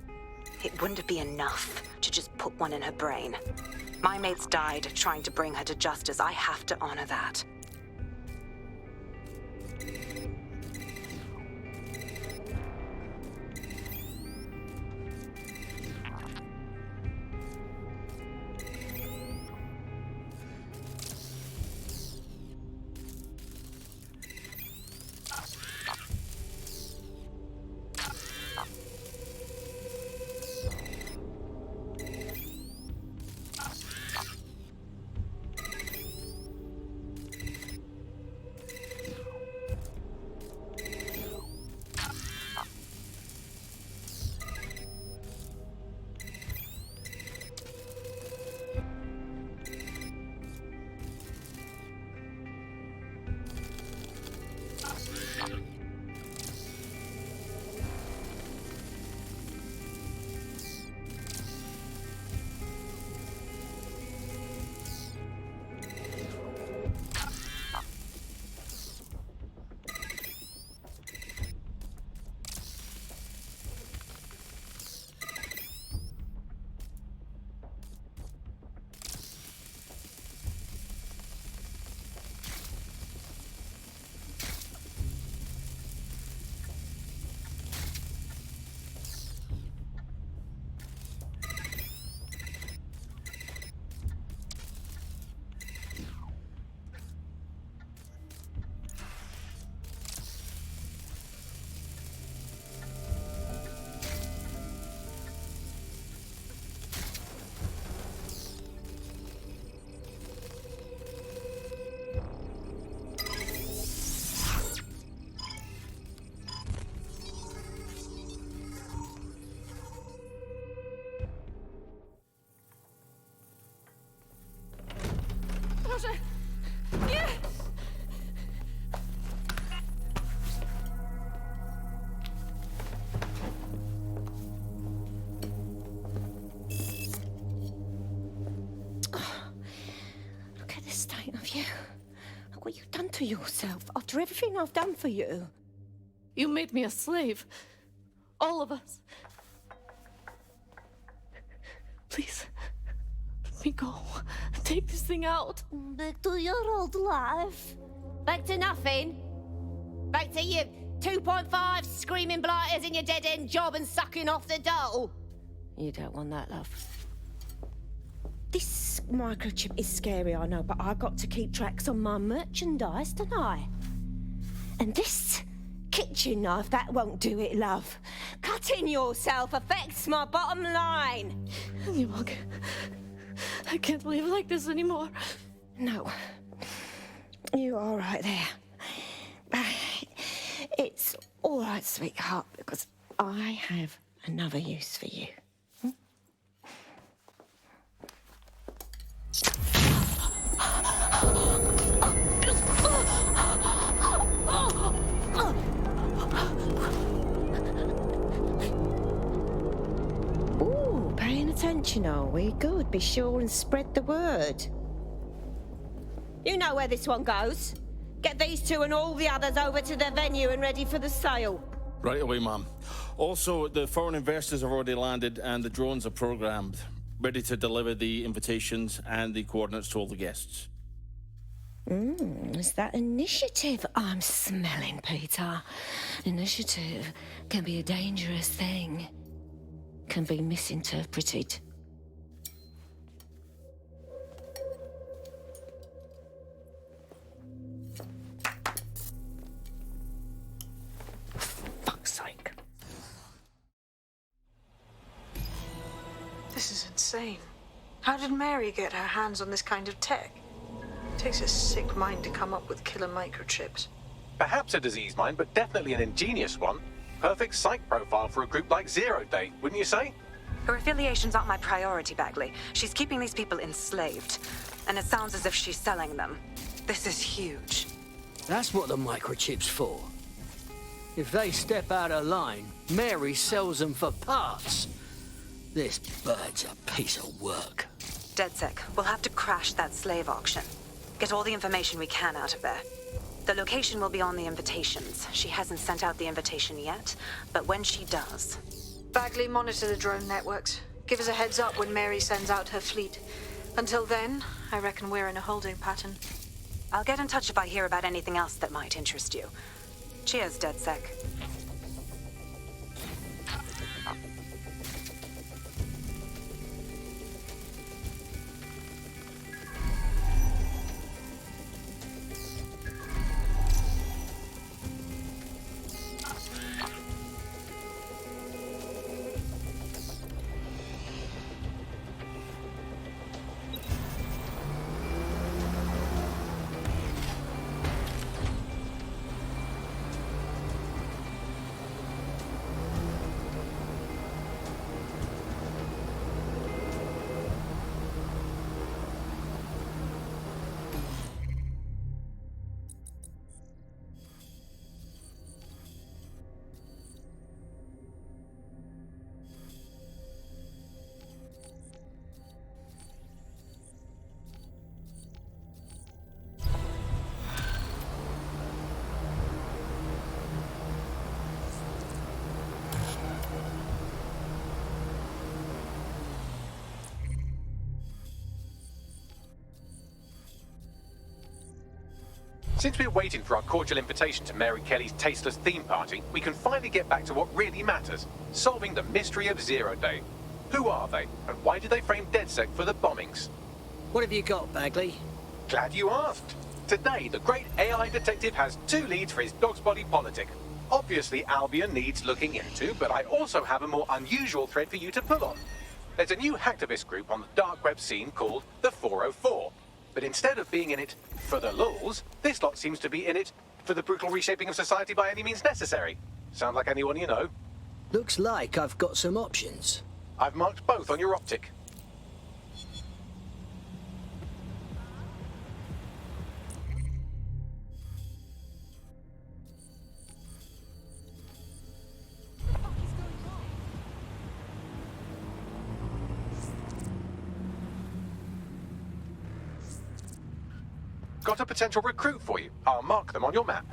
it wouldn't be enough to just put one in her brain. My mates died trying to bring her to justice. I have to honor that. to yourself after everything I've done for you? You made me a slave. All of us. Please, let me go. Take this thing out. Back to your old life. Back to nothing. Back to you 2.5 screaming blighters in your dead-end job and sucking off the dole. You don't want that, love. This microchip is scary, I know, but I've got to keep tracks on my merchandise, don't I? And this kitchen knife, that won't do it, love. Cutting yourself affects my bottom line. I can't live like this anymore. No. You're all right there. It's all right, sweetheart, because I have another use for you. Ooh, paying attention, are we? Good. Be sure and spread the word. You know where this one goes. Get these two and all the others over to their venue and ready for the sale. Right away, ma'am. Also, the foreign investors have already landed and the drones are programmed, ready to deliver the invitations and the coordinates to all the guests. Is that initiative I'm smelling, Peter? Initiative can be a dangerous thing. Can be misinterpreted. Fuck's sake. This is insane. How did Mary get her hands on this kind of tech? It takes a sick mind to come up with killer microchips. Perhaps a disease mind, but definitely an ingenious one. Perfect psych profile for a group like Zero Day, wouldn't you say? Her affiliations aren't my priority, Bagley. She's keeping these people enslaved. And it sounds as if she's selling them. This is huge. That's what the microchip's for. If they step out of line, Mary sells them for parts. This bird's a piece of work. DedSec, we'll have to crash that slave auction. Get all the information we can out of there. The location will be on the invitations. She hasn't sent out the invitation yet, but when she does... Bagley, monitor the drone networks. Give us a heads up when Mary sends out her fleet. Until then, I reckon we're in a holding pattern. I'll get in touch if I hear about anything else that might interest you. Cheers, DedSec. Since we're waiting for our cordial invitation to Mary Kelly's tasteless theme party, we can finally get back to what really matters, solving the mystery of Zero Day. Who are they, and why did they frame DedSec for the bombings? What have you got, Bagley? Glad you asked. Today, the great AI detective has 2 leads for his dog's body politic. Obviously, Albion needs looking into, but I also have a more unusual thread for you to pull on. There's a new hacktivist group on the dark web scene called the 404. But instead of being in it for the lulz, this lot seems to be in it for the brutal reshaping of society by any means necessary. Sound like anyone you know? Looks like I've got some options. I've marked both on your optic. Got a potential recruit for you. I'll mark them on your map.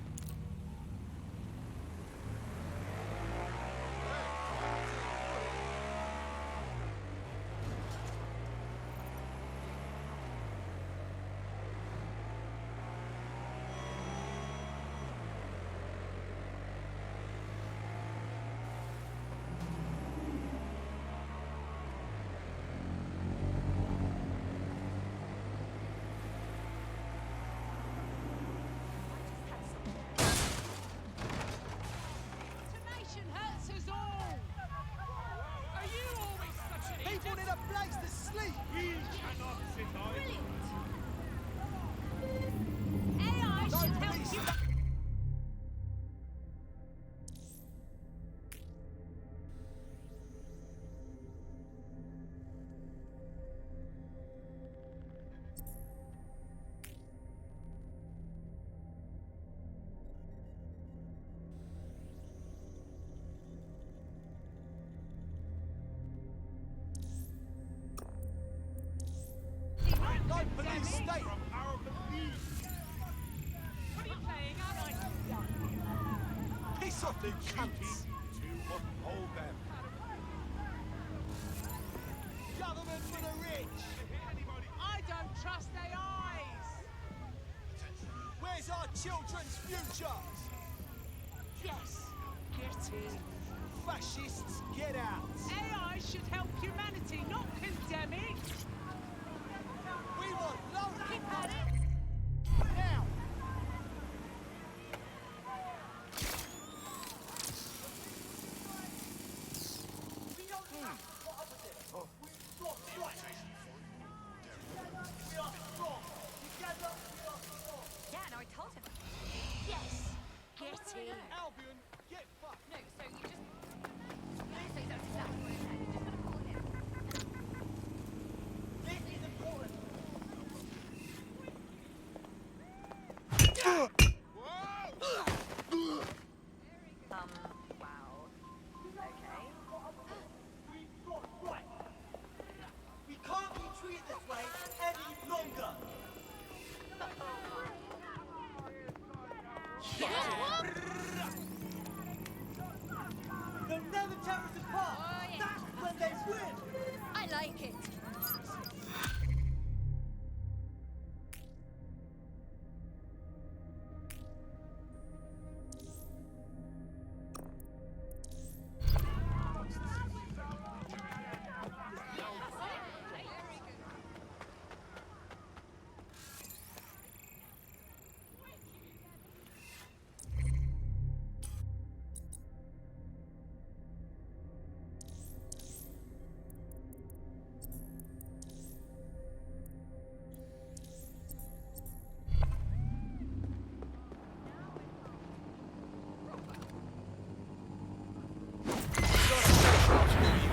People need a place to sleep. We cannot sit idle. AI should help you. No police state. What are you playing? Piss off, you cunts. To uphold them. Government for the rich. I don't trust AIs. Where's our children's futures? Yes. Get in. Fascists, get out. AI should help humanity, not condemn it. We want low Keep at it. now. Yeah, no, I told him. Yes. Get in. Albion, get fucked. No, so you just. No, so that's exactly what I said. You just gotta call him. This is important. Wow. Okay. Right. We can't be treated this way any longer. They'll never tear us apart. Oh, yeah. That's when they win. I like it.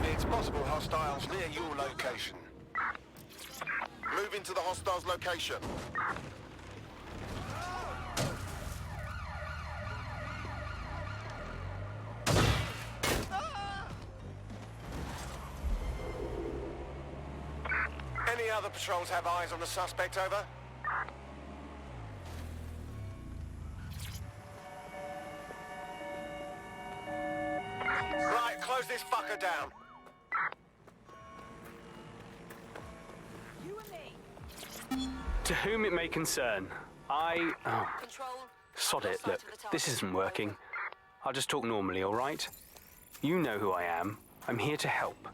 Units, possible hostiles near your location. Move into the hostiles' location. Any other patrols have eyes on the suspect, over? Right, close this fucker down. You and me. To whom it may concern, I... Oh, Control. sod it, look, this isn't working. I'll just talk normally, all right? You know who I am. I'm here to help.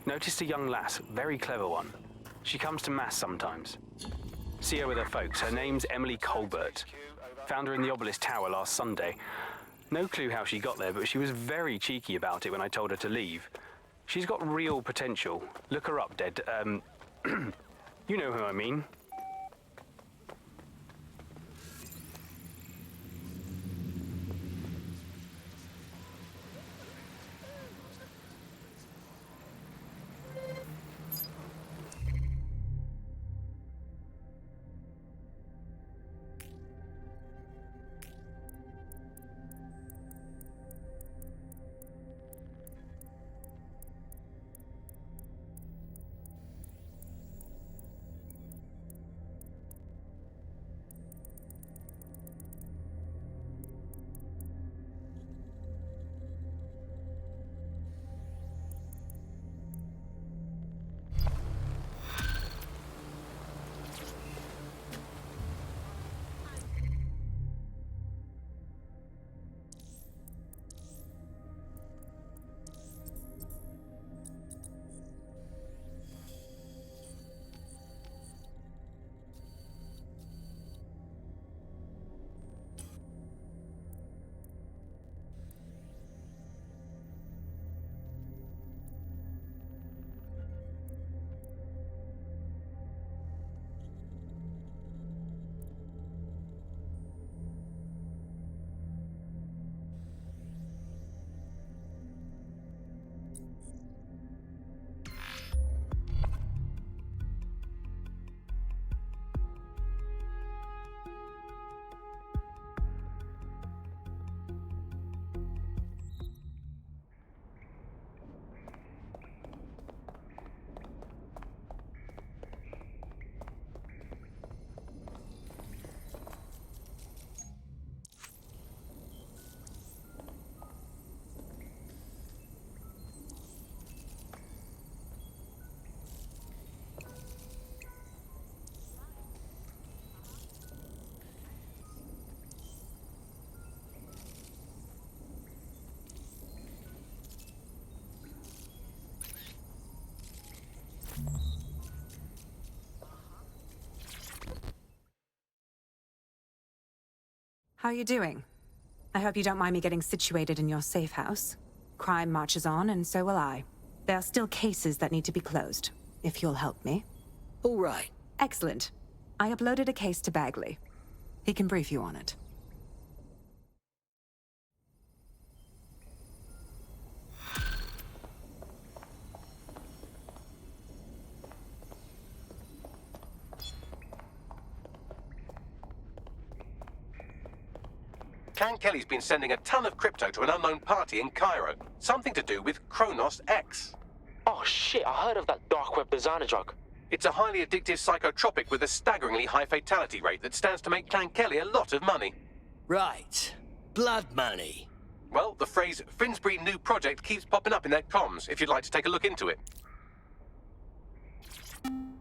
Noticed a young lass, very clever one. She comes to mass sometimes. See her with her folks. Her name's Emily Colbert. Found her in the Obelisk Tower last Sunday. No clue how she got there, but she was very cheeky about it when I told her to leave. She's got real potential. Look her up, Dead. You know who I mean. How are you doing? I hope you don't mind me getting situated in your safe house. Crime marches on, and so will I. There are still cases that need to be closed, if you'll help me. All right. Excellent. I uploaded a case to Bagley. He can brief you on it. Clan Kelly's been sending a ton of crypto to an unknown party in Cairo. Something to do with Kronos X. Oh shit, I heard of that dark web designer drug. It's a highly addictive psychotropic with a staggeringly high fatality rate that stands to make Clan Kelly a lot of money. Right. Blood money. Well, the phrase Finsbury New Project keeps popping up in their comms, if you'd like to take a look into it.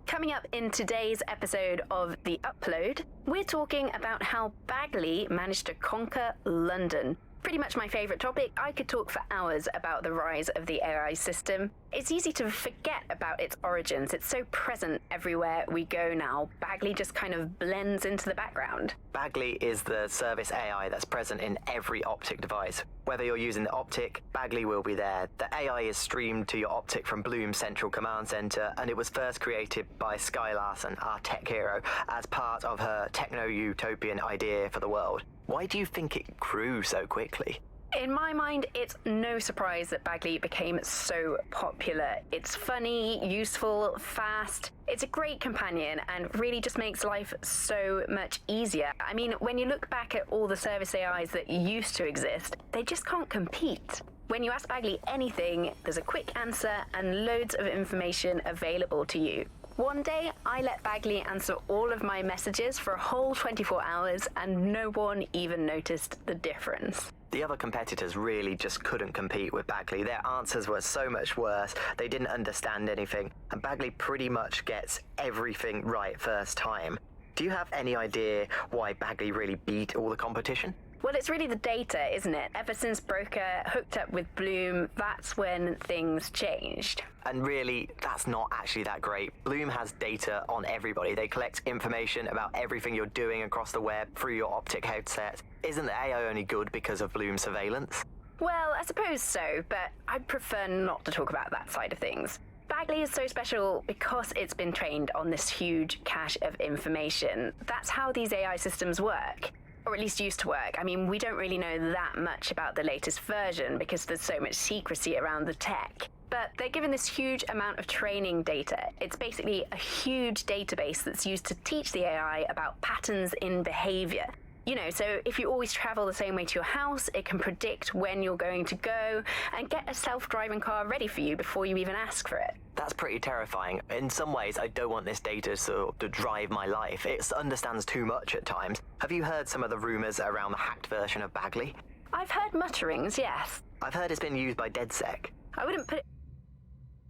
Coming up in today's episode of The Upload, we're talking about how Bagley managed to conquer London. Pretty much my favourite topic. I could talk for hours about the rise of the AI system. It's easy to forget about its origins. It's so present everywhere we go now. Bagley just kind of blends into the background. Bagley is the service AI that's present in every Optic device. Whether you're using the Optic, Bagley will be there. The AI is streamed to your Optic from Bloom's central command center, and it was first created by Sky Larson, our tech hero, as part of her techno-utopian idea for the world. Why do you think it grew so quickly? In my mind, it's no surprise that Bagley became so popular. It's funny, useful, fast. It's a great companion and really just makes life so much easier. I mean, when you look back at all the service AIs that used to exist, they just can't compete. When you ask Bagley anything, there's a quick answer and loads of information available to you. One day, I let Bagley answer all of my messages for a whole 24 hours, and no one even noticed the difference. The other competitors really just couldn't compete with Bagley. Their answers were so much worse, they didn't understand anything, and Bagley pretty much gets everything right first time. Do you have any idea why Bagley really beat all the competition? Well, it's really the data, isn't it? Ever since Broker hooked up with Bloom, that's when things changed. And really, that's not actually that great. Bloom has data on everybody. They collect information about everything you're doing across the web through your Optic headset. Isn't the AI only good because of Bloom's surveillance? Well, I suppose so, but I'd prefer not to talk about that side of things. Bagley is so special because it's been trained on this huge cache of information. That's how these AI systems work. Or at least used to work. I mean, we don't really know that much about the latest version because there's so much secrecy around the tech. But they're given this huge amount of training data. It's basically a huge database that's used to teach the AI about patterns in behavior. You know, so if you always travel the same way to your house, it can predict when you're going to go and get a self-driving car ready for you before you even ask for it. That's pretty terrifying. In some ways, I don't want this data to drive my life. It understands too much at times. Have you heard some of the rumors around the hacked version of Bagley? I've heard mutterings, yes. I've heard it's been used by DedSec. I wouldn't put it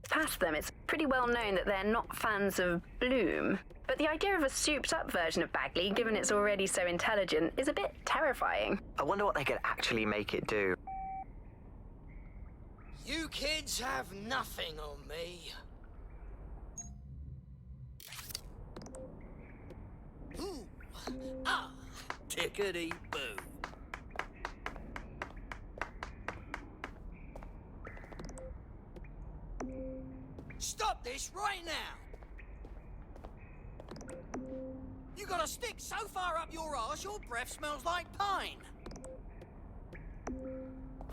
past them. It's pretty well known that they're not fans of Bloom. But the idea of a souped-up version of Bagley, given it's already so intelligent, is a bit terrifying. I wonder what they could actually make it do. You kids have nothing on me. Ooh. Ah. Tickety-boo. Stop this right now! You got a stick so far up your arse, your breath smells like pine.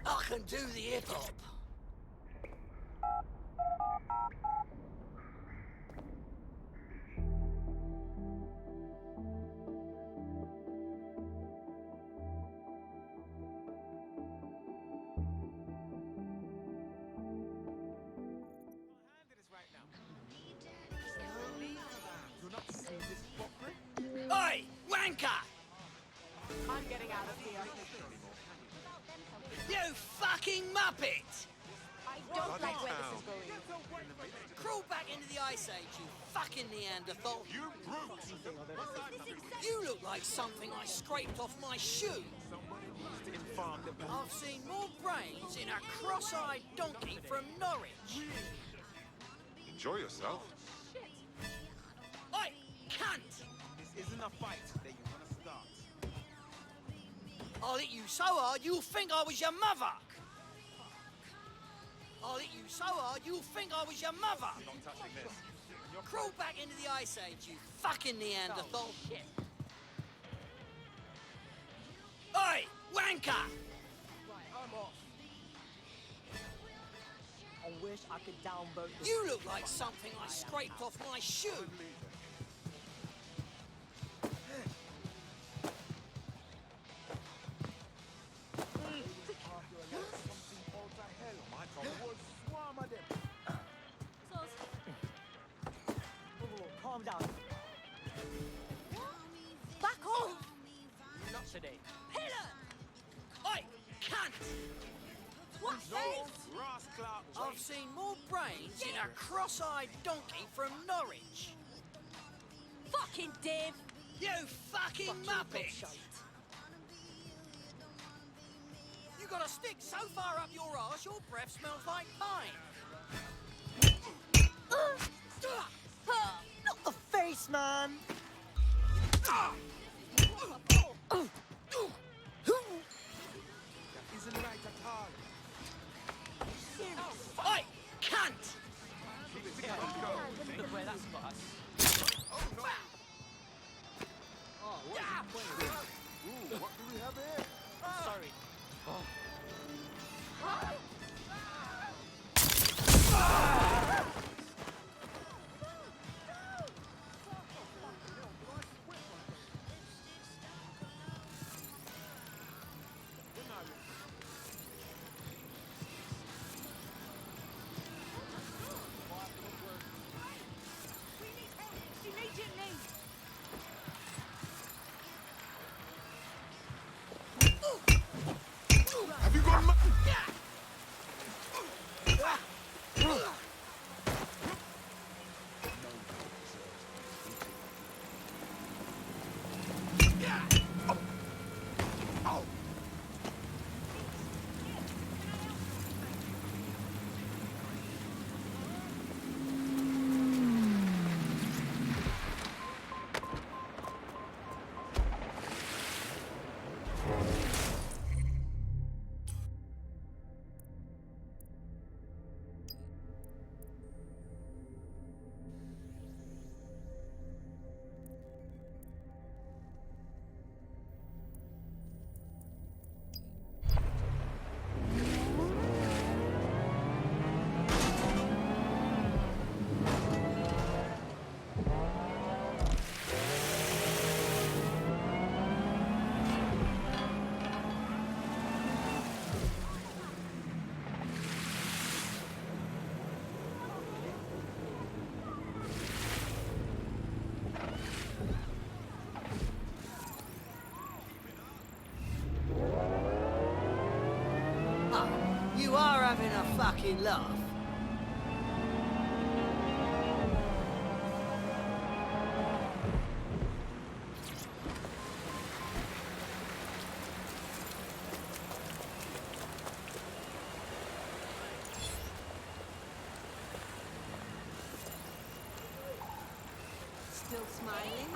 I can do the hip-hop. Oi, wanker! I'm getting out of here. You fucking muppet! I don't like where this is going. Crawl back into the Ice Age, you fucking Neanderthal. You brute! You look like something I scraped off my shoe. I've seen more brains in a cross-eyed donkey from Norwich. Enjoy yourself. Oi, cunt! This isn't a fight that you want to start. I'll hit you so hard you'll think I was your mother. I'll hit you so hard you'll think I was your mother. I'm not touching this. Crawl back into the Ice Age, you fucking Neanderthal. Shit. Oi, wanker! Right, I'm off. I wish I could downvote the... You look like something I scraped off my shoe. Calm down. Back off! Not today. Pillar! Oi, cunt! What's this? I've seen more brains in a cross-eyed donkey from Norwich. Fucking div! You fucking muppet! You got a stick so far up your arse, your breath smells like pine. Not the face, man! Isn't right at all. Oi, cunt! Look where that's got us. Oh, what are you playing? Ooh, what do we have here? Sorry. Have you got You are having a fucking laugh. Still smiling?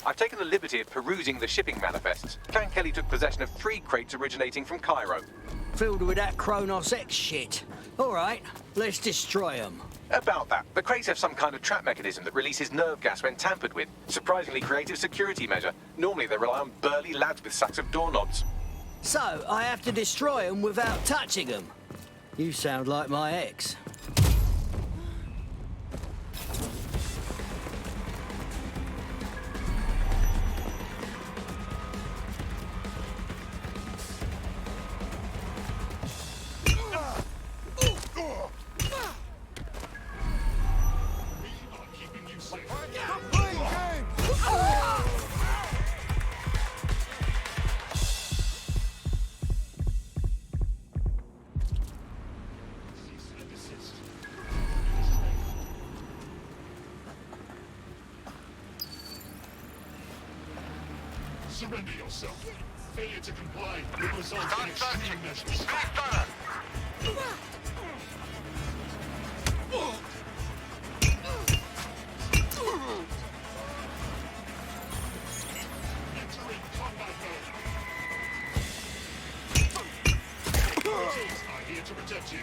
I've taken the liberty of perusing the shipping manifests. Clan Kelly took possession of 3 crates originating from Cairo. Filled with that Kronos X shit. All right, let's destroy them. About that, the crates have some kind of trap mechanism that releases nerve gas when tampered with. Surprisingly creative security measure. Normally they rely on burly lads with sacks of doorknobs. So, I have to destroy them without touching them. You sound like my ex. Surrender yourself. Failure to comply will result in extreme measures. Entering combat mode. Teams are here to protect you.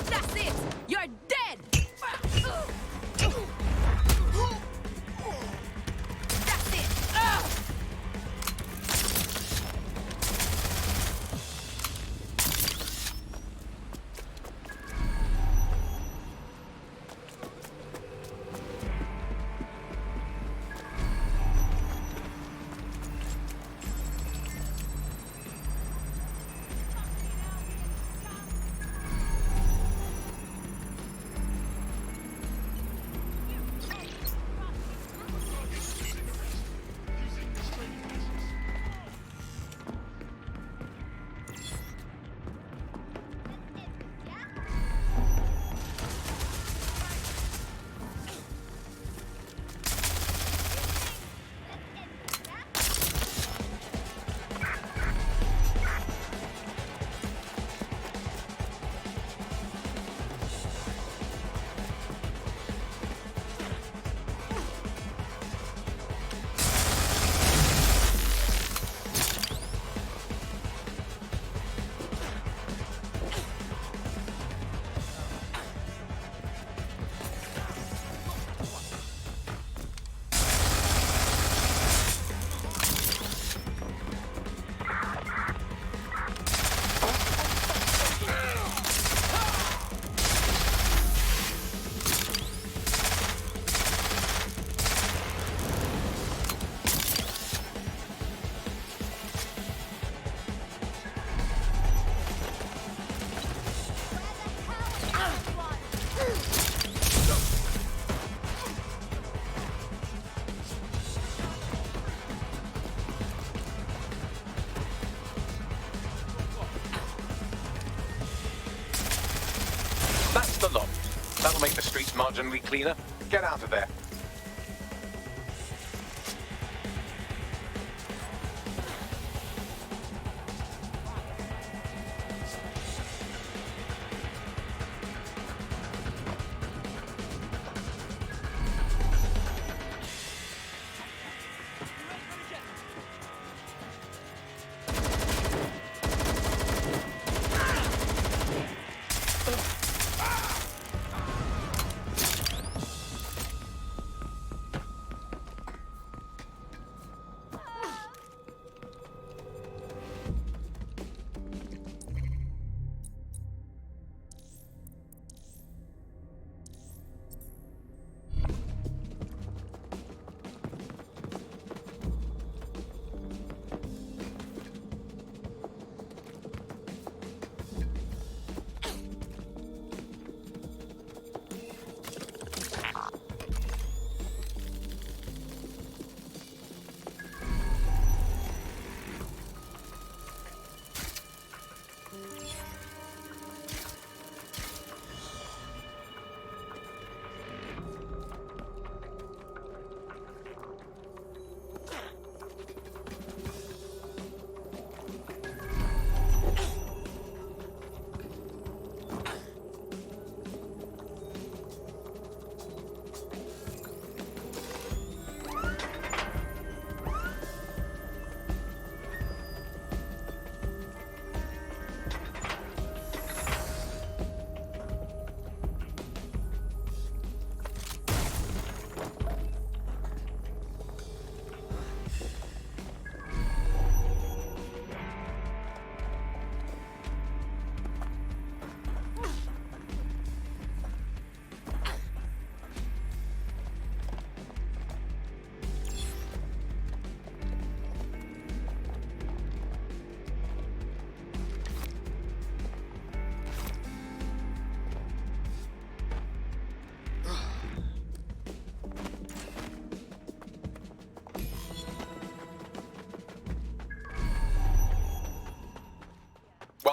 That's it! You're dead! That's it! That's the lot. That'll make the streets marginally cleaner. Get out of there.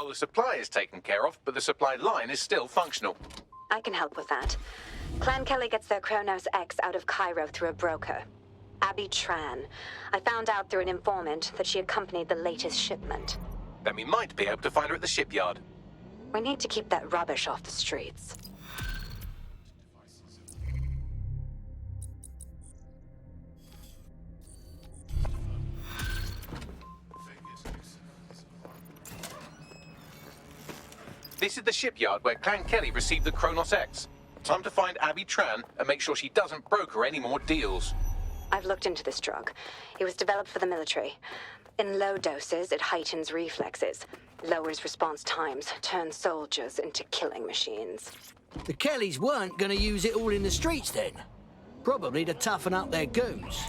Mobile the supply is taken care of, but the supply line is still functional. I can help with that. Clan Kelly gets their Kronos X out of Cairo through a broker. Abby Tran. I found out through an informant that she accompanied the latest shipment. Then we might be able to find her at the shipyard. We need to keep that rubbish off the streets. This is the shipyard where Clan Kelly received the Kronos X. Time to find Abby Tran and make sure she doesn't broker any more deals. I've looked into this drug. It was developed for the military. In low doses, it heightens reflexes, lowers response times, turns soldiers into killing machines. The Kellys weren't going to use it all in the streets then. Probably to toughen up their goons.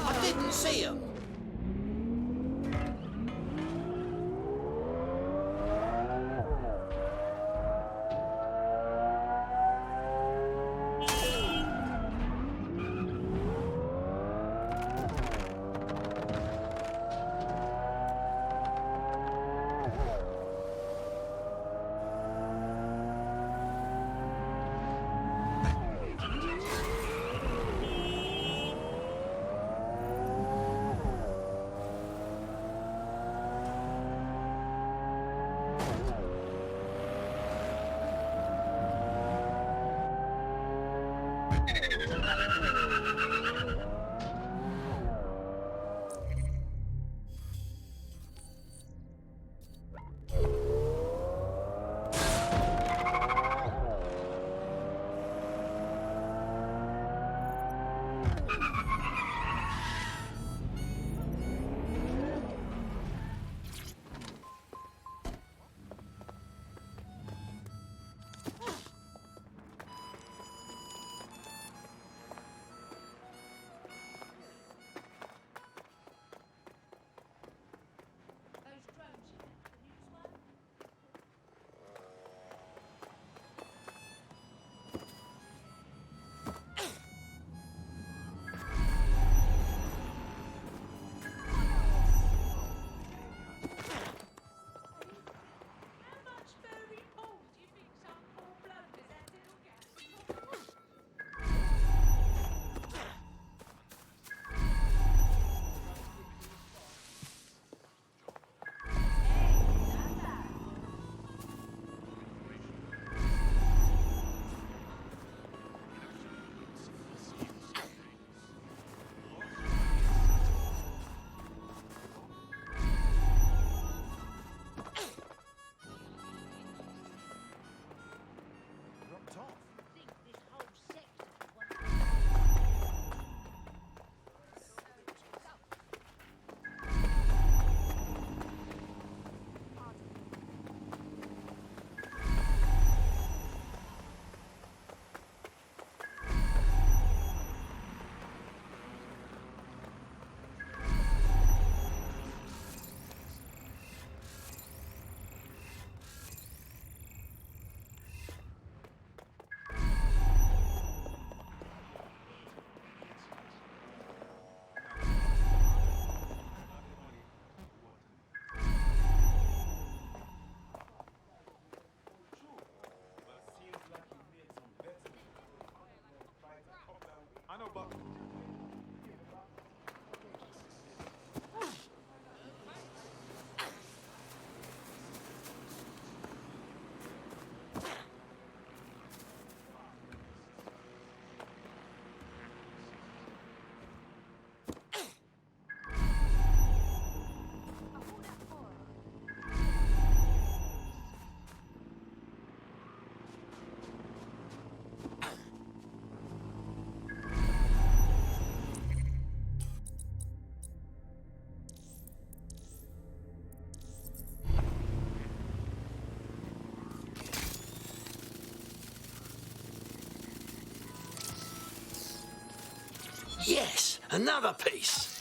I didn't see him. Another piece.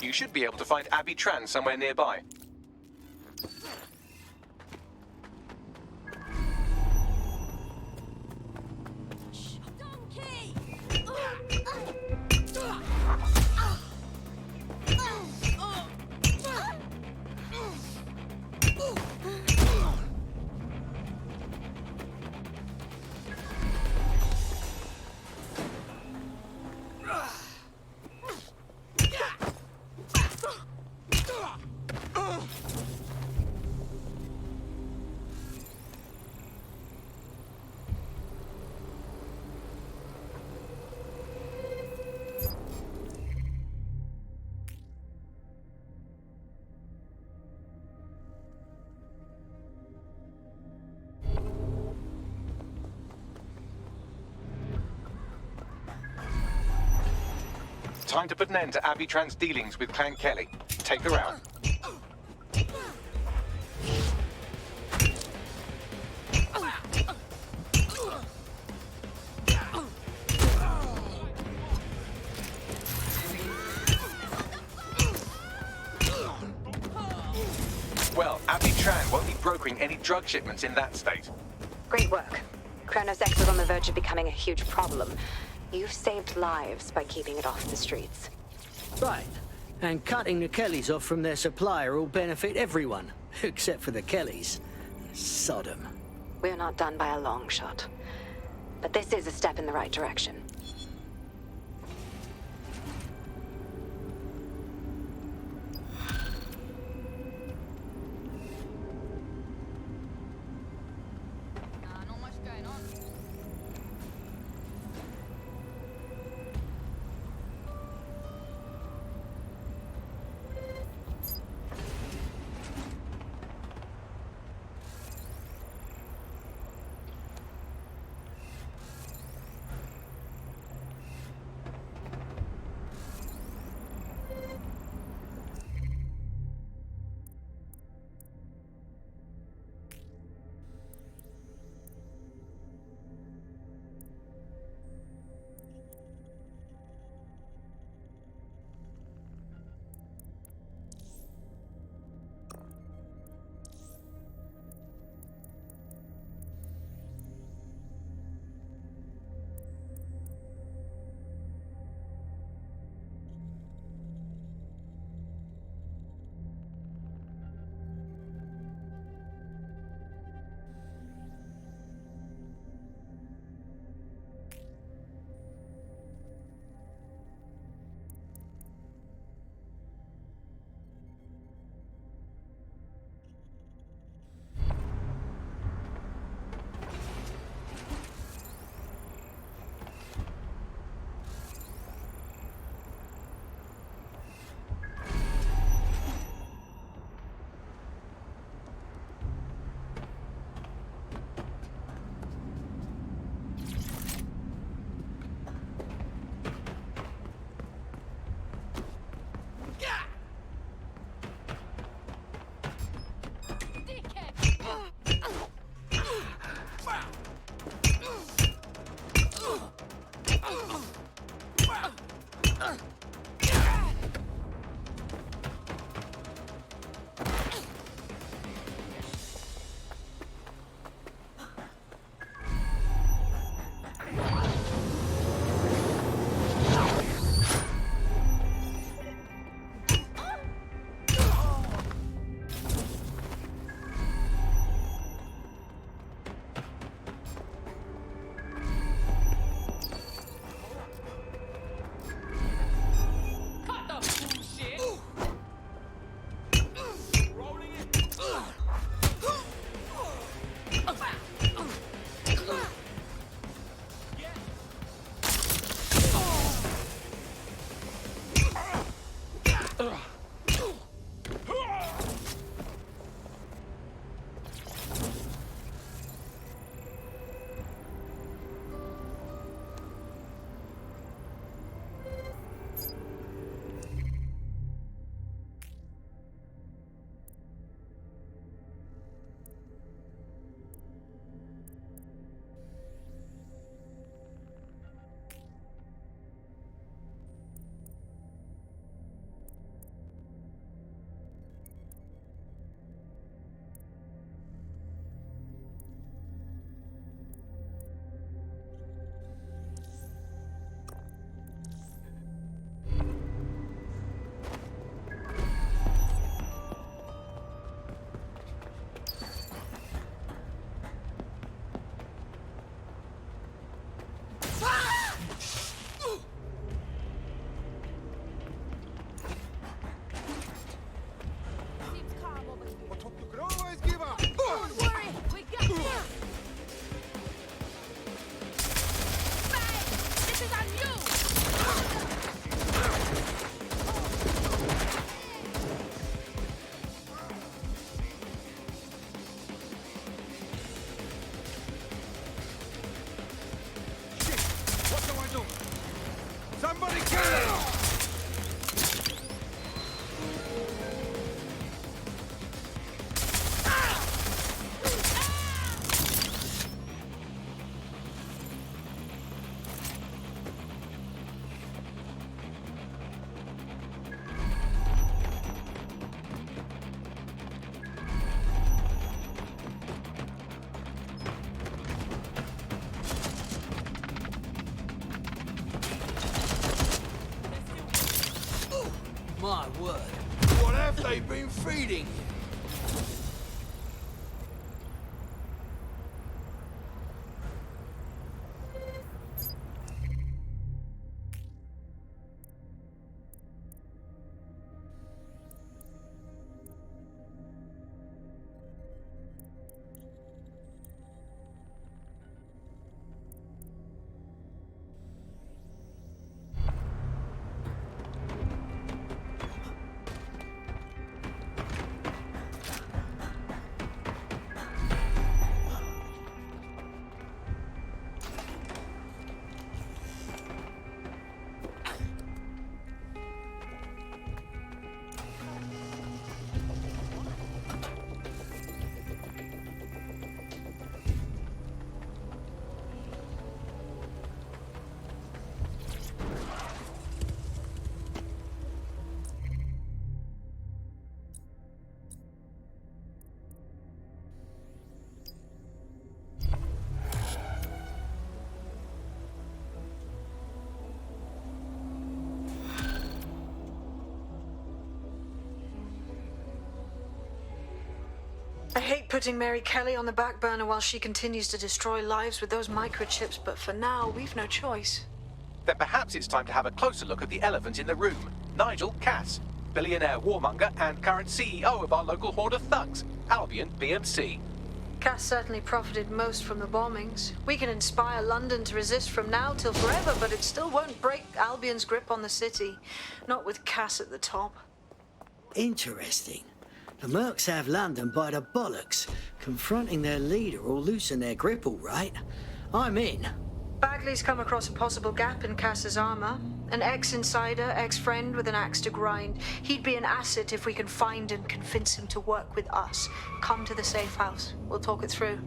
You should be able to find Abby Tran somewhere nearby. Time to put an end to Abby Tran's dealings with Clan Kelly. Take her out. Well, Abby Tran won't be brokering any drug shipments in that state. Great work. Kronos X was on the verge of becoming a huge problem. You've saved lives by keeping it off the streets. Right. And cutting the Kellys off from their supplier will benefit everyone, except for the Kellys. Sodom. We're not done by a long shot. But this is a step in the right direction. My word. What have they been feeding you? I hate putting Mary Kelly on the back burner while she continues to destroy lives with those microchips, but for now, we've no choice. Then perhaps it's time to have a closer look at the elephant in the room. Nigel Cass, billionaire warmonger and current CEO of our local horde of thugs, Albion BMC. Cass certainly profited most from the bombings. We can inspire London to resist from now till forever, but it still won't break Albion's grip on the city. Not with Cass at the top. Interesting. The Mercs have London by the bollocks. Confronting their leader will loosen their grip, all right. I'm in. Bagley's come across a possible gap in Cass's armor. An ex-insider, ex-friend with an axe to grind. He'd be an asset if we can find and convince him to work with us. Come to the safe house. We'll talk it through.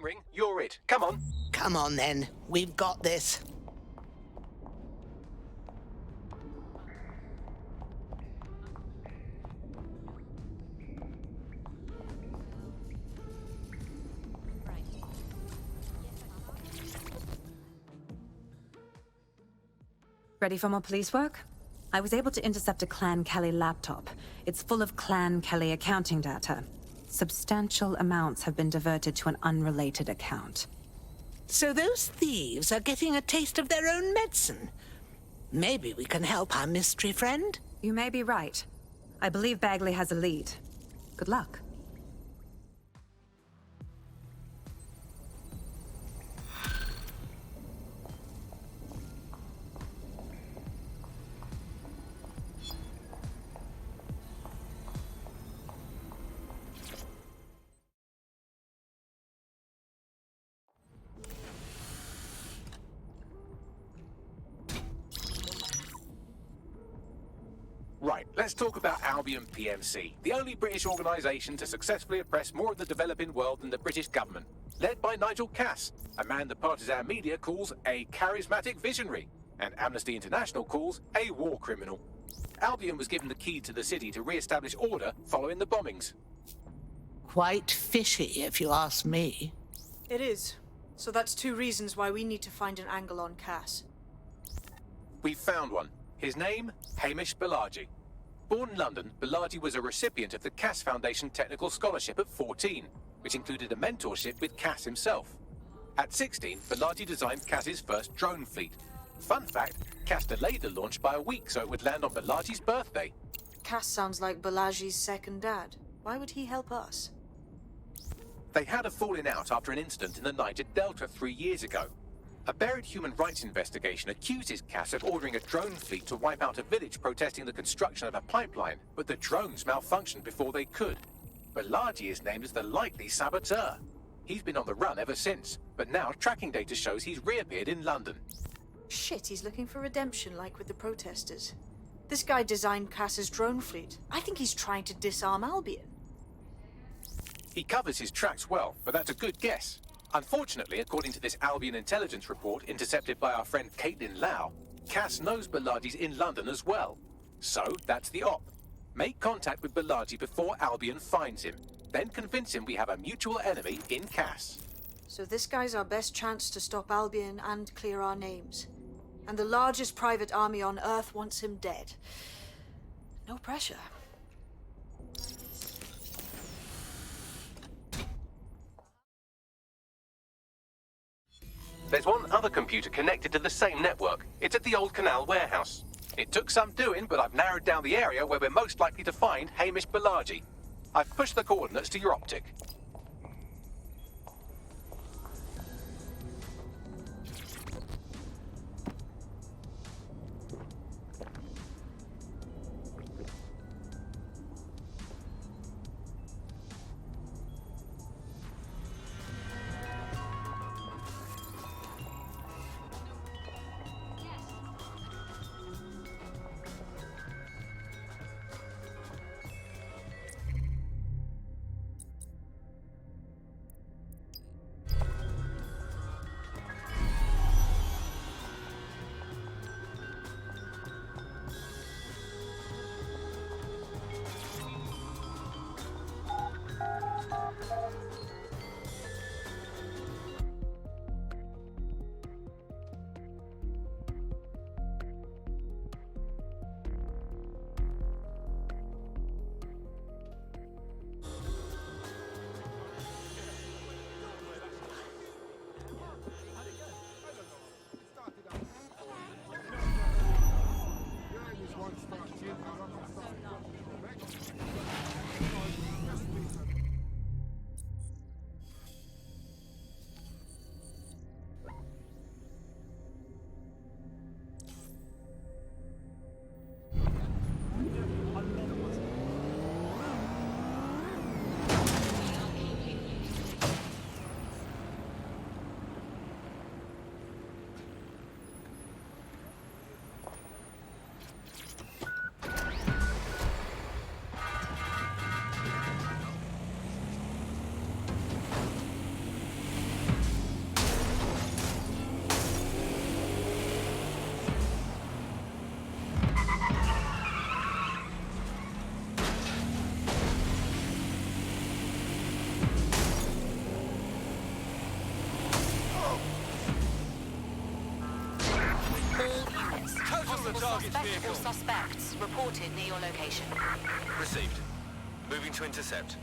Ring, you're it. Come on. Come on then. We've got this. Ready for more police work? I was able to intercept a Clan Kelly laptop. It's full of Clan Kelly accounting data. Substantial amounts have been diverted to an unrelated account. So those thieves are getting a taste of their own medicine. Maybe we can help our mystery friend? You may be right. I believe Bagley has a lead. Good luck. Right, let's talk about Albion PMC, the only British organisation to successfully oppress more of the developing world than the British government. Led by Nigel Cass, a man the partisan media calls a charismatic visionary, and Amnesty International calls a war criminal. Albion was given the key to the city to re-establish order following the bombings. Quite fishy, if you ask me. It is. So that's two reasons why we need to find an angle on Cass. We've found one. His name, Hamish Balaji. Born in London, Balaji was a recipient of the Cass Foundation Technical Scholarship at 14, which included a mentorship with Cass himself. At 16, Balaji designed Cass's first drone fleet. Fun fact, Cass delayed the launch by a week so it would land on Balaji's birthday. Cass sounds like Balaji's second dad. Why would he help us? They had a falling out after an incident in the Niger Delta 3 years ago. A buried human rights investigation accuses Cass of ordering a drone fleet to wipe out a village protesting the construction of a pipeline, but the drones malfunctioned before they could. Balaji is named as the likely saboteur. He's been on the run ever since, but now tracking data shows he's reappeared in London. Shit, he's looking for redemption like with the protesters. This guy designed Cass's drone fleet. I think he's trying to disarm Albion. He covers his tracks well, but that's a good guess. Unfortunately, according to this Albion intelligence report intercepted by our friend Caitlin Lau, Cass knows Balaji's in London as well. So, that's the op. Make contact with Balaji before Albion finds him. Then convince him we have a mutual enemy in Cass. So this guy's our best chance to stop Albion and clear our names. And the largest private army on Earth wants him dead. No pressure. There's one other computer connected to the same network. It's at the old canal warehouse. It took some doing, but I've narrowed down the area where we're most likely to find Hamish Balaji. I've pushed the coordinates to your optic. Suspect or suspects reported near your location. Received. Moving to intercept.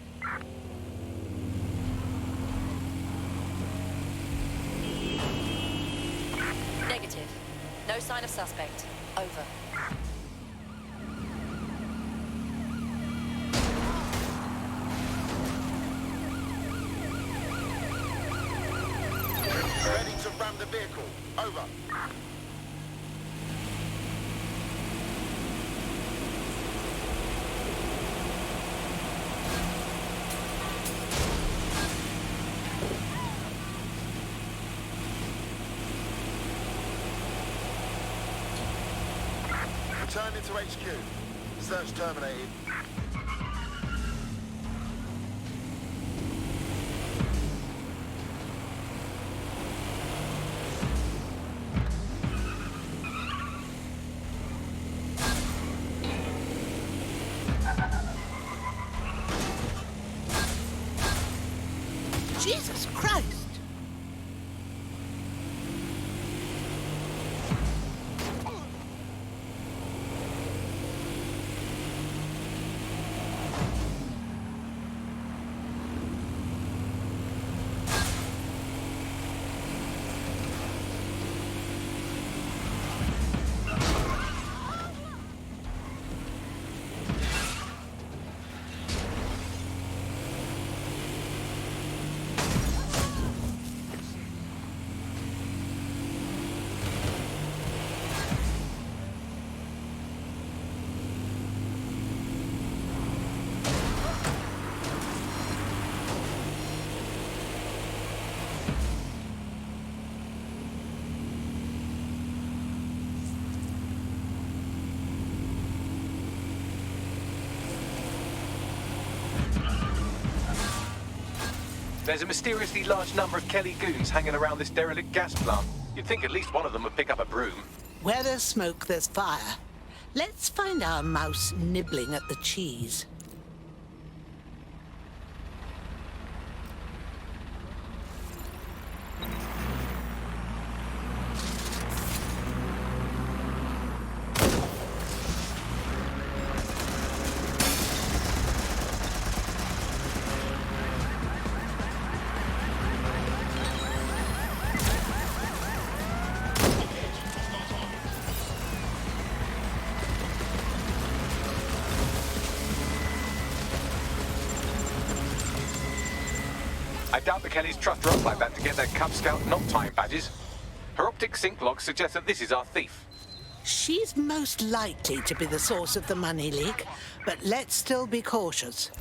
Negative. No sign of suspect. Over. Ready to ram the vehicle. Over. Returning to HQ. Search terminated. Jesus Christ! There's a mysteriously large number of Kelly goons hanging around this derelict gas plant. You'd think at least one of them would pick up a broom. Where there's smoke, there's fire. Let's find our mouse nibbling at the cheese. I doubt the Kellys trust her up like that to get their Cub Scout knock time badges. Her optic sync logs suggest that this is our thief. She's most likely to be the source of the money leak, but let's still be cautious.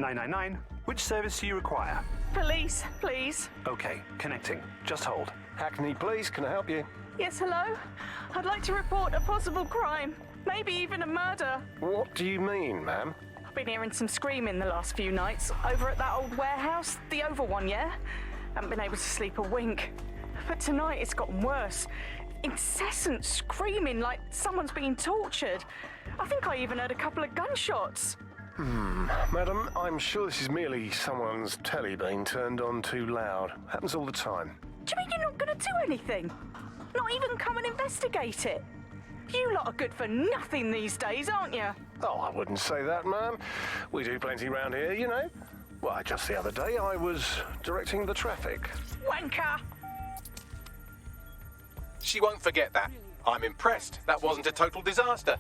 999, which service do you require? Police, please. Okay, connecting. Just hold. Hackney Police, can I help you? Yes, hello? I'd like to report a possible crime. Maybe even a murder. What do you mean, ma'am? I've been hearing some screaming the last few nights. Over at that old warehouse, the oval one, yeah? Haven't been able to sleep a wink. But tonight it's gotten worse. Incessant screaming like someone's being tortured. I think I even heard a couple of gunshots. Madam, I'm sure this is merely someone's telly being turned on too loud. Happens all the time. Do you mean you're not going to do anything? Not even come and investigate it? You lot are good for nothing these days, aren't you? Oh, I wouldn't say that, ma'am. We do plenty round here, you know. Well, just the other day I was directing the traffic. Wanker! She won't forget that. I'm impressed. That wasn't a total disaster.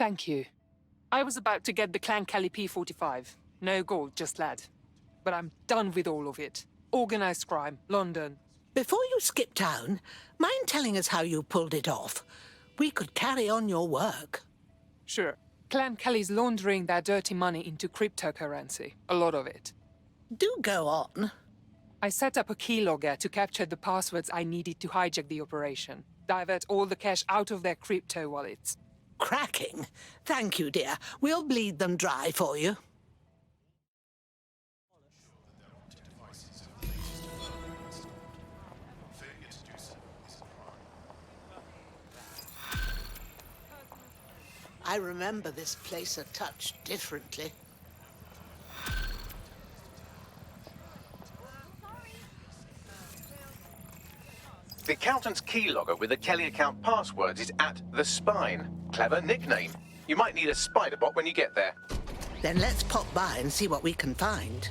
Thank you. I was about to get the Clan Kelly P45. No gold, just lead. But I'm done with all of it. Organised crime, London. Before you skip town, mind telling us how you pulled it off? We could carry on your work. Sure. Clan Kelly's laundering their dirty money into cryptocurrency. A lot of it. Do go on. I set up a keylogger to capture the passwords I needed to hijack the operation. Divert all the cash out of their crypto wallets. Cracking. Thank you, dear. We'll bleed them dry for you. I remember this place a touch differently. The accountant's keylogger with the Kelly account passwords is at The Spine. Clever nickname. You might need a spider bot when you get there. Then let's pop by and see what we can find.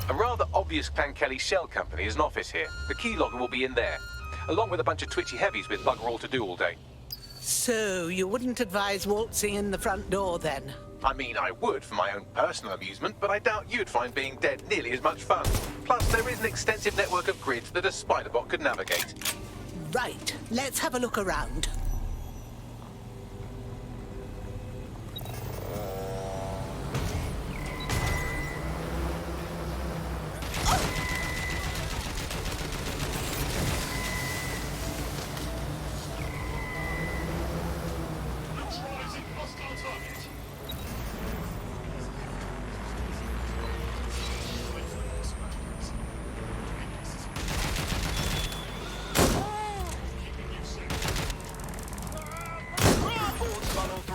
A rather obvious Clan Kelly shell company has an office here. The keylogger will be in there, along with a bunch of twitchy heavies with bugger all to do all day. So, you wouldn't advise waltzing in the front door, then? I mean, I would for my own personal amusement, but I doubt you'd find being dead nearly as much fun. Plus, there is an extensive network of grids that a spider bot could navigate. Right, let's have a look around.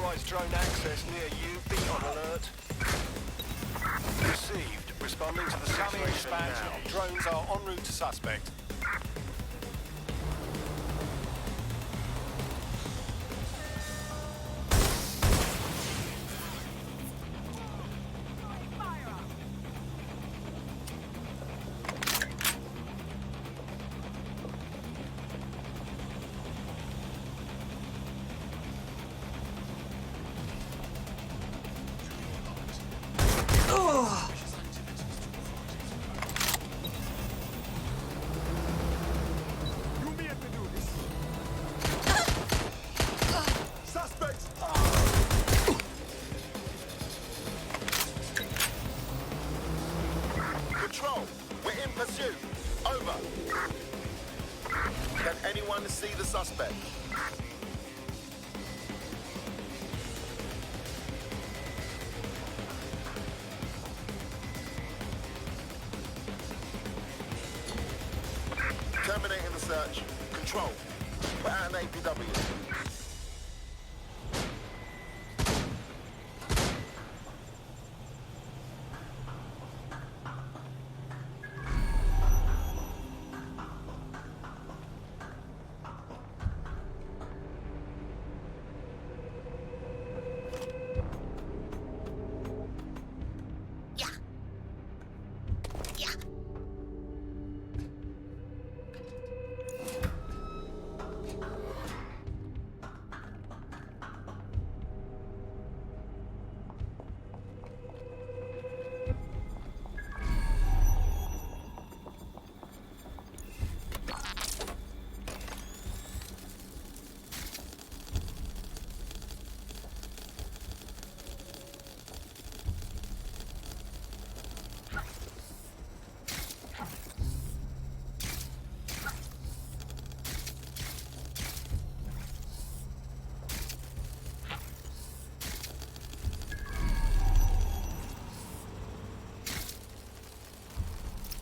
Unauthorized drone access near you. Be on alert. Received. Responding to the situation expansion. Now. Drones are en route to suspect. Control, we're in pursuit. Over. Can anyone see the suspect? Terminating the search. Control, put out an APW.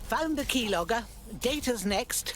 Found the keylogger. Data's next.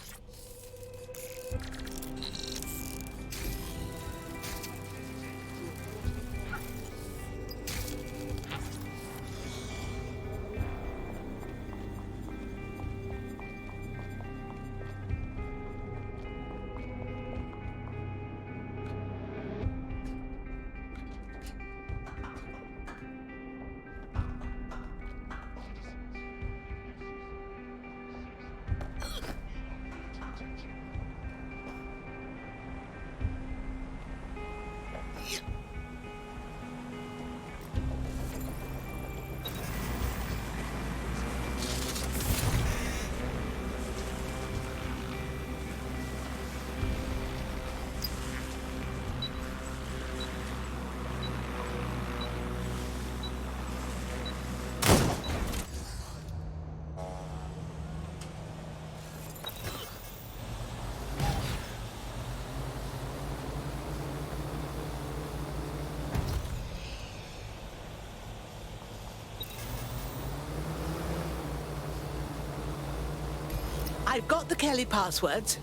I've got the Kelly passwords.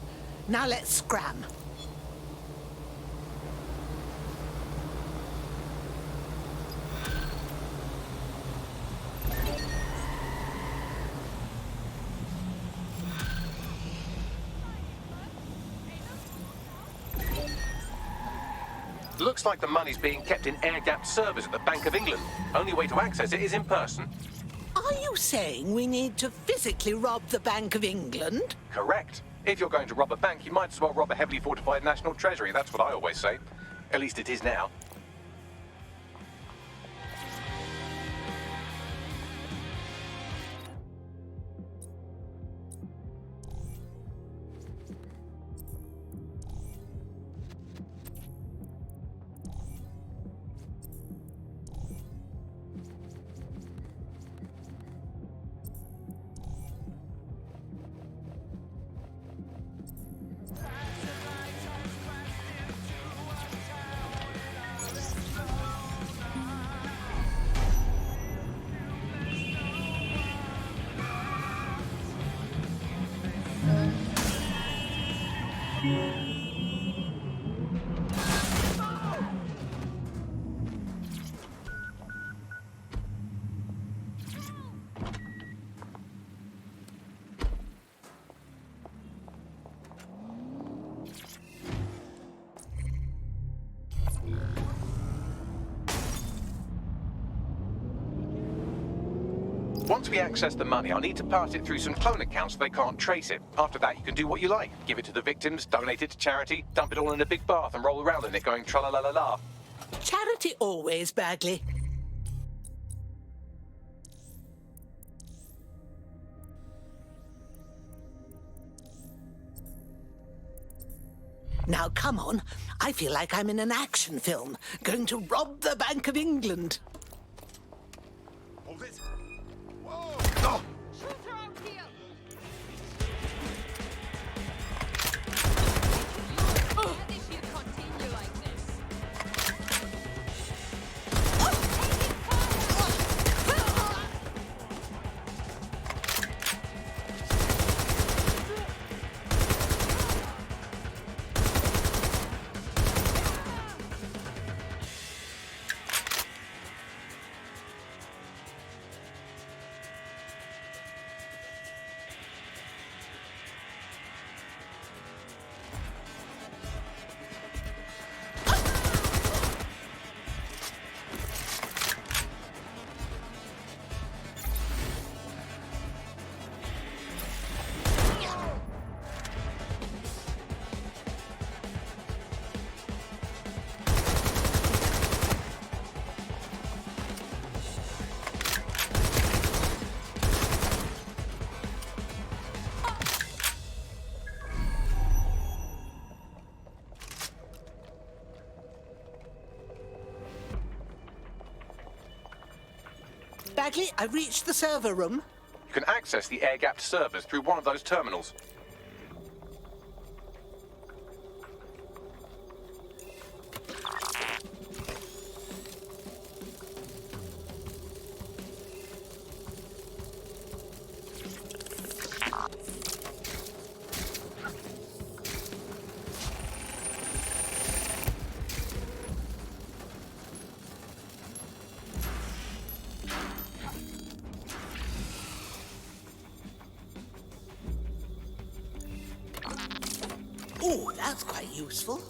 Now let's scram. Looks like the money's being kept in air-gapped servers at the Bank of England. Only way to access it is in person. Are you saying we need to physically rob the Bank of England? Correct. If you're going to rob a bank, you might as well rob a heavily fortified national treasury. That's what I always say. At least it is now. Once we access the money, I'll need to pass it through some clone accounts so they can't trace it. After that, you can do what you like. Give it to the victims, donate it to charity, dump it all in a big bath and roll around in it going tra-la-la-la-la. Charity always, Bagley. Now, come on. I feel like I'm in an action film, going to rob the Bank of England. Hold it. Bagley, I reached the server room. You can access the air-gapped servers through one of those terminals. Oh, that's quite useful.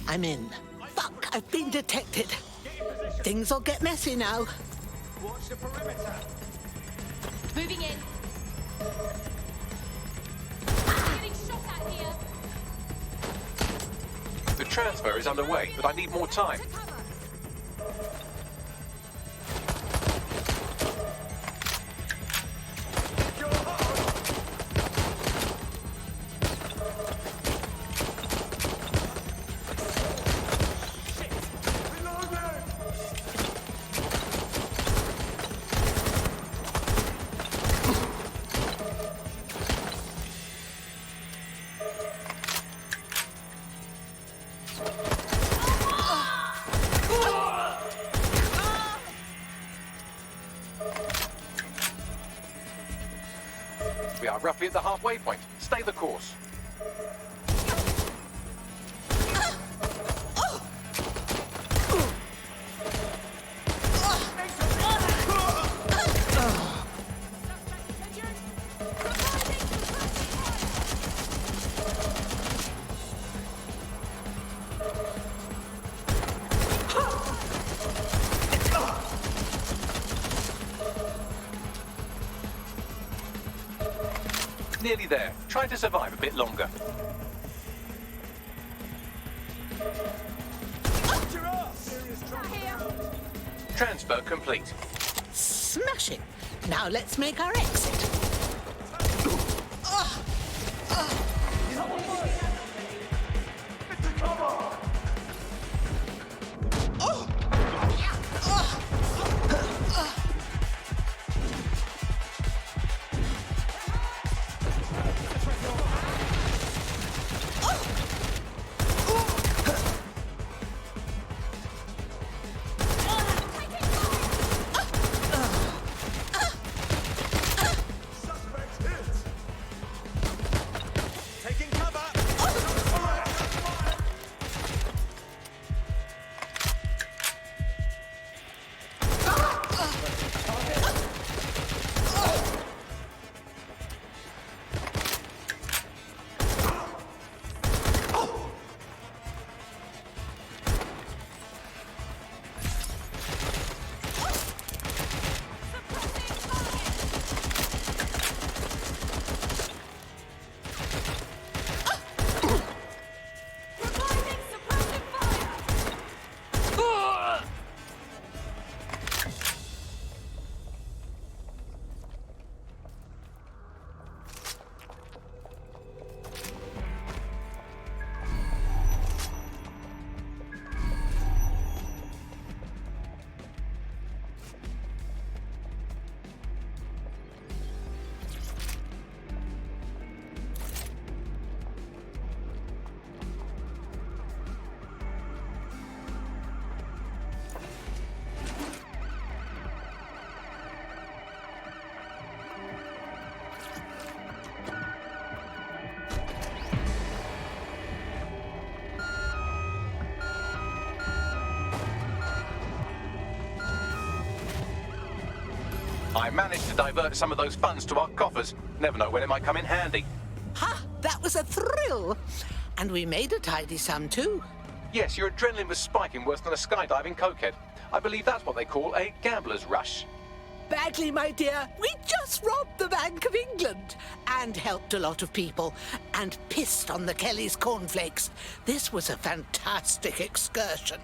I'm in. Fuck, I've been detected. Things will get messy now. Watch the perimeter. Moving in. Getting shot at here. The transfer is underway, but I need more time. We are roughly at the halfway point. Stay the course. Nearly there. Try to survive a bit longer. Transfer complete. Smashing. Now let's make our exit. I managed to divert some of those funds to our coffers. Never know when it might come in handy. Ha! That was a thrill! And we made a tidy sum too. Yes, your adrenaline was spiking worse than a skydiving cokehead. I believe that's what they call a gambler's rush. Bagley, my dear, we just robbed the Bank of England and helped a lot of people and pissed on the Kelly's cornflakes. This was a fantastic excursion.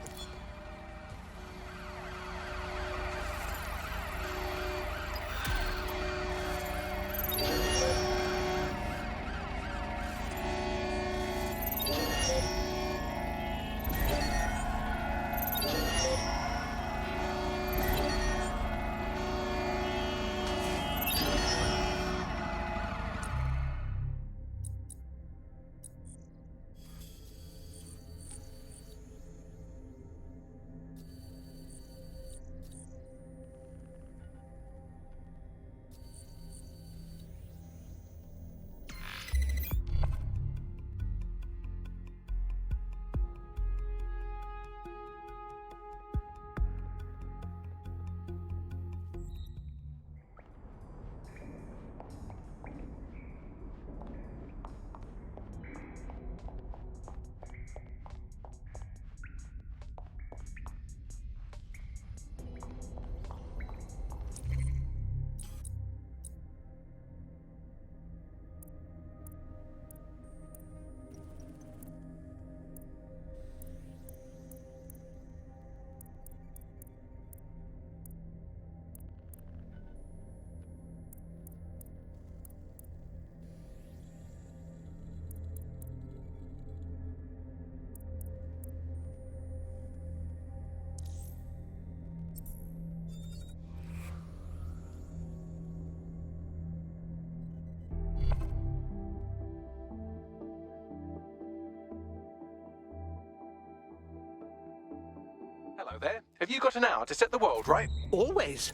Have you got an hour to set the world right? Always.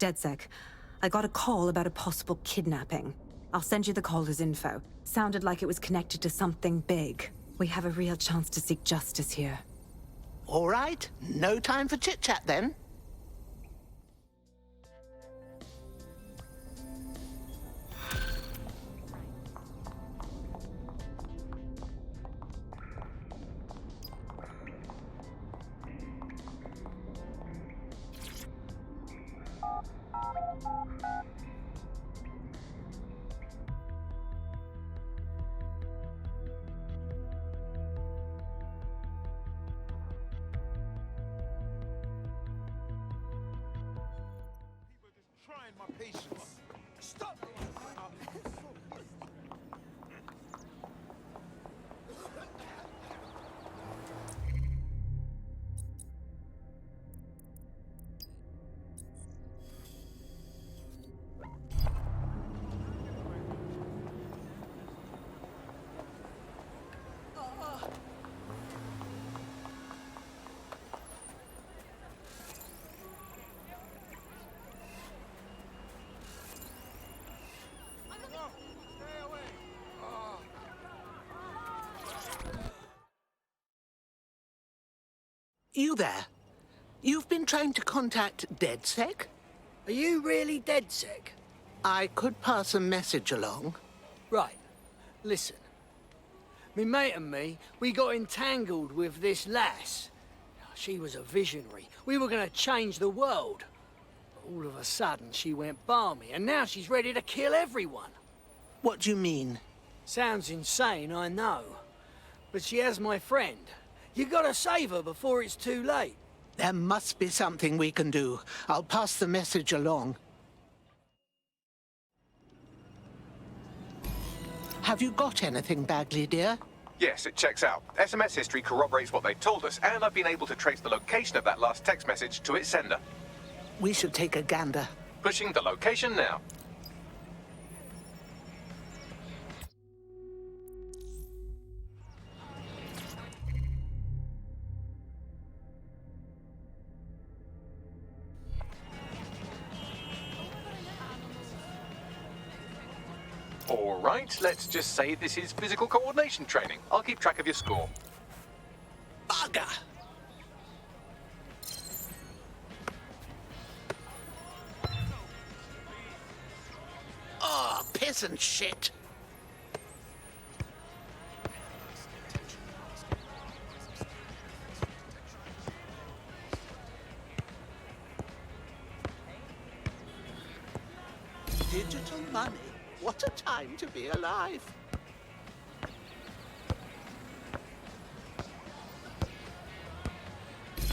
DedSec, I got a call about a possible kidnapping. I'll send you the caller's info. Sounded like it was connected to something big. We have a real chance to seek justice here. All right, no time for chit-chat then. Trying my patience. Stop! You there? You've been trying to contact DedSec? Are you really DedSec? I could pass a message along. Right. Listen. Me mate and me, we got entangled with this lass. She was a visionary. We were gonna change the world. But all of a sudden, she went balmy, and now she's ready to kill everyone. What do you mean? Sounds insane, I know. But she has my friend. You gotta save her before it's too late. There must be something we can do. I'll pass the message along. Have you got anything, Bagley, dear? Yes, it checks out. SMS history corroborates what they told us, and I've been able to trace the location of that last text message to its sender. We should take a gander. Pushing the location now. All right, let's just say this is physical coordination training. I'll keep track of your score. Bugger! Oh, peasant shit! Digital money. What a time to be alive.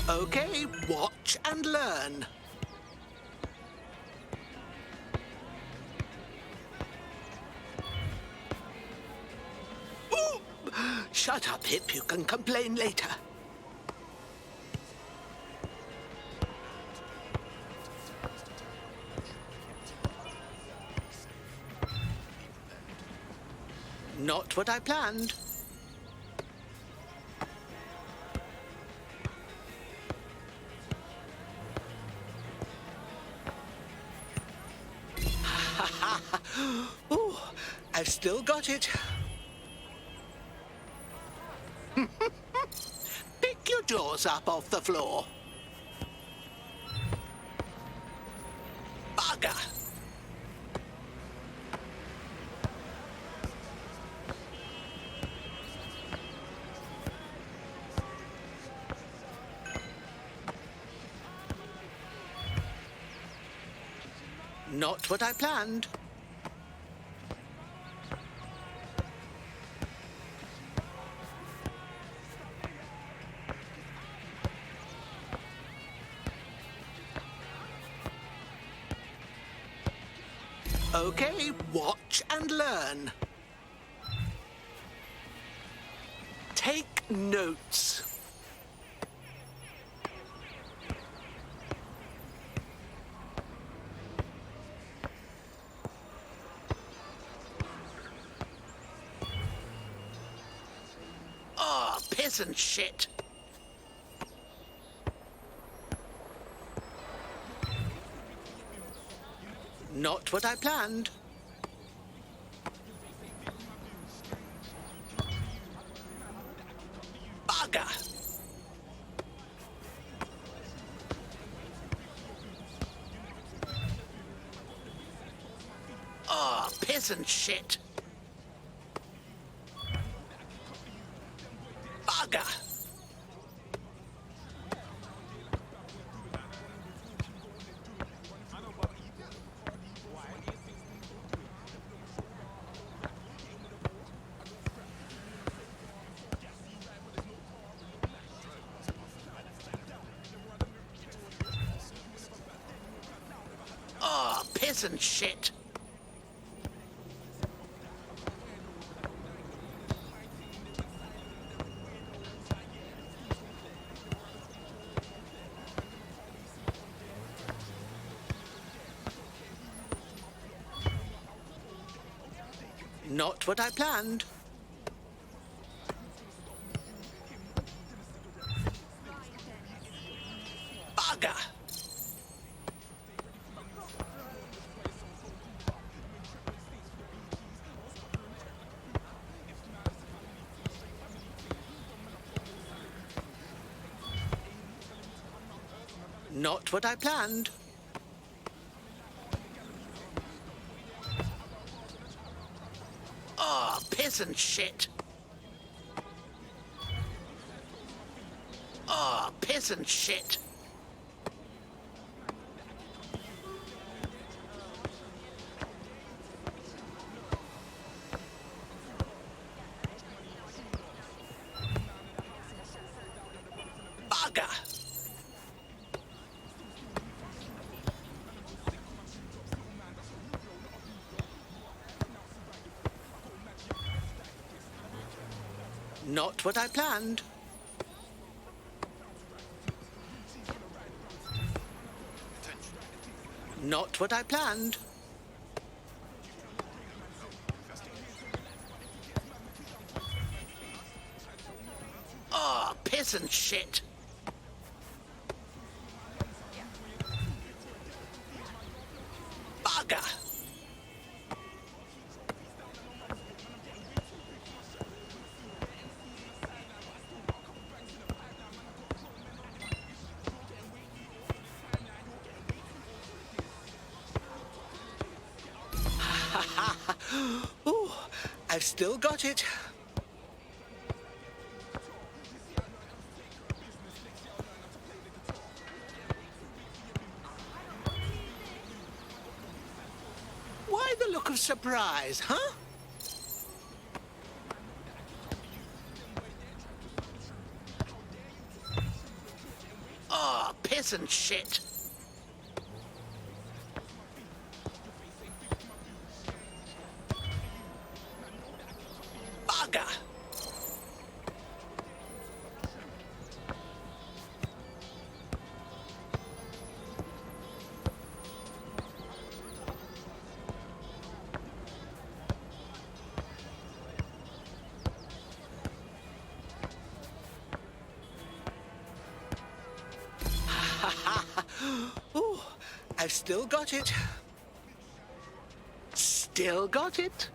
Okay, watch and learn. Ooh! Shut up, Hip. You can complain later. Not what I planned. Ooh, I've still got it. Pick your jaws up off the floor. Bugger! Not what I planned. Okay, watch and learn. Take notes. piss and shit. Not what I planned. Bugger! Oh, piss and shit. Bugger! Oh, piss and shit. Not what I planned. Bugger! Not what I planned. Oh, piss and shit. Oh, piss and shit. Bugger. Not what I planned. Not what I planned. Oh, piss and shit. Bugger. Ooh, I've still got it. Why the look of surprise, huh? Oh, piss and shit. Bugger! Ooh, I've still got it. Still got it.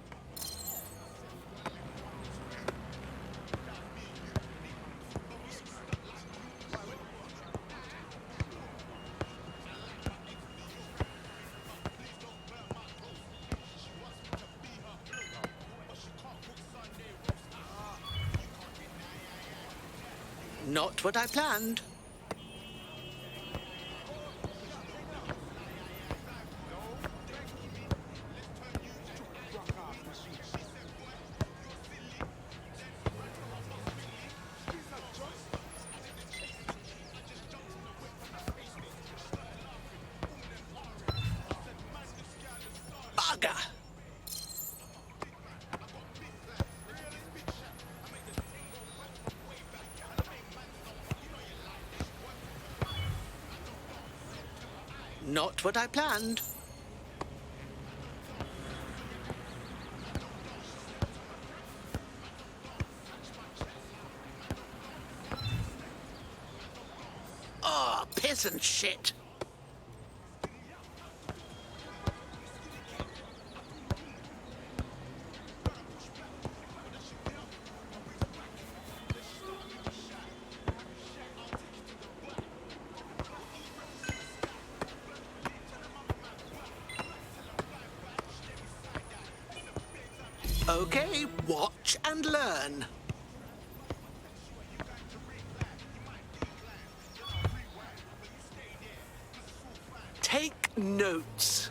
Not what I planned. Bugger! Not what I planned. stairs and shit. Okay, watch and learn. Take notes.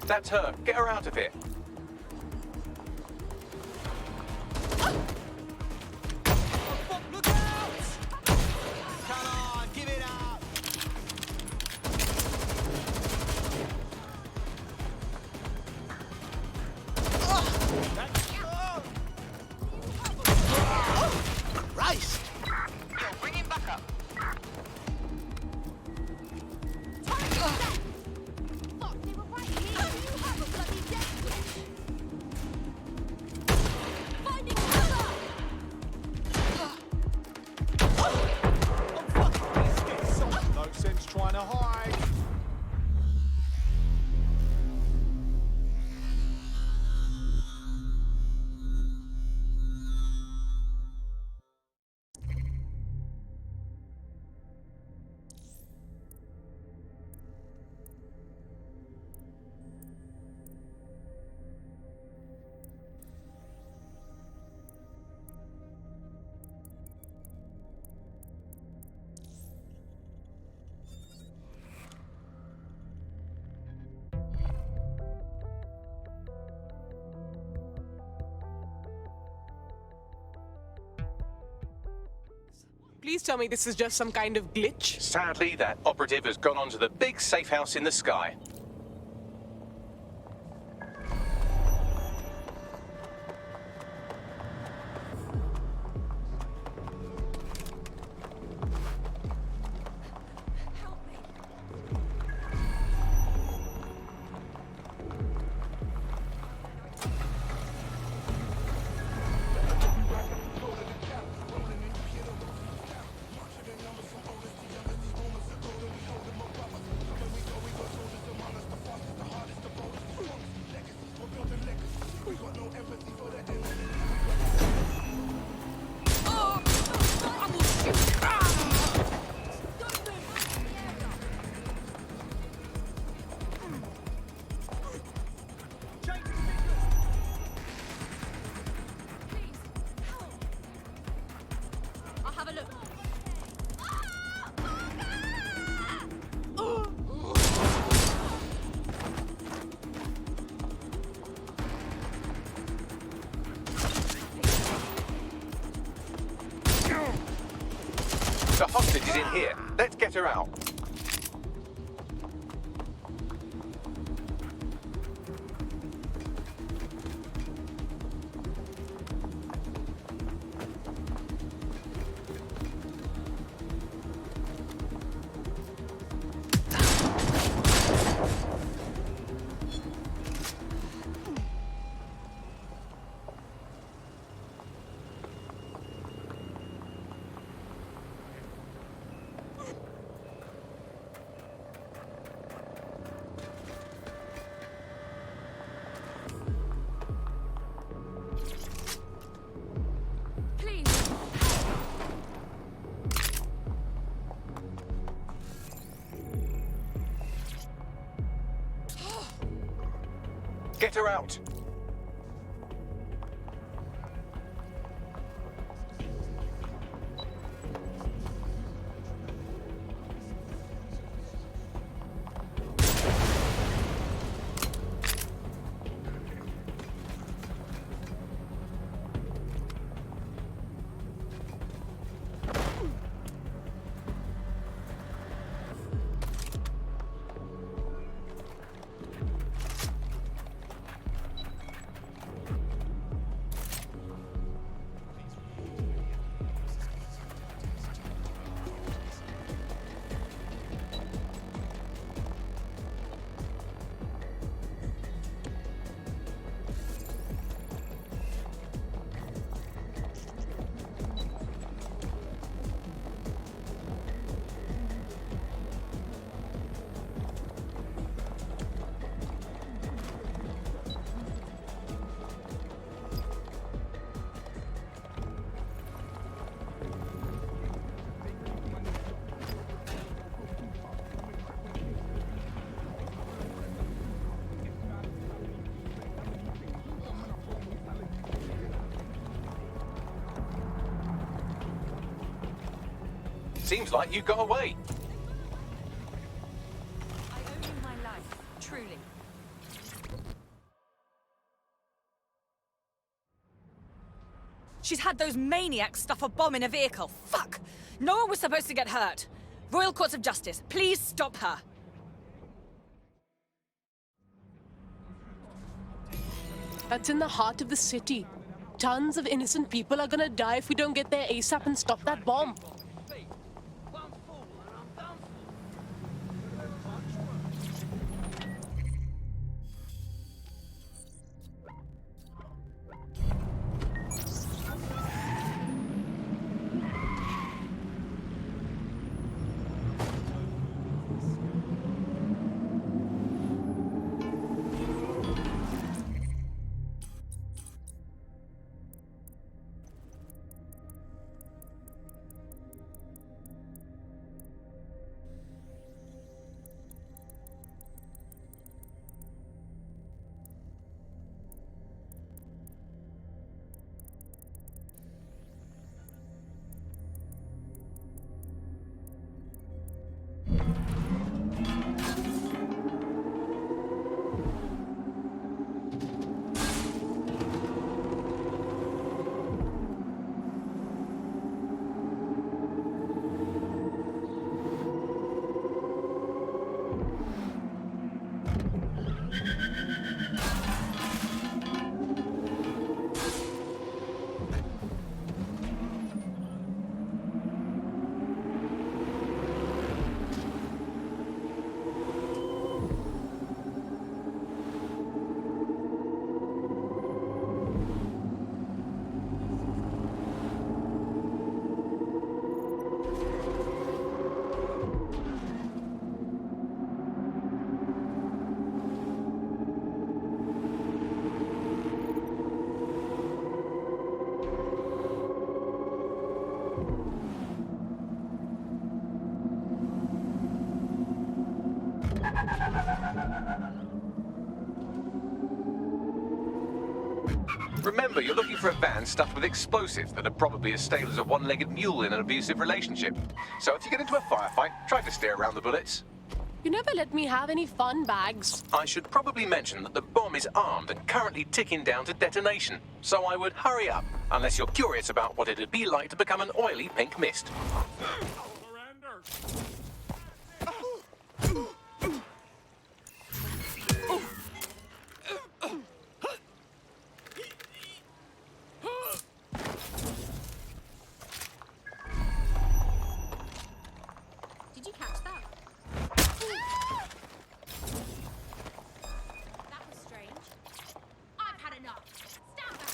That's her. Get her out of here. Christ! Yo, bring him back up. No sense trying to hide. Please tell me this is just some kind of glitch. Sadly, that operative has gone on to the big safe house in the sky. The hostage is in here. Let's get her out. Get her out. Seems like you got away. I owe you my life, truly. She's had those maniacs stuff a bomb in a vehicle. Fuck! No one was supposed to get hurt. Royal Courts of Justice, please stop her. That's in the heart of the city. Tons of innocent people are gonna die if we don't get there ASAP and stop that bomb. Remember, you're looking for a van stuffed with explosives that are probably as stale as a one-legged mule in an abusive relationship. So if you get into a firefight, try to steer around the bullets. You never let me have any fun, Bags. I should probably mention that the bomb is armed and currently ticking down to detonation, so I would hurry up, unless you're curious about what it'd be like to become an oily pink mist. Did you catch that? That was strange. I've had enough. Stand back.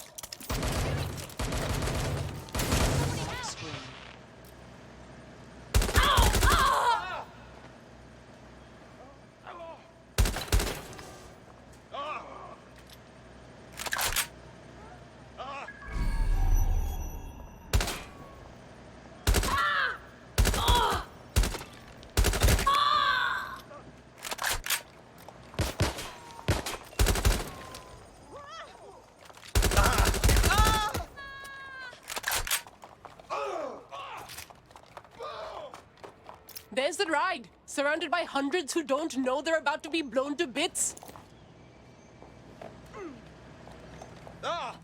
There's the ride, surrounded by hundreds who don't know they're about to be blown to bits. Ah!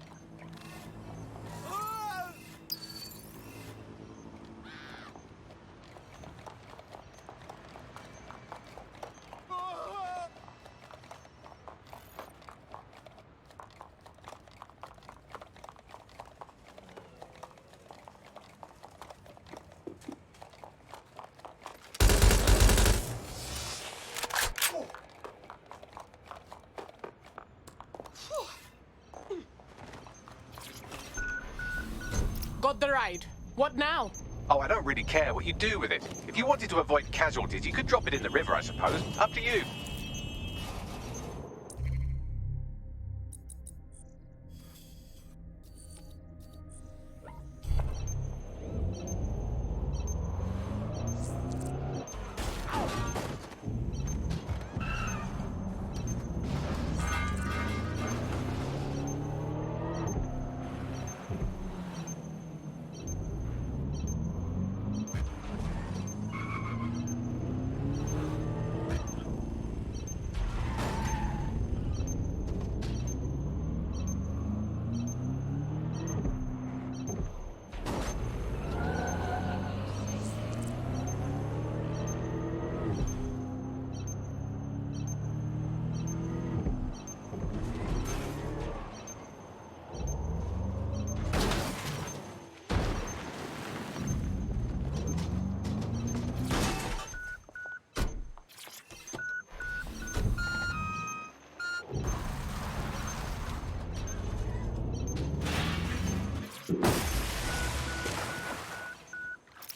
Got the ride. What now? Oh, I don't really care what you do with it. If you wanted to avoid casualties, you could drop it in the river, I suppose. Up to you.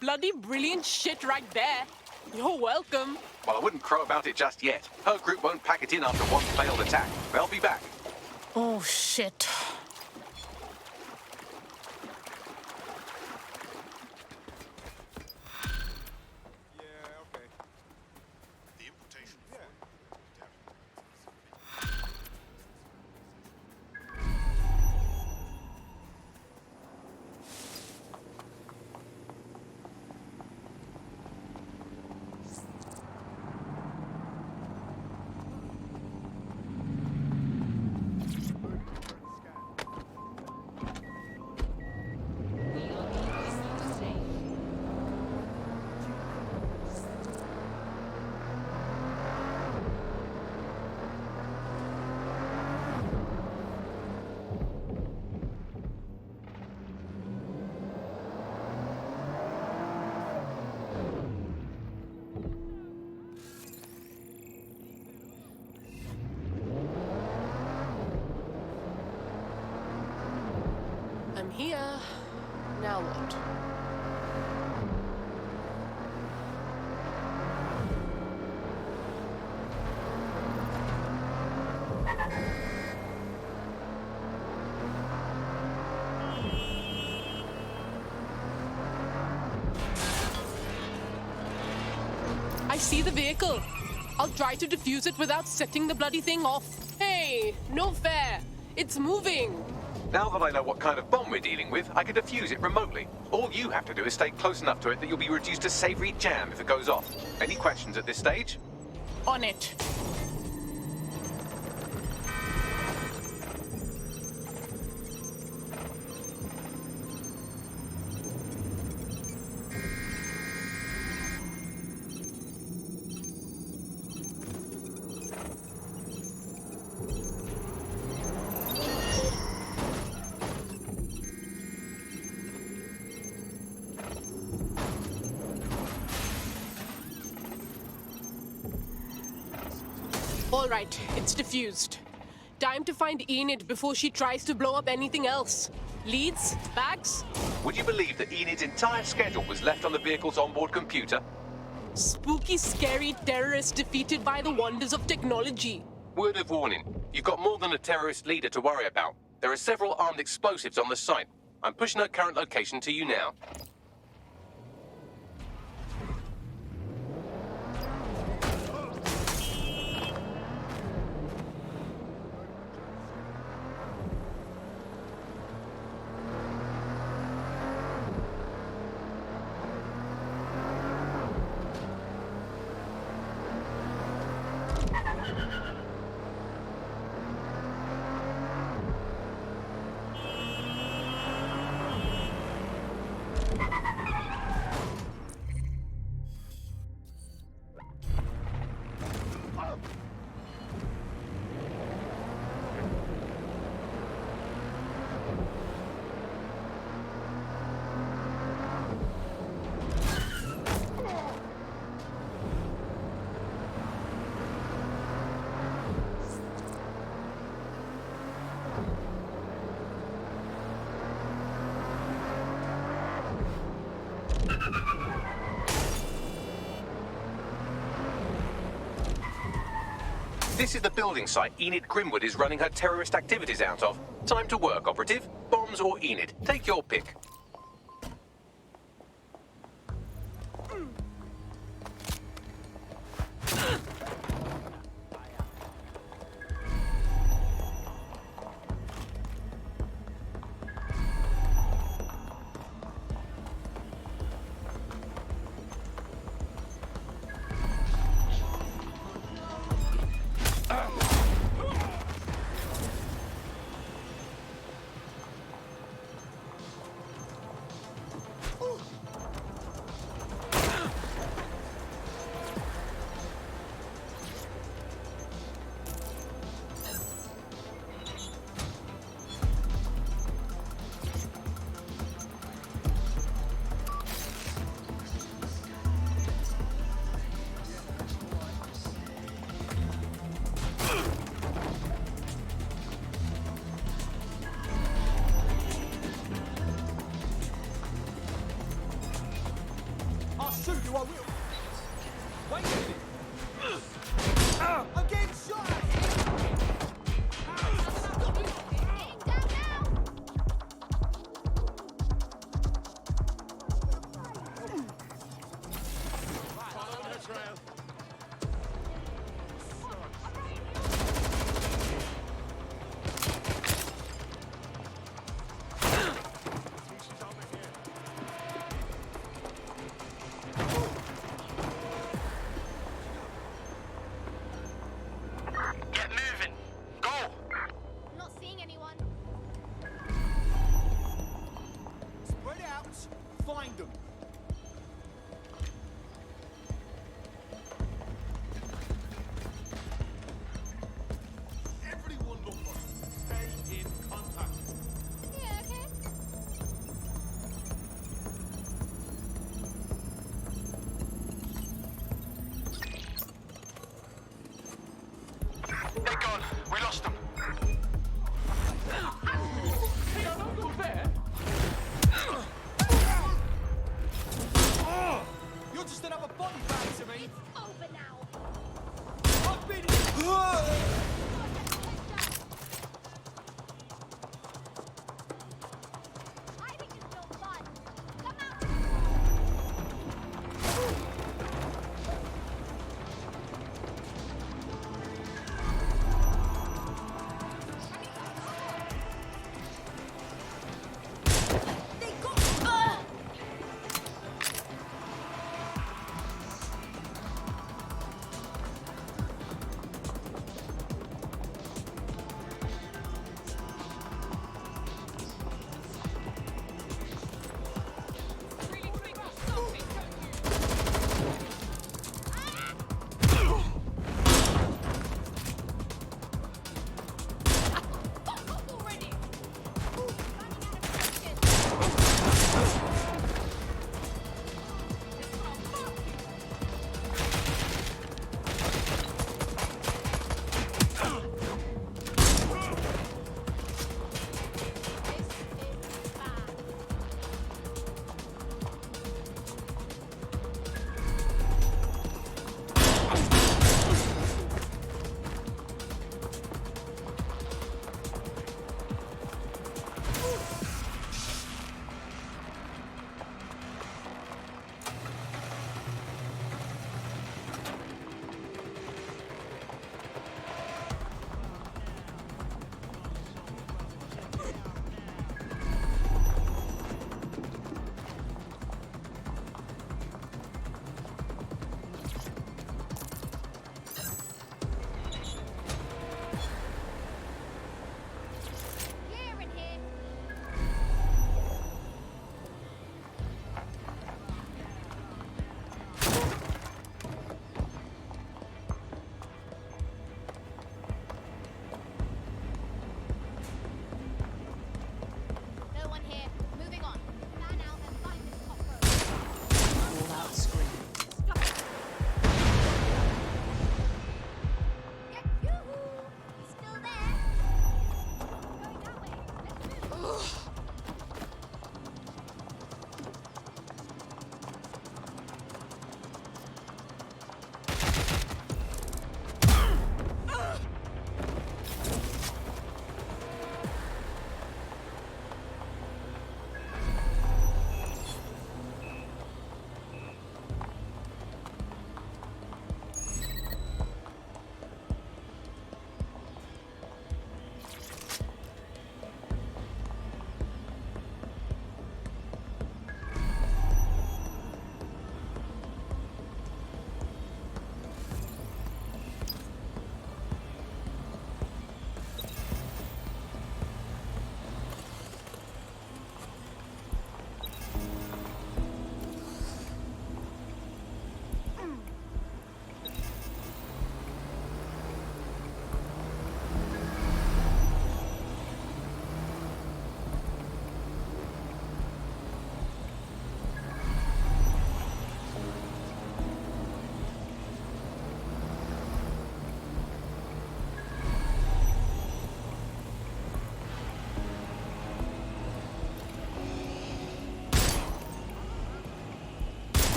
Bloody brilliant shit right there. You're welcome. Well, I wouldn't crow about it just yet. Her group won't pack it in after one failed attack. They'll be back. Oh, shit. I'm here. Now what? I see the vehicle. I'll try to defuse it without setting the bloody thing off. Hey, no fair. It's moving. Now that I know what kind of bomb we're dealing with, I can defuse it remotely. All you have to do is stay close enough to it that you'll be reduced to savory jam if it goes off. Any questions at this stage? On it. All right, it's diffused. Time to find Enid before she tries to blow up anything else. Leads? Bags? Would you believe that Enid's entire schedule was left on the vehicle's onboard computer? Spooky, scary terrorists defeated by the wonders of technology. Word of warning, you've got more than a terrorist leader to worry about. There are several armed explosives on the site. I'm pushing her current location to you now. This is the building site Enid Grimwood is running her terrorist activities out of. Time to work, operative. Bombs or Enid. Take your pick. shoot you, I will. Wait a minute. I'm getting shot. Find them. Everyone look for them. Stay in contact. Yeah, okay. They're gone. We lost them. Hey, I know you're there.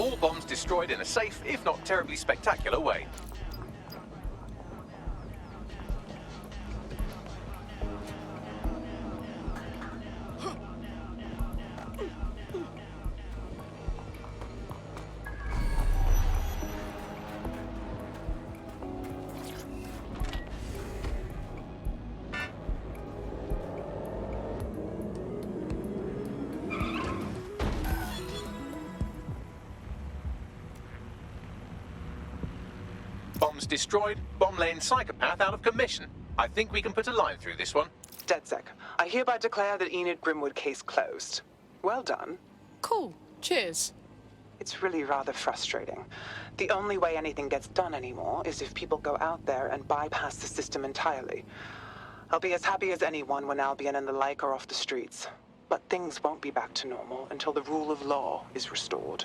All bombs destroyed in a safe, if not terribly spectacular way. Bombs destroyed, bomb-laying psychopath out of commission. I think we can put a line through this one. DedSec, I hereby declare the Enid Grimwood case closed. Well done. Cool. Cheers. It's really rather frustrating. The only way anything gets done anymore is if people go out there and bypass the system entirely. I'll be as happy as anyone when Albion and the like are off the streets. But things won't be back to normal until the rule of law is restored.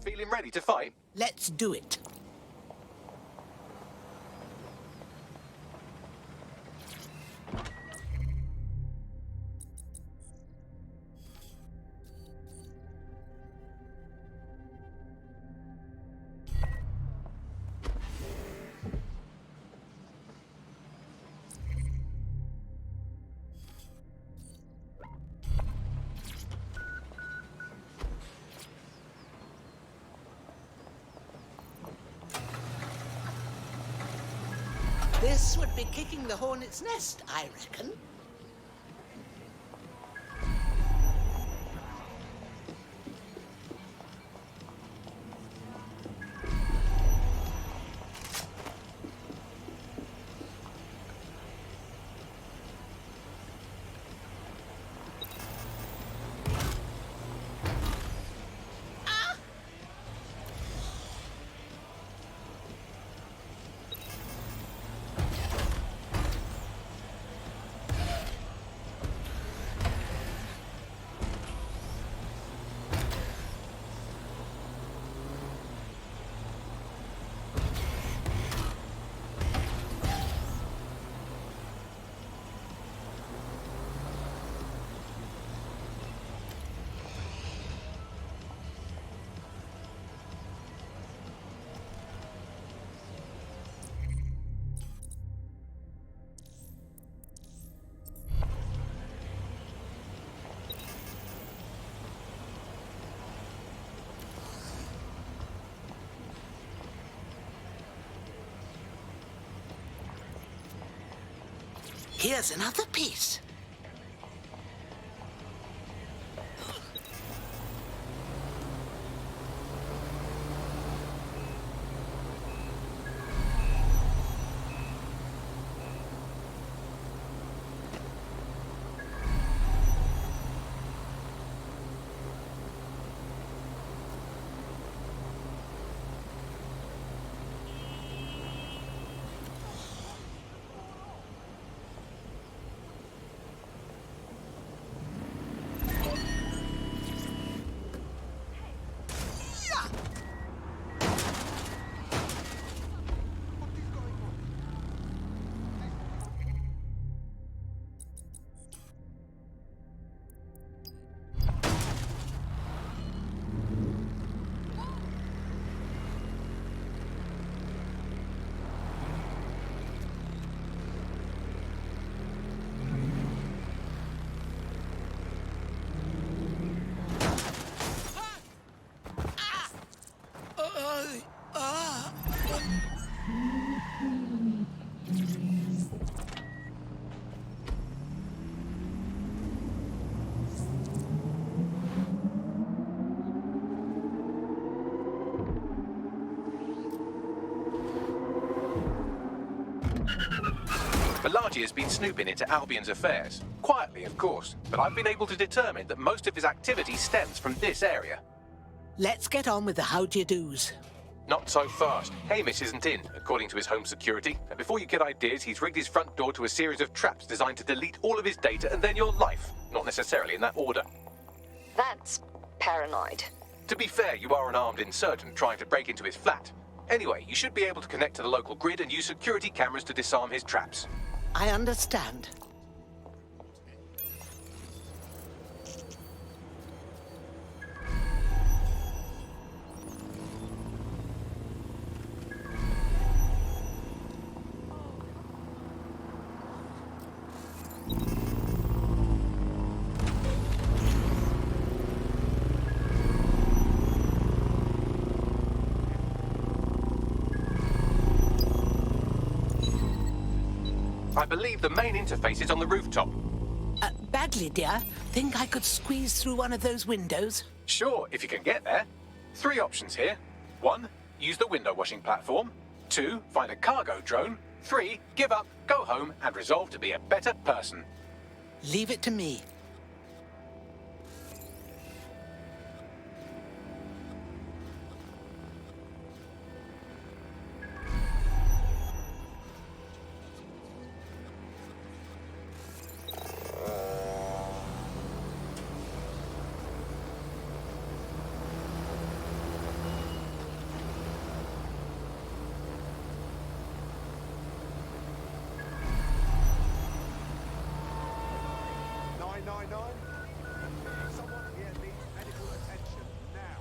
Feeling ready to fight? Let's do it. This would be kicking the hornet's nest, I reckon. Here's another piece. Balaji has been snooping into Albion's affairs. Quietly, of course, but I've been able to determine that most of his activity stems from this area. Let's get on with the how-do-you-dos. Not so fast. Hamish isn't in, according to his home security. And before you get ideas, he's rigged his front door to a series of traps designed to delete all of his data and then your life. Not necessarily in that order. That's paranoid. To be fair, you are an armed insurgent trying to break into his flat. Anyway, you should be able to connect to the local grid and use security cameras to disarm his traps. I understand. I believe the main interface is on the rooftop. Bagley, dear, think I could squeeze through one of those windows? Sure, if you can get there. 3 options here. 1, use the window washing platform. 2, find a cargo drone. 3, give up, go home, and resolve to be a better person. Leave it to me. Someone here needs medical attention now.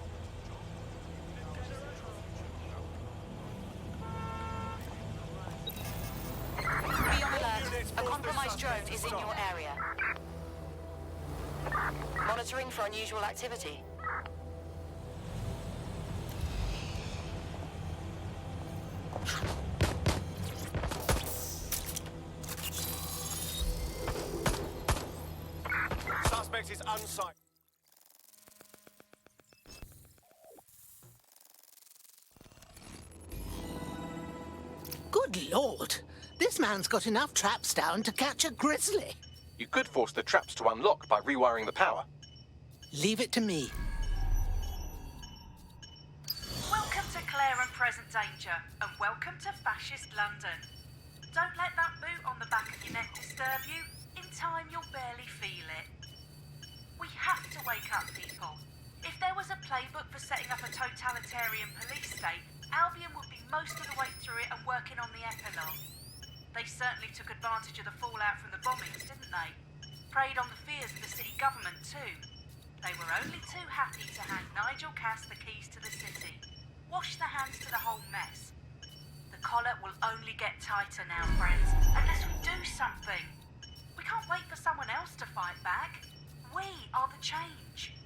Be on alert. A compromised drone is in your area. Monitoring for unusual activity. Suspect is unsighted. Good Lord! This man's got enough traps down to catch a grizzly. You could force the traps to unlock by rewiring the power. Leave it to me. Welcome to Claire and Present Danger, and welcome to Fascist London. Don't let that boot on the back of your neck disturb you. In time, you'll barely feel it. We have to wake up people. If there was a playbook for setting up a totalitarian police state, Albion would be most of the way through it and working on the epilogue. They certainly took advantage of the fallout from the bombings, didn't they? Preyed on the fears of the city government too. They were only too happy to hand Nigel Cass the keys to the city. Wash their hands to the whole mess. The collar will only get tighter now, friends, unless we do something. We can't wait for someone else to fight back. We are the change.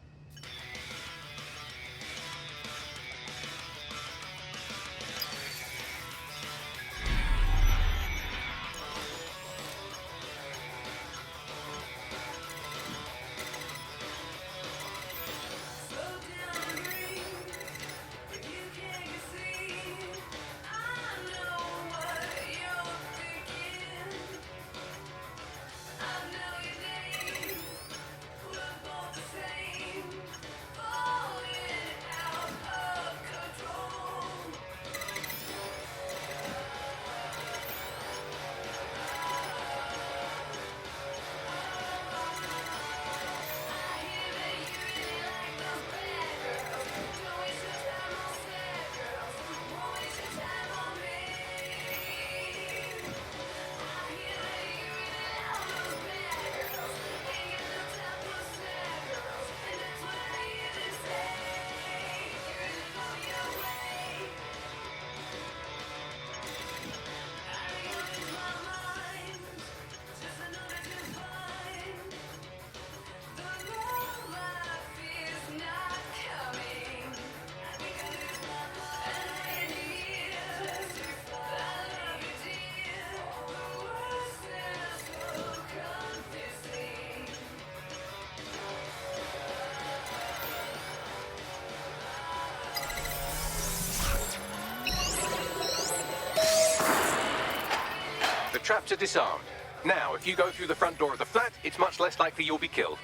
traps are disarmed. Now, if you go through the front door of the flat, it's much less likely you'll be killed.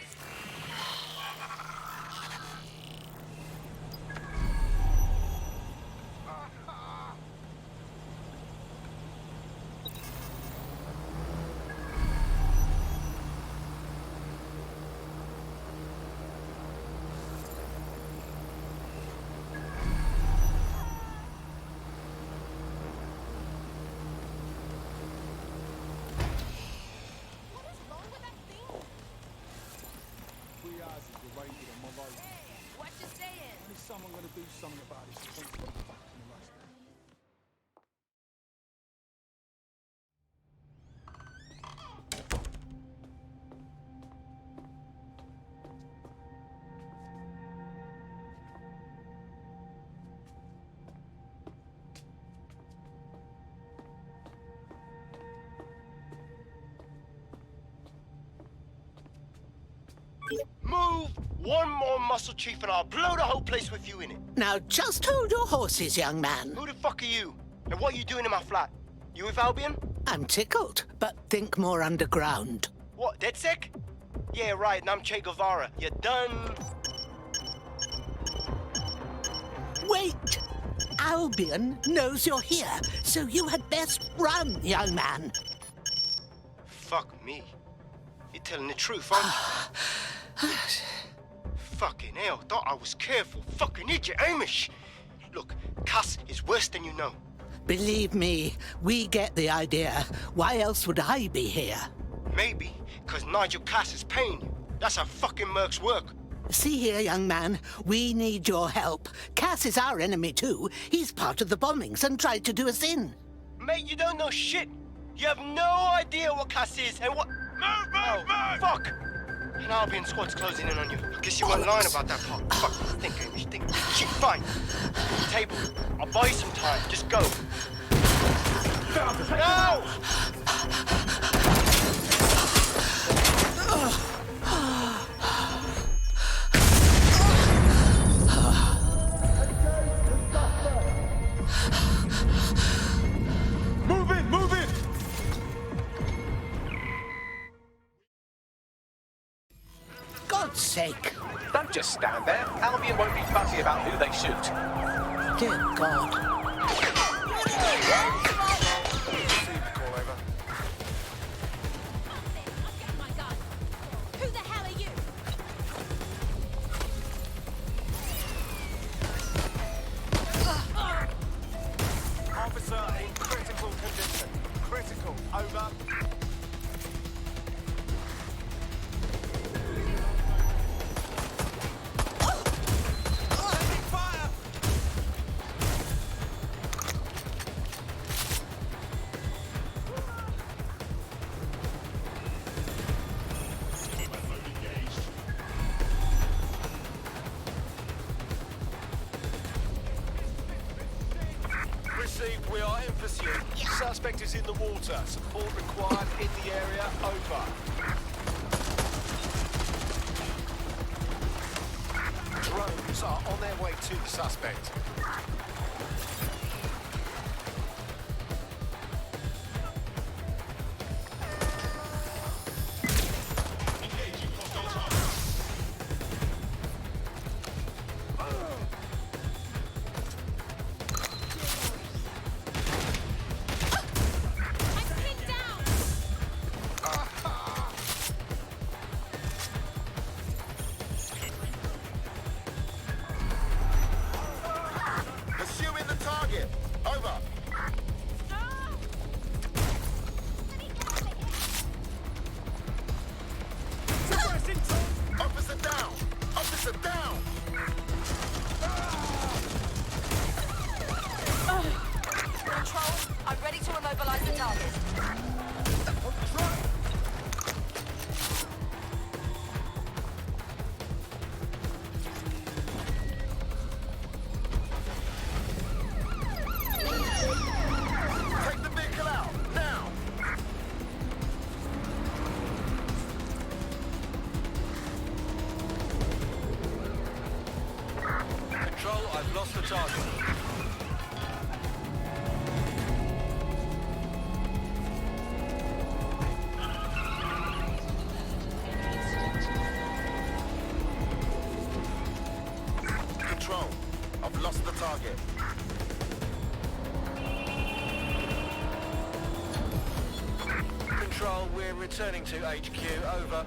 Someone gonna do something about this. Fucking arrest them. Move one more muscle chief and I'll blow the whole place with you in it. Now just hold your horses, young man. Who the fuck are you? And what are you doing in my flat? You with Albion? I'm tickled, but think more underground. What, DedSec? Yeah, right, and I'm Che Guevara. You done? Wait! Albion knows you're here, so you had best run, young man. Fuck me. You're telling the truth, aren't you? Fucking hell, thought I was careful. Fucking idiot, Amish. Look, Cass is worse than you know. Believe me, we get the idea. Why else would I be here? Maybe, because Nigel Cass is paying you. That's how fucking mercs work. See here, young man, we need your help. Cass is our enemy too. He's part of the bombings and tried to do us in. Mate, you don't know shit. You have no idea what Cass is and what... Move! Fuck! An Albion squad's closing in on you. I guess you weren't lying about that part. Fuck, think, Amish, think. Shit, fine. Table, I'll buy you some time. Just go. No! Move in! God's sake. Don't just stand there. Albion won't be fussy about who they shoot. Dear God. Who the hell are you? Officer in critical condition. Critical, over. Received, we are in pursuit. Suspect is in the water. Support required in the area. Over. Drones are on their way to the suspect. Pursuing the target. Over. Officer down. Officer down. Control, I'm ready to immobilize the target. Take the vehicle out. Now. Control, I've lost the target. target. Control, we're returning to HQ. Over.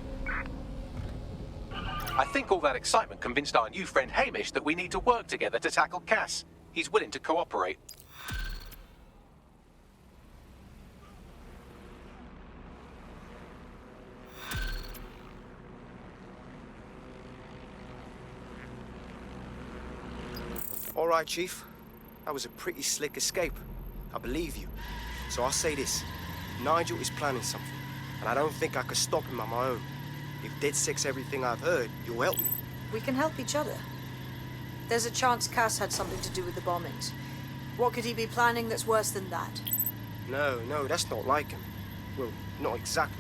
I think all that excitement convinced our new friend Hamish that we need to work together to tackle Cass. He's willing to cooperate. All right, Chief. That was a pretty slick escape. I believe you. So I'll say this. Nigel is planning something, and I don't think I could stop him on my own. If DedSec's everything I've heard, you'll help me. We can help each other. There's a chance Cass had something to do with the bombings. What could he be planning that's worse than that? No, that's not like him. Well, not exactly.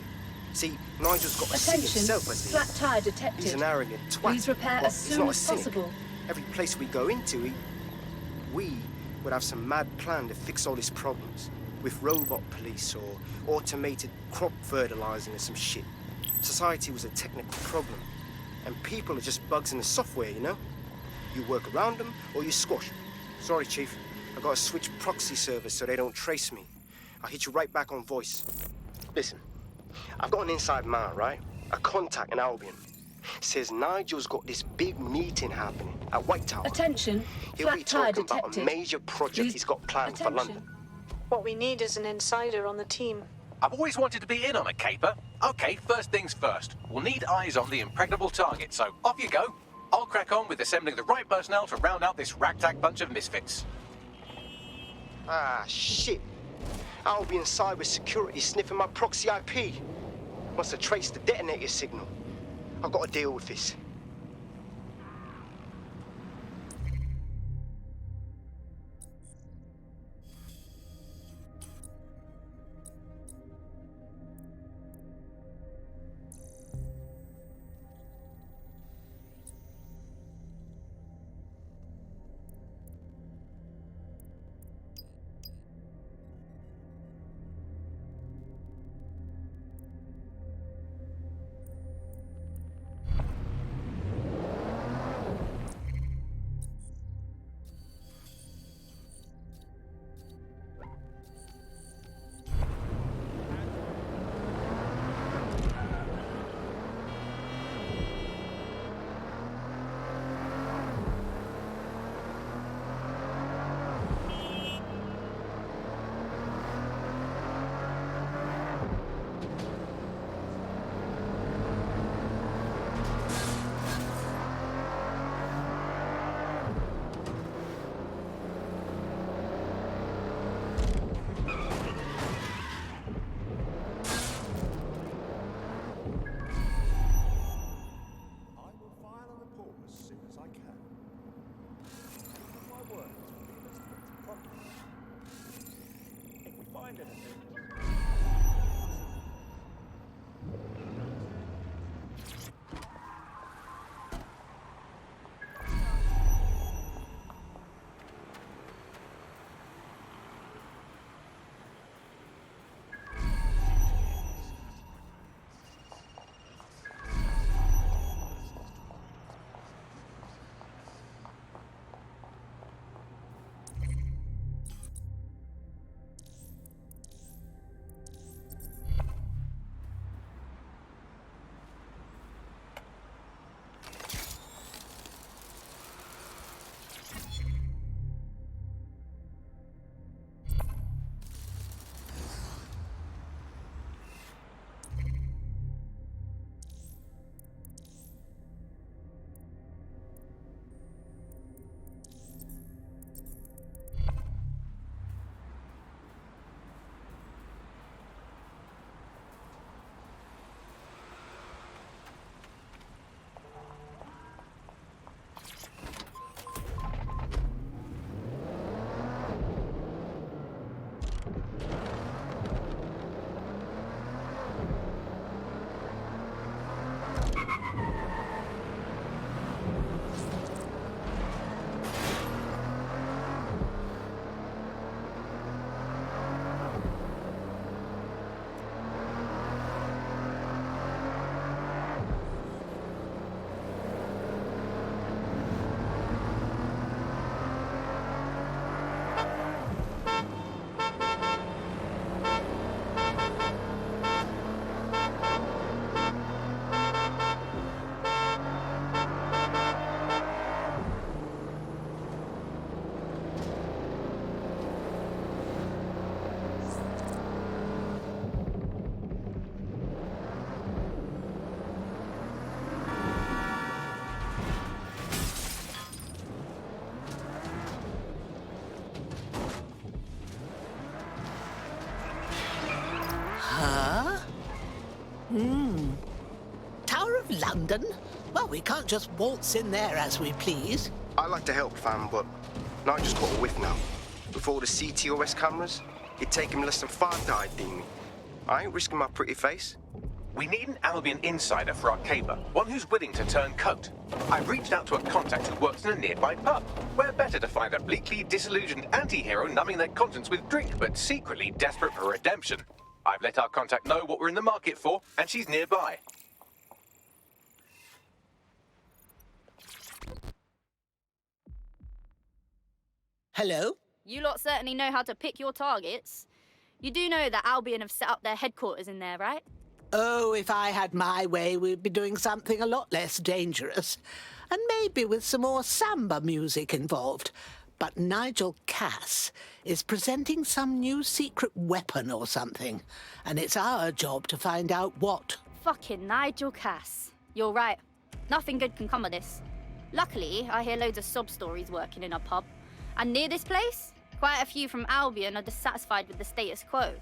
See, Nigel's got to see himself as flat tire detected. He's an arrogant twat. Please repair but as he's soon not a as cynic. possible. Every place we go into, we would have some mad plan to fix all his problems. With robot police or automated crop fertilizing or some shit. Society was a technical problem. And people are just bugs in the software, you know? You work around them or you squash them. Sorry, Chief. I gotta switch proxy servers so they don't trace me. I'll hit you right back on voice. Listen, I've got an inside man, right? A contact in Albion. Says Nigel's got this big meeting happening at White Tower. Attention, He'll be flat tire talking about a detected. major project he's got planned for London. What we need is an insider on the team. I've always wanted to be in on a caper. Okay, first things first. We'll need eyes on the impregnable target, so off you go. I'll crack on with assembling the right personnel to round out this ragtag bunch of misfits. Ah, shit. Albion cybersecurity sniffing my proxy IP. Must have traced the detonator signal. I've got to deal with this. Tower of London? Well, we can't just waltz in there as we please. I'd like to help, fam, but I just caught a whiff now. With all the CTOS cameras, it'd take him less than 5 to ID me. I ain't risking my pretty face. We need an Albion insider for our caper, one who's willing to turn coat. I've reached out to a contact who works in a nearby pub. Where better to find a bleakly disillusioned anti-hero numbing their conscience with drink, but secretly desperate for redemption. I've let our contact know what we're in the market for, and she's nearby. Hello? You lot certainly know how to pick your targets. You do know that Albion have set up their headquarters in there, right? Oh, if I had my way, we'd be doing something a lot less dangerous. And maybe with some more samba music involved. But Nigel Cass is presenting some new secret weapon or something. And it's our job to find out what. Fucking Nigel Cass. You're right. Nothing good can come of this. Luckily, I hear loads of sob stories working in a pub. And near this place, quite a few from Albion are dissatisfied with the status quo.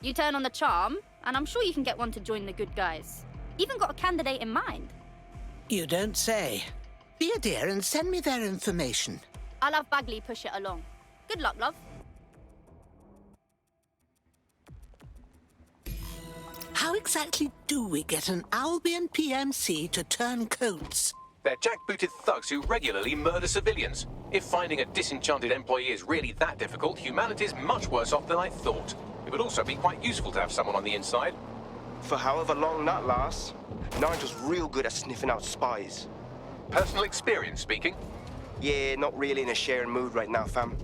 You turn on the charm, and I'm sure you can get one to join the good guys. Even got a candidate in mind. You don't say. Be a dear and send me their information. I'll have Bagley push it along. Good luck, love. How exactly do we get an Albion PMC to turn coats? They're jackbooted thugs who regularly murder civilians. If finding a disenchanted employee is really that difficult, humanity's much worse off than I thought. It would also be quite useful to have someone on the inside. For however long that lasts, Nigel's real good at sniffing out spies. Personal experience speaking? Yeah, not really in a sharing mood right now, fam.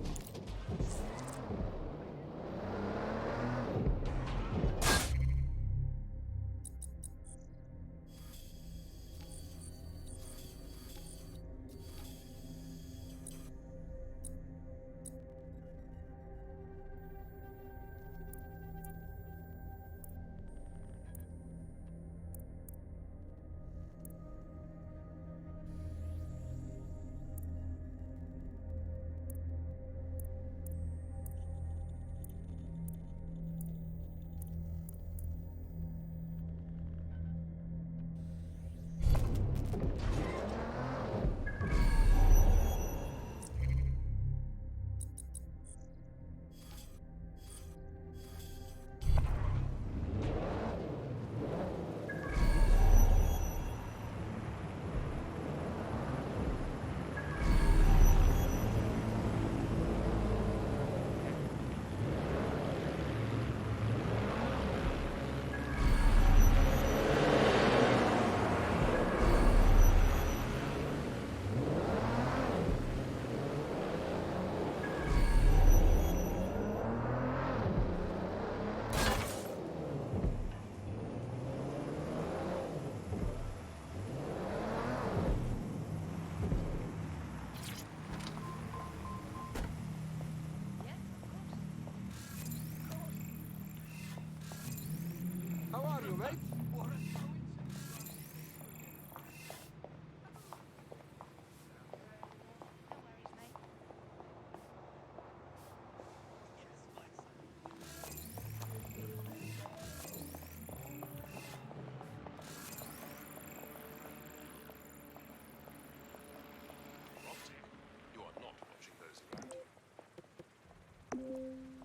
How are you, mate?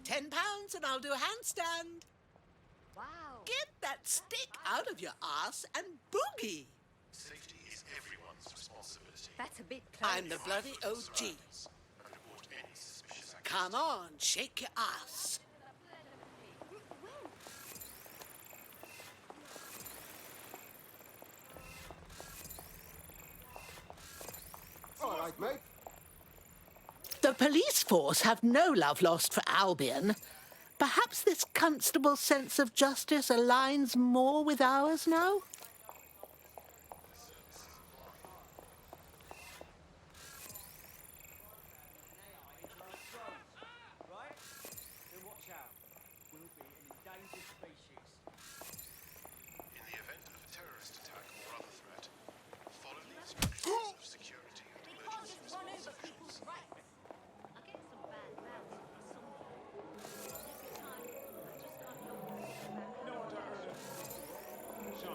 £10 and I'll do a handstand. Wow. Get that stick out of your ass and boogie. Safety is everyone's responsibility. That's a bit close. I'm the bloody OG. Come on, shake your ass. All right, mate. The police force have no love lost for Albion. Perhaps this constable's sense of justice aligns more with ours now? Right? Then watch out. We'll be an endangered species. In the event of a terrorist attack or other threat, follow the instructions of security and emergency response officials. Shall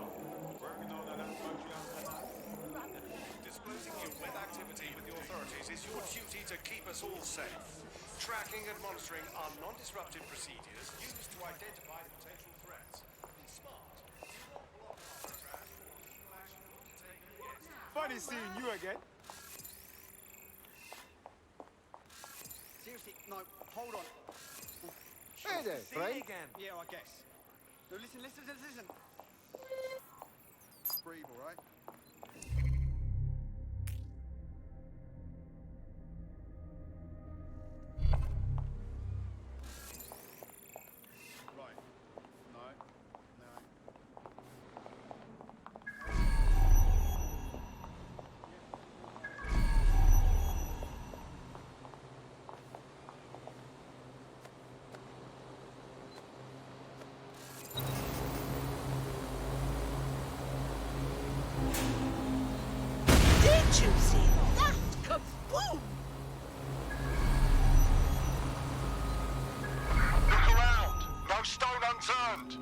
It is your duty to keep us all safe. Tracking and monitoring are non-disruptive procedures used to identify potential threats. Be smart. Do not block our track or legal action undertaken against. Funny seeing you again. Seriously, no, hold on. Hey there, See Frank. me again. Yeah, I guess. No, listen. Breathe, all right? Right. No. Did you see that? Kaboom! Look around. No stone unturned.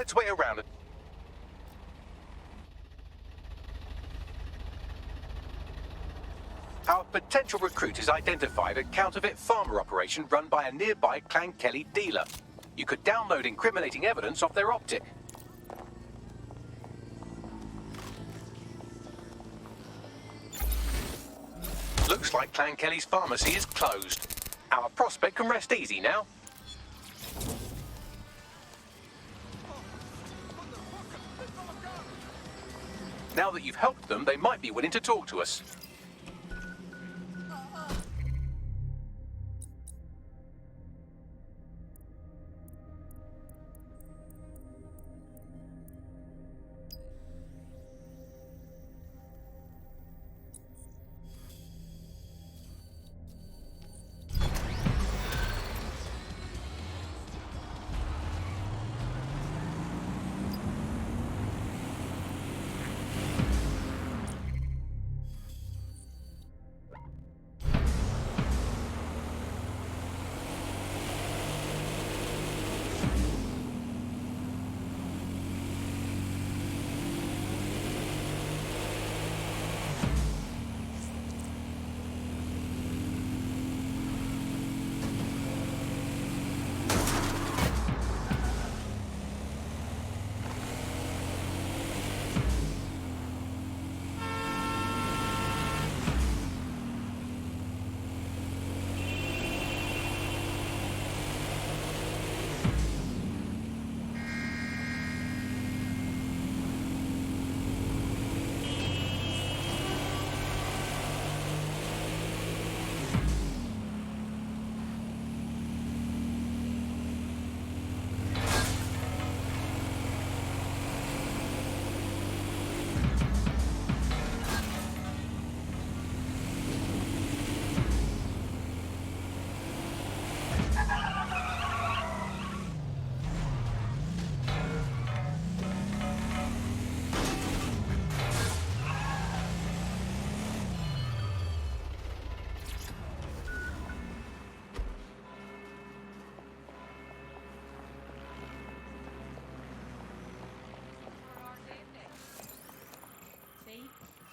Let's wait around. Our potential recruit is identified a counterfeit farmer operation run by a nearby Clan Kelly dealer. You could download incriminating evidence off their optic. Looks like Clan Kelly's pharmacy is closed. Our prospect can rest easy now. Now that you've helped them, they might be willing to talk to us.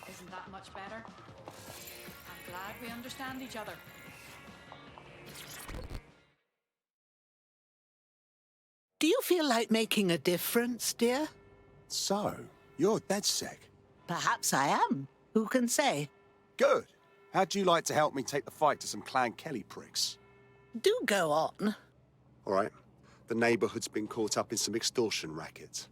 Isn't that much better? I'm glad we understand each other. Do you feel like making a difference, dear? So, you're DedSec? Perhaps I am. Who can say? Good. How'd you like to help me take the fight to some Clan Kelly pricks? Do go on. All right. The neighborhood's been caught up in some extortion rackets.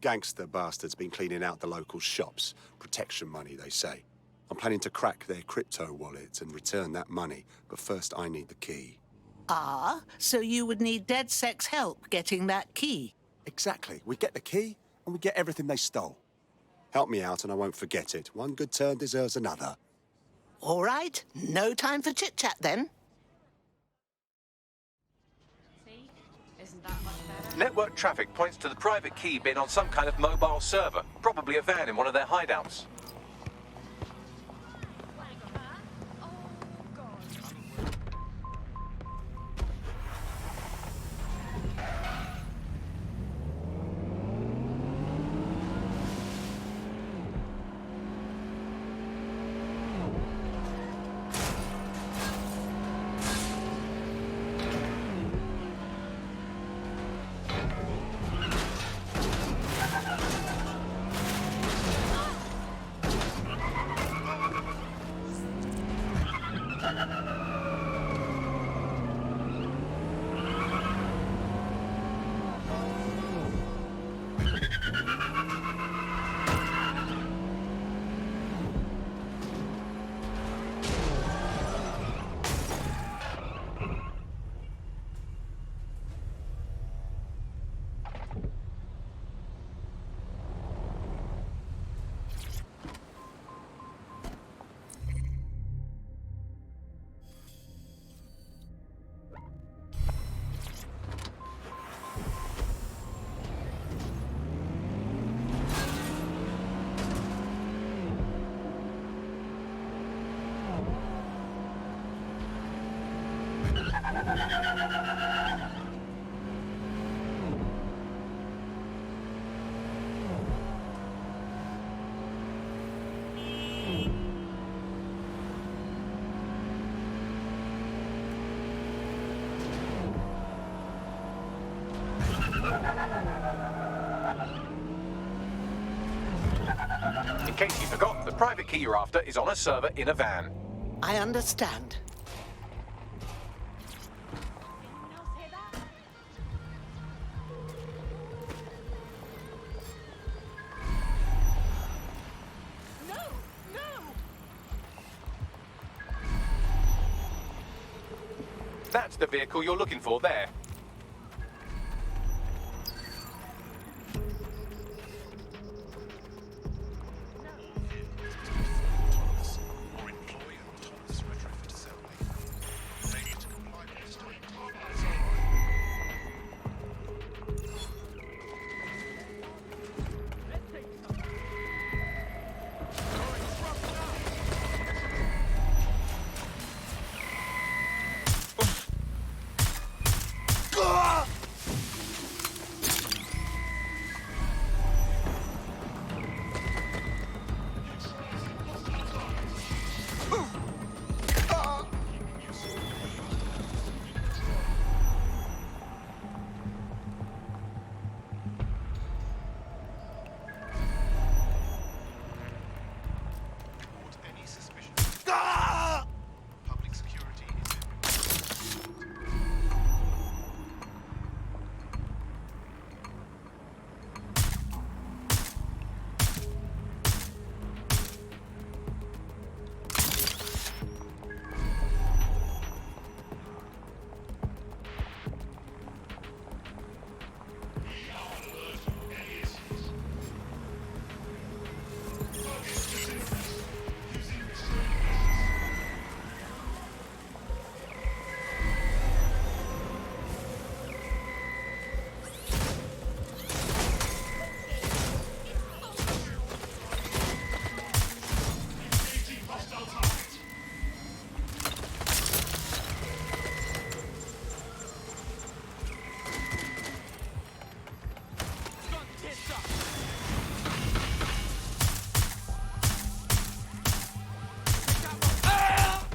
Gangster bastards been cleaning out the local shops. Protection money, they say. I'm planning to crack their crypto wallets and return that money, but first I need the key. Ah, so you would need DedSec's help getting that key? Exactly. We get the key, and we get everything they stole. Help me out and I won't forget it. One good turn deserves another. All right. No time for chit-chat then. See? Isn't that much better? Network traffic points to the private key being on some kind of mobile server, probably a van in one of their hideouts. case you forgot, the private key you're after is on a server in a van. I understand. That's the vehicle you're looking for there. Or employ an autonomous retrofit assembly. Failure to comply with this directive is any suspicion. Public security is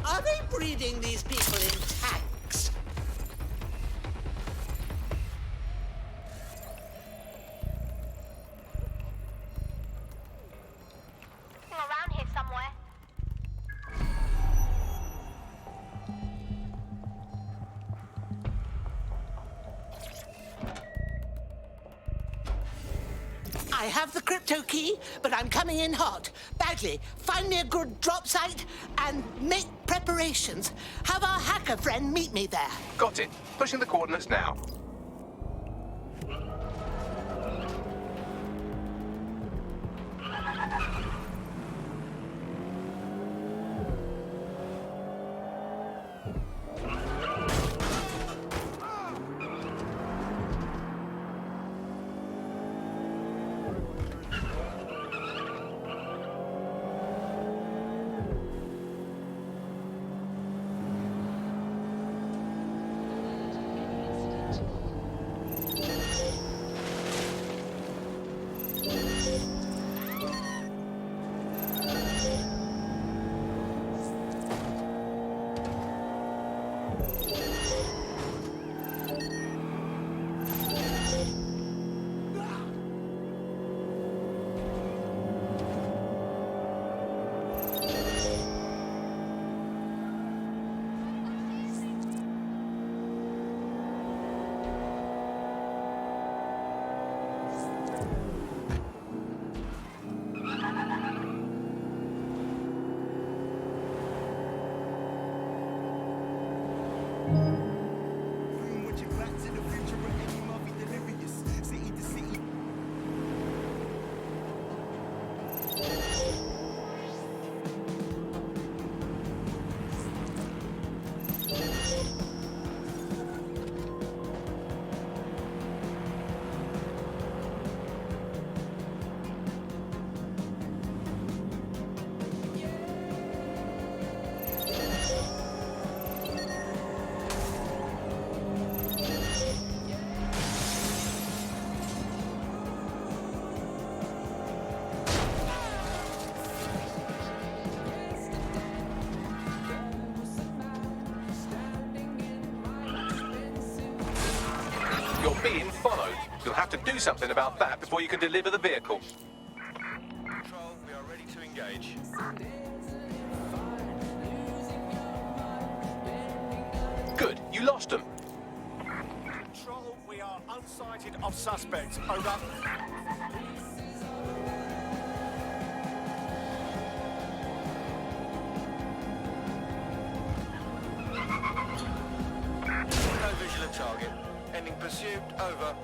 Are they breeding these people in tanks? Around here somewhere. I have the crypto key, but I'm coming in hot. Bagley, find me a good drop site and make preparations. Have our hacker friend meet me there. Got it. Pushing the coordinates now. You're being followed. You'll have to do something about that before you can deliver the vehicle. Control, we are ready to engage. Good, you lost them. Control, we are unsighted of suspects. Over. No visual of target. Ending pursuit. Over.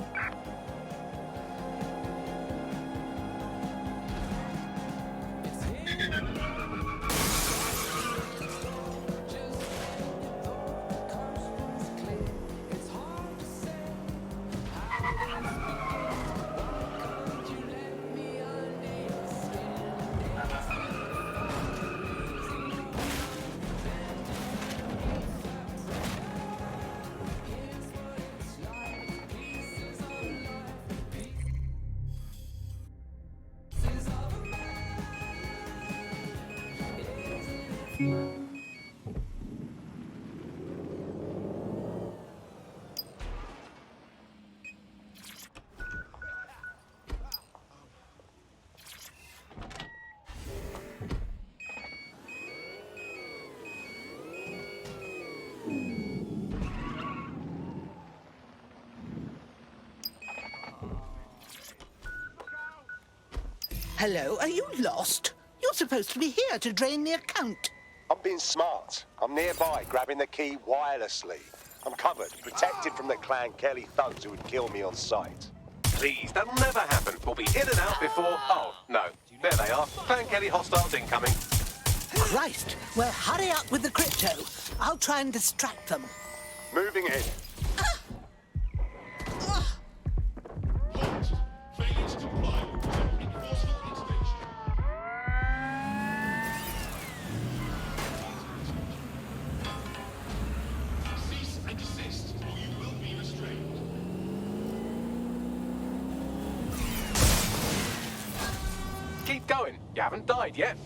Hello, are you lost? You're supposed to be here to drain the account. I'm being smart. I'm nearby, grabbing the key wirelessly. I'm covered, protected from the Clan Kelly thugs who would kill me on sight. Please, that'll never happen. We'll be in and out before... Oh, no. There they are. Clan Kelly hostiles incoming. Christ! Well, hurry up with the crypto. I'll try and distract them. Moving in. Keep going. You haven't died yet.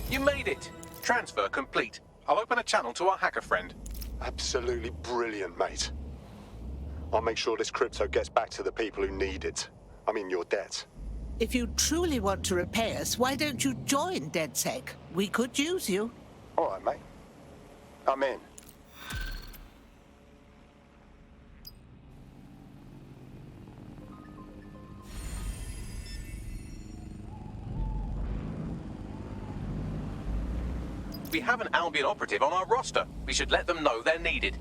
You made it. Transfer complete. I'll open a channel to our hacker friend. Absolutely brilliant, mate. I'll make sure this crypto gets back to the people who need it. I'm in your debt. If you truly want to repay us, why don't you join DedSec? We could use you. All right, mate. I'm in. We have an Albion operative on our roster. We should let them know they're needed.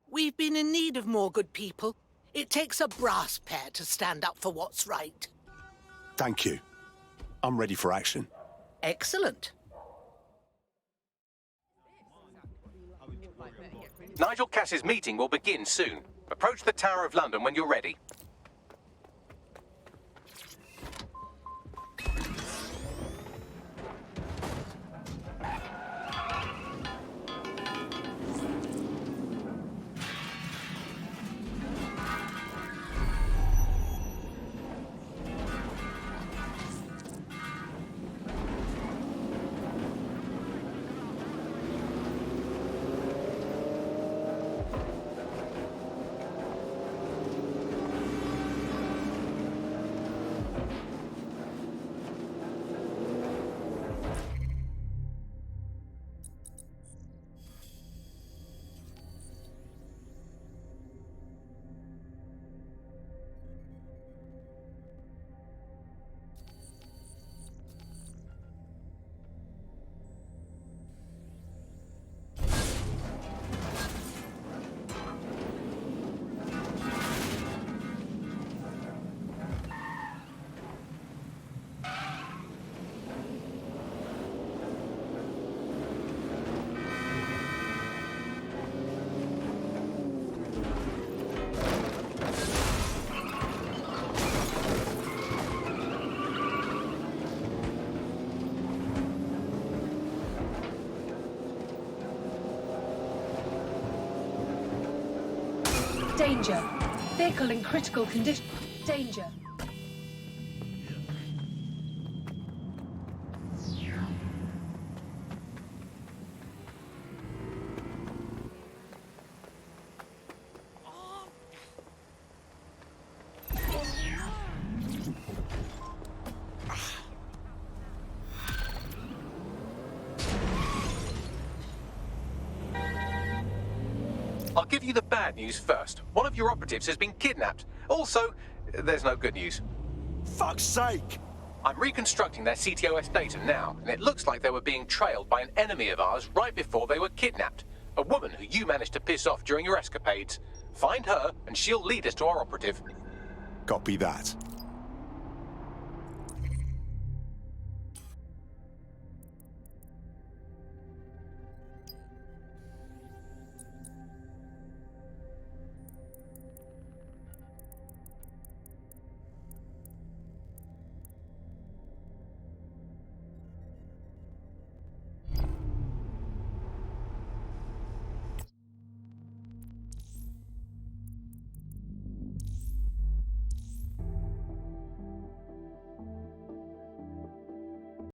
We've been in need of more good people. It takes a brass pair to stand up for what's right. Thank you. I'm ready for action. Excellent. Nigel Cass's meeting will begin soon. Approach the Tower of London when you're ready. Danger. Vehicle in critical condition. Danger. I'll give you the bad news first. One of your operatives has been kidnapped. Also, there's no good news. Fuck's sake! I'm reconstructing their CTOS data now, and it looks like they were being trailed by an enemy of ours right before they were kidnapped. A woman who you managed to piss off during your escapades. Find her, and she'll lead us to our operative. Copy that.